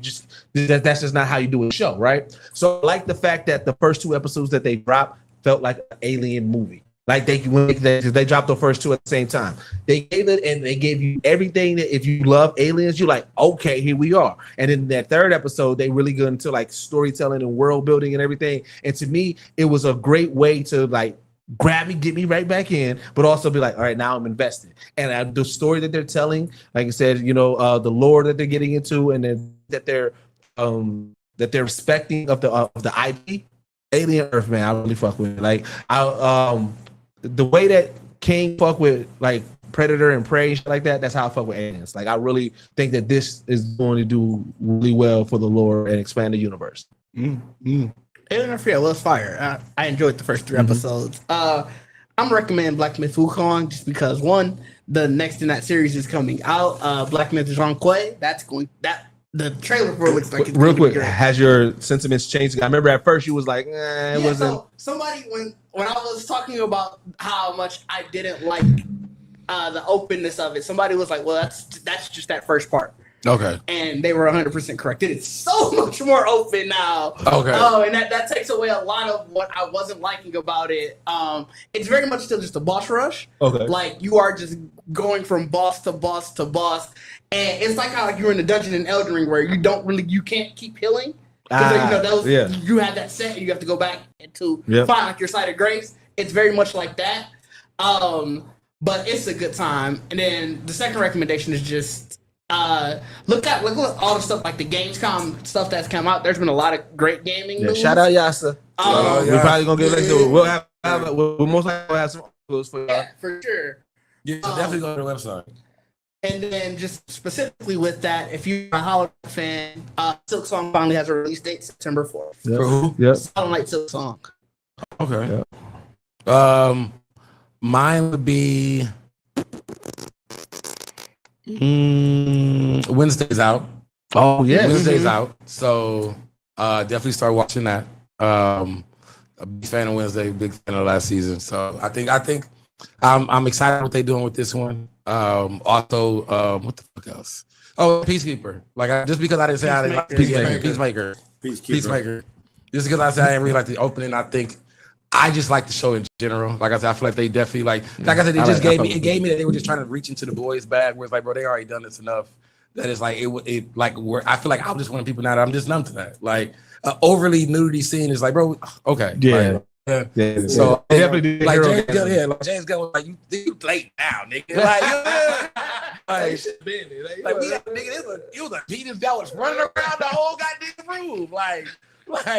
that's just not how you do a show, right? So I like the fact that the first 2 episodes that they dropped felt like an alien movie. Like they dropped the first two at the same time. They gave it and they gave you everything that if you love aliens, you're like, okay, here we are. And in that third episode, they really got into like storytelling and world building and everything. And to me, it was a great way to like grab me, get me right back in, but also be like, all right, now I'm invested. And the story that they're telling, like I said, the lore that they're getting into, and then that they're respecting of the IP, Alien Earth, man, I really fuck with it. Like the way that King fuck with like Predator and Prey, shit like that, that's how I fuck with Aliens. Like I really think that this is going to do really well for the lore and expand the universe. Alien Earth, yeah, was fire. I enjoyed the first 3 episodes. I'm recommending Black Myth Wukong just because one, the next in that series is coming out. Black Myth Jean Quay. The trailer for it looks like it's real quick. great. Has your sentiments changed? I remember at first you was like, it wasn't. So somebody when I was talking about how much I didn't like the openness of it, somebody was like, well, that's just that first part. Okay. And they were 100% correct. It is so much more open now. Okay. And that takes away a lot of what I wasn't liking about it. It's very much still just a boss rush. Okay. Like you are just going from boss to boss to boss. And it's like how you're in the dungeon in Elden Ring where you can't keep healing. You have that set and you have to go back to find like your site of grace. It's very much like that. But it's a good time. And then the second recommendation is just look at all the stuff like the Gamescom stuff that's come out. There's been a lot of great gaming news. Shout out Yasa. We're probably gonna get into it. We'll most likely have some clues for y'all. Yeah, for sure. Yeah, definitely go to the website. And then just specifically with that, if you're a Hollow Knight fan, Silk Song finally has a release date, September 4th. Yep. For who? Yep. Hollow Knight Silk Song. Okay. Yep. Mine would be Wednesday's out. Oh yeah. Wednesday's out. So definitely start watching that. A big fan of Wednesday, big fan of last season. So I think I'm excited what they're doing with this one. Also, what the fuck else? Oh, Peacekeeper. Like just because I didn't say I didn't like Peacemaker. Just because I said I didn't really like the opening, I think I just like the show in general. Like I said, I feel like they definitely like I said, it gave me that they were just trying to reach into the boys' bag where it's like, bro, they already done this enough. That it's like it like where I feel like I'm just one of the people now that I'm just numb to that. Like overly nudity scene is like, bro, okay. Yeah. Like, Yeah. So definitely like James Gunn, like James Gunn was like, you late now, nigga. Like we got nigga, it was a penis that was running around the whole goddamn room. Like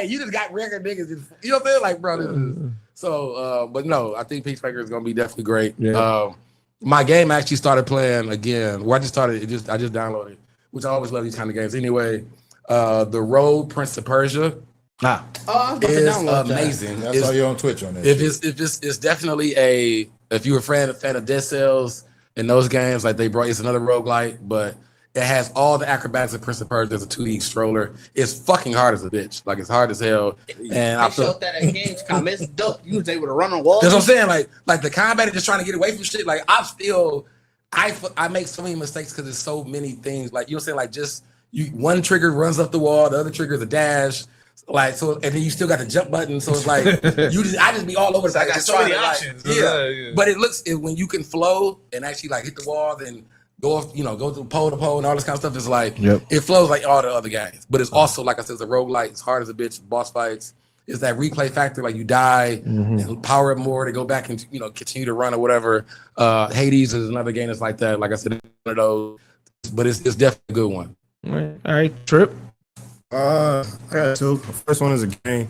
you just got record niggas. You know what I'm saying? Like, bro. So, but no, I think Peacemaker is gonna be definitely great. Yeah. My game actually started playing again. Well, I just downloaded, which I always love these kind of games. Anyway, The Road Prince of Persia. Is amazing. I saw you on Twitch on that. It's definitely if you're a fan of Dead Cells and those games, like it's another roguelike, but it has all the acrobatics of Prince of Persia as a 2D stroller. It's fucking hard as a bitch. Like it's hard as hell. And I showed that at Gamescom. It's dope. You was able to run on walls. That's what I'm saying. Like the combat is just trying to get away from shit. Like I make so many mistakes because there's so many things. Like you know what I'm saying? Like just one trigger runs up the wall, the other trigger is a dash. Like so, and then you still got the jump button. So it's like I just be all over the place. I got so many options. Yeah. But when you can flow and actually like hit the wall, then go off, go through pole to pole and all this kind of stuff. It's like it flows like all the other games. But it's also like I said, it's a roguelike. It's hard as a bitch. Boss fights. It's that replay factor. Like you die and power up more to go back and continue to run or whatever. Hades is another game that's like that. Like I said, it's one of those. But it's definitely a good one. All right, Trip. I got two. The first one is a game.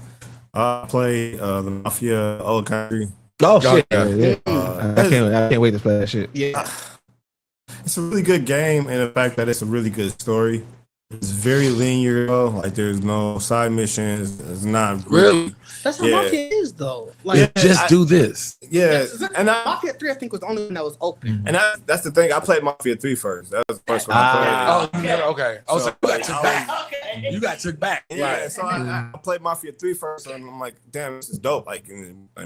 I play the Mafia Old Country. Oh shit! Yeah. I can't wait to play that shit. Yeah, it's a really good game, and the fact that it's a really good story. It's very linear, though. Like there's no side missions. It's not really. That's how Mafia is, though. Like do this. Yeah, and Mafia 3, I think, was the only one that was open. And that's the thing. I played Mafia 3 first. That was the first one I played. Okay. I was like, you got took back. You got took back. Yeah, so I played Mafia 3 first, and I'm like, damn, this is dope. Like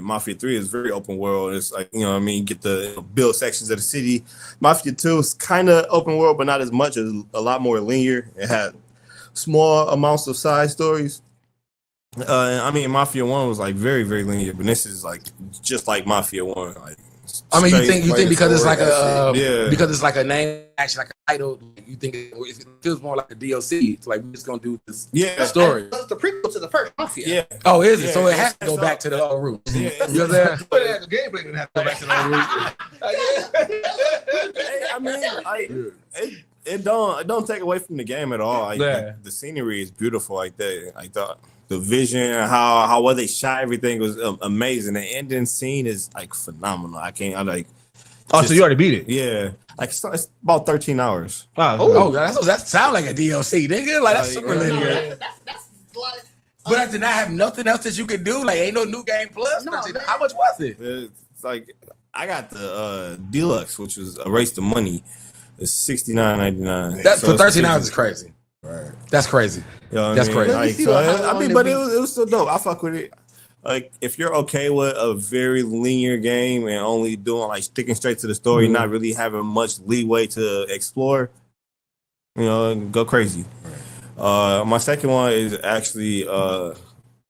Mafia 3 is very open world. It's like, you get the build sections of the city. Mafia 2 is kind of open world, but not as much. It's a lot more linear. It had small amounts of side stories. I mean, Mafia 1 was like very, very linear, but this is like just like Mafia 1. Like, I mean, you straight think because it's like a Yeah. because it's like a name, actually like a title, you think it feels more like a DLC. It's like we're just gonna do this story. That's the prequel to the first Mafia. Yeah. Oh, is it? Yeah, So it has to that's go back to the old roots. Yeah. You know what I'm saying? But the gameplay didn't have to go back to the roots. I mean, it don't take away from the game at all. Like, the scenery is beautiful, like that. Like the vision, how well they shot everything was amazing. The ending scene is like phenomenal. Oh, so you already beat it? Yeah, like it's about 13 hours. Oh, that sounds like a DLC, nigga. Like that's super linear. That's a lot of, But I did not have nothing else that you could do. Like ain't no new game plus. No, man. How much was it? It's like I got the deluxe, which was a race to money. It's $69.99. That So for it's 13 hours is crazy. Right. That's crazy. You know what That's I mean? crazy. Like, see so, how I mean, long but they it was still dope. I fuck with it. Like, if you're okay with a very linear game and only doing like sticking straight to the story, not really having much leeway to explore, you know, go crazy. My second one is actually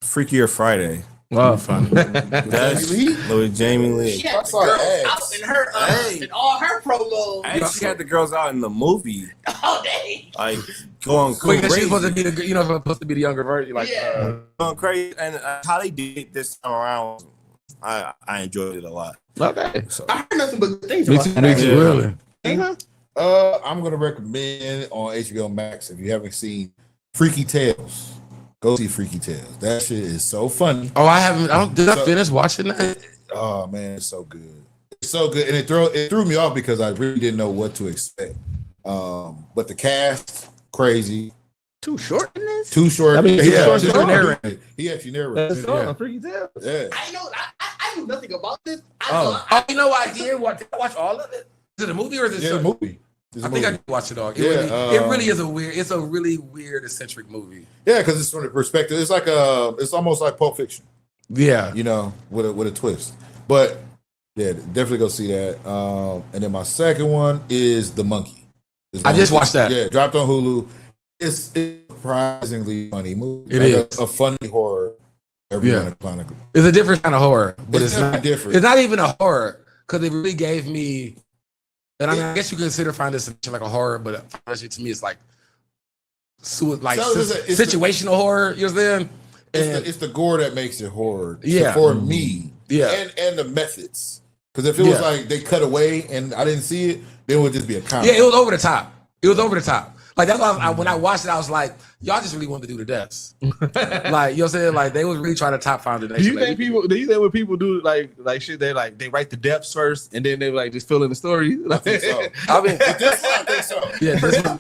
Freakier Friday. Wow, fun. That's with Jamie Lee. she had the saw girls ads. out in her in all her promos. And she had the girls out in the movie, all day. like going Wait, she's crazy. supposed to be the supposed to be the younger version. Like Yeah. Going crazy. And how they did it this time around, I enjoyed it a lot. okay. So, I heard nothing but good things Me about too. that. Me too. Yeah. Really. I'm gonna recommend on HBO Max if you haven't seen Freaky Tales. Go see Freaky Tales. That shit is so funny. Oh, I haven't. Did I finish watching that? Oh man, it's so good. It's so good, and it threw me off because I really didn't know what to expect. But the cast crazy. Too short in this? Too short. I mean, he yeah, actually short. narrated. He actually narrated. Freaky Tales. Yeah. I knew nothing about this. Oh, you know what? I did watch all of it. Is it a movie or is it? Yeah, the movie. It's a I think I movie. did watch it all. It, Yeah, it really is a weird. It's a really weird eccentric movie. Yeah, because it's from the perspective. It's like it's almost like Pulp Fiction, Yeah. you know, with a twist. But yeah, definitely go see that. And then my second one is The Monkey. I just watched that. Yeah, dropped on Hulu. It's a surprisingly funny movie. It Like is. a funny horror. Yeah. It's a different kind of horror, but it's not different. It's not even a horror because it really gave me. And I mean, I guess you consider Final Destination like a horror, but Final Destination to me is like, So it's the- situational horror. You know what I'm saying? It's the gore that makes it horror. Yeah. For me. Yeah. And the methods. Because if it was like they cut away and I didn't see it, then it would just be a comedy. Yeah, it was over the top. It was over the top. Like that's why when I watched it, I was like, y'all just really wanted to do the deaths. Like, you know what I'm saying? Like they was really trying to top Final Do Destination. you think when people do like shit, they write the depths first and then they like just fill in the story? I think so. I mean, This one, I think so. yeah, this one.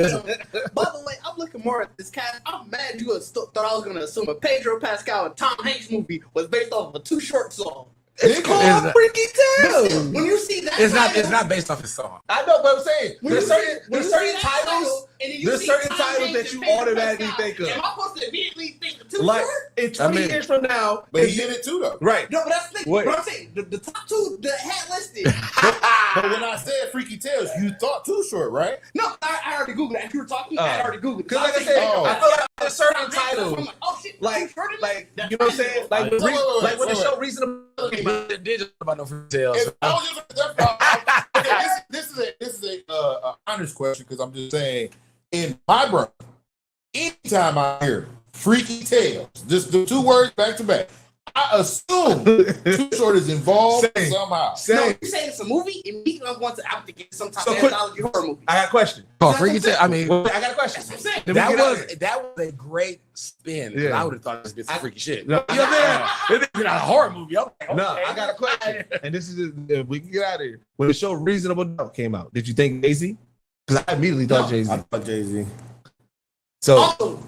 By the way, I'm looking more at this cast. I'm mad you thought I was going to assume a Pedro Pascal and Tom Hanks movie was based off of a Too Short song. It's called Freaky Tales. When you see that, It's not based off his song. I know, but I'm saying When there's you see- when certain you see that titles. title, and then you There's see certain Tom titles Hanks that you and Pedro automatically Pascal, think of. Am I supposed to immediately think of Too Like Short? in 20 mean- years from now, But he did it too, though. right? No, but that's the thing. Wait. But I'm saying the top two that had listed. But when I said Freaky Tales, you thought Too Short, right? No, I already googled it. As you were talking, I already googled it. Because like I said, Oh. I feel like there's certain I'm titles, like, oh shit, like Too Short in like it? you know what I'm saying, like Wait, like when the wait. show Reasonable came out. It did just about no free tales. Okay, this is a honest question because I'm just saying in my brain, anytime I hear Freaky Tales, just the two words back to back, I assume Too Short is involved Same. somehow. No, you say it's a movie, immediately I'm going to have to get some type So of quick- anthology horror movie. I got a question. Oh, Freaky Tales. I mean, I got a question. That's what I'm saying. that was a great spin. Yeah. I would have thought this was some freaky shit. No, You know what I'm saying? It's not a horror movie. I'm like, No, okay. I got a question, and this is we can get out of here. When the show Reasonable Doubt came out, did you think Jay-Z? Because I immediately thought Jay-Z. I thought Jay-Z. So Also,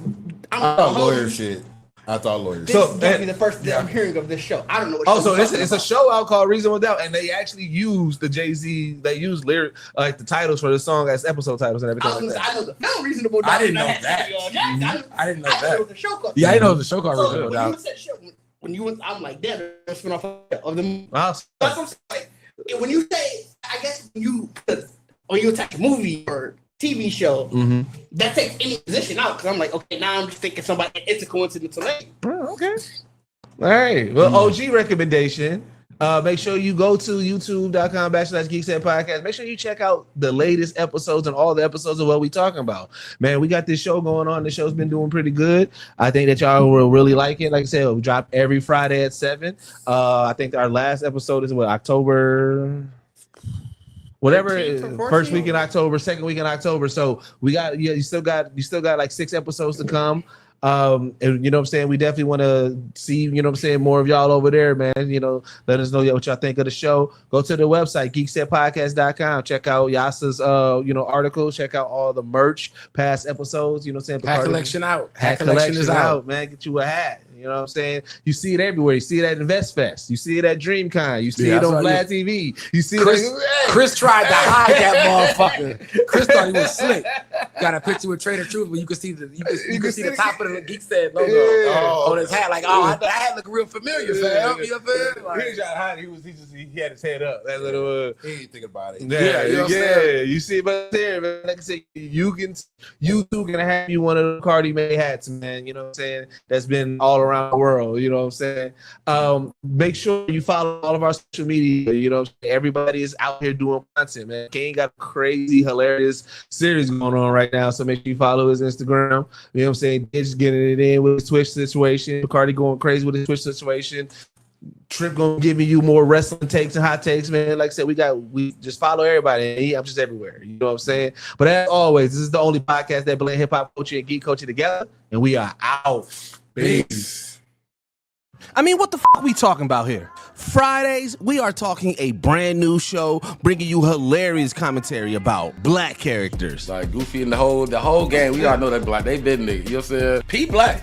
I thought lawyer shit. I thought lawyer This shit. So- is gonna be the first that I'm hearing of this show. I don't know what oh, so you're it's talking a about. show out called Reasonable Doubt, and they actually used the Jay-Z. They used lyric like the titles for the song as episode titles and everything I like that. know the film Reasonable Doubt. I didn't know had that. to be on that. I didn't know I that. it was a show called. Yeah, I didn't know it was a show called So, Reasonable when you Doubt. said show, when you went, I'm like, damn, that's been off of them. Wow. That's what I'm saying. Like, when you say, I guess when you attack a movie or TV show that takes any position out. Because I'm like, okay, now I'm just thinking somebody. It's a coincidental name. Oh, okay. All right. Well, OG recommendation. Make sure you go to youtube.com/Geekset Podcast. Make sure you check out the latest episodes and all the episodes of what we talking about. Man, we got this show going on. The show's been doing pretty good. I think that y'all will really like it. Like I said, we drop every Friday at 7. I think our last episode is October. Whatever, first week in October, second week in October. So we got, you still got like 6 episodes to come. And you know what I'm saying, we definitely want to see, you know what I'm saying, more of y'all over there, man. You know, let us know what y'all think of the show. Go to the website geeksetpodcast.com, check out Yasa's articles, check out all the merch, past episodes, you know what I'm saying. Hat collection out. Hat collection is out, man. Get you a hat. You know what I'm saying? You see it everywhere. You see it at InvestFest. You see it at DreamCon. You see it on Vlad TV. You see Chris tried to hide that motherfucker. Chris thought he was slick. Got a picture with Trader Truth where you can see the top of the Geekset logo on his hat. Like, that hat look real familiar, fam. You know what I'm saying? Like, he was trying to hide it. He had his head up. That little he ain't thinking about it. Yeah. You see, but there, man. Like I said, you too can have you one of the Cardi May hats, man. You know what I'm saying? That's been all around the world. You know what I'm saying? Make sure you follow all of our social media. You know, everybody is out here doing content, man. Kane got a crazy, hilarious series going on right now. So make sure you follow his Instagram. You know what I'm saying? Just getting it in with his Twitch situation. Cardi going crazy with his Twitch situation. Trip gonna giving you more wrestling takes and hot takes, man. Like I said, we just follow everybody. I'm just everywhere. You know what I'm saying? But as always, this is the only podcast that blend hip hop culture and geek culture together, and we are out. Peace. I mean, what the fuck we talking about here? Fridays, we are talking a brand new show, bringing you hilarious commentary about black characters. Like Goofy and the whole gang, we all know that black. They been nigga. You know what I'm saying? P Black.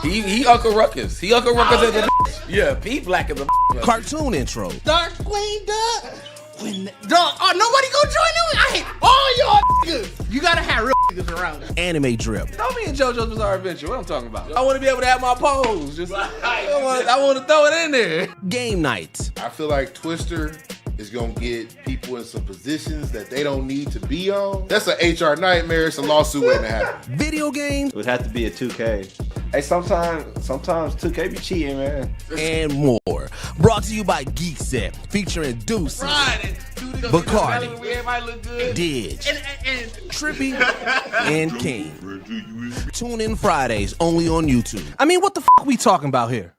He Uncle Ruckus. He Uncle Ruckus as a yeah. P Black is a cartoon intro. Dark Queen Duck. Nobody gonna join them? I hate all y'all niggas. You gotta have real niggas around. Anime drip. Throw me in JoJo's Bizarre Adventure. What I'm talking about? I want to be able to have my pose. I want to throw it in there. Game nights. I feel like Twister is gonna get people in some positions that they don't need to be on. That's an HR nightmare. It's a lawsuit waiting to happen. Video games. It would have to be a 2K. Hey, sometimes 2K be cheating, man. And more. Brought to you by Geekset, featuring Deuce, Bacardi, Didge, And Trippy, and King. Tune in Fridays only on YouTube. I mean, what the fuck we talking about here?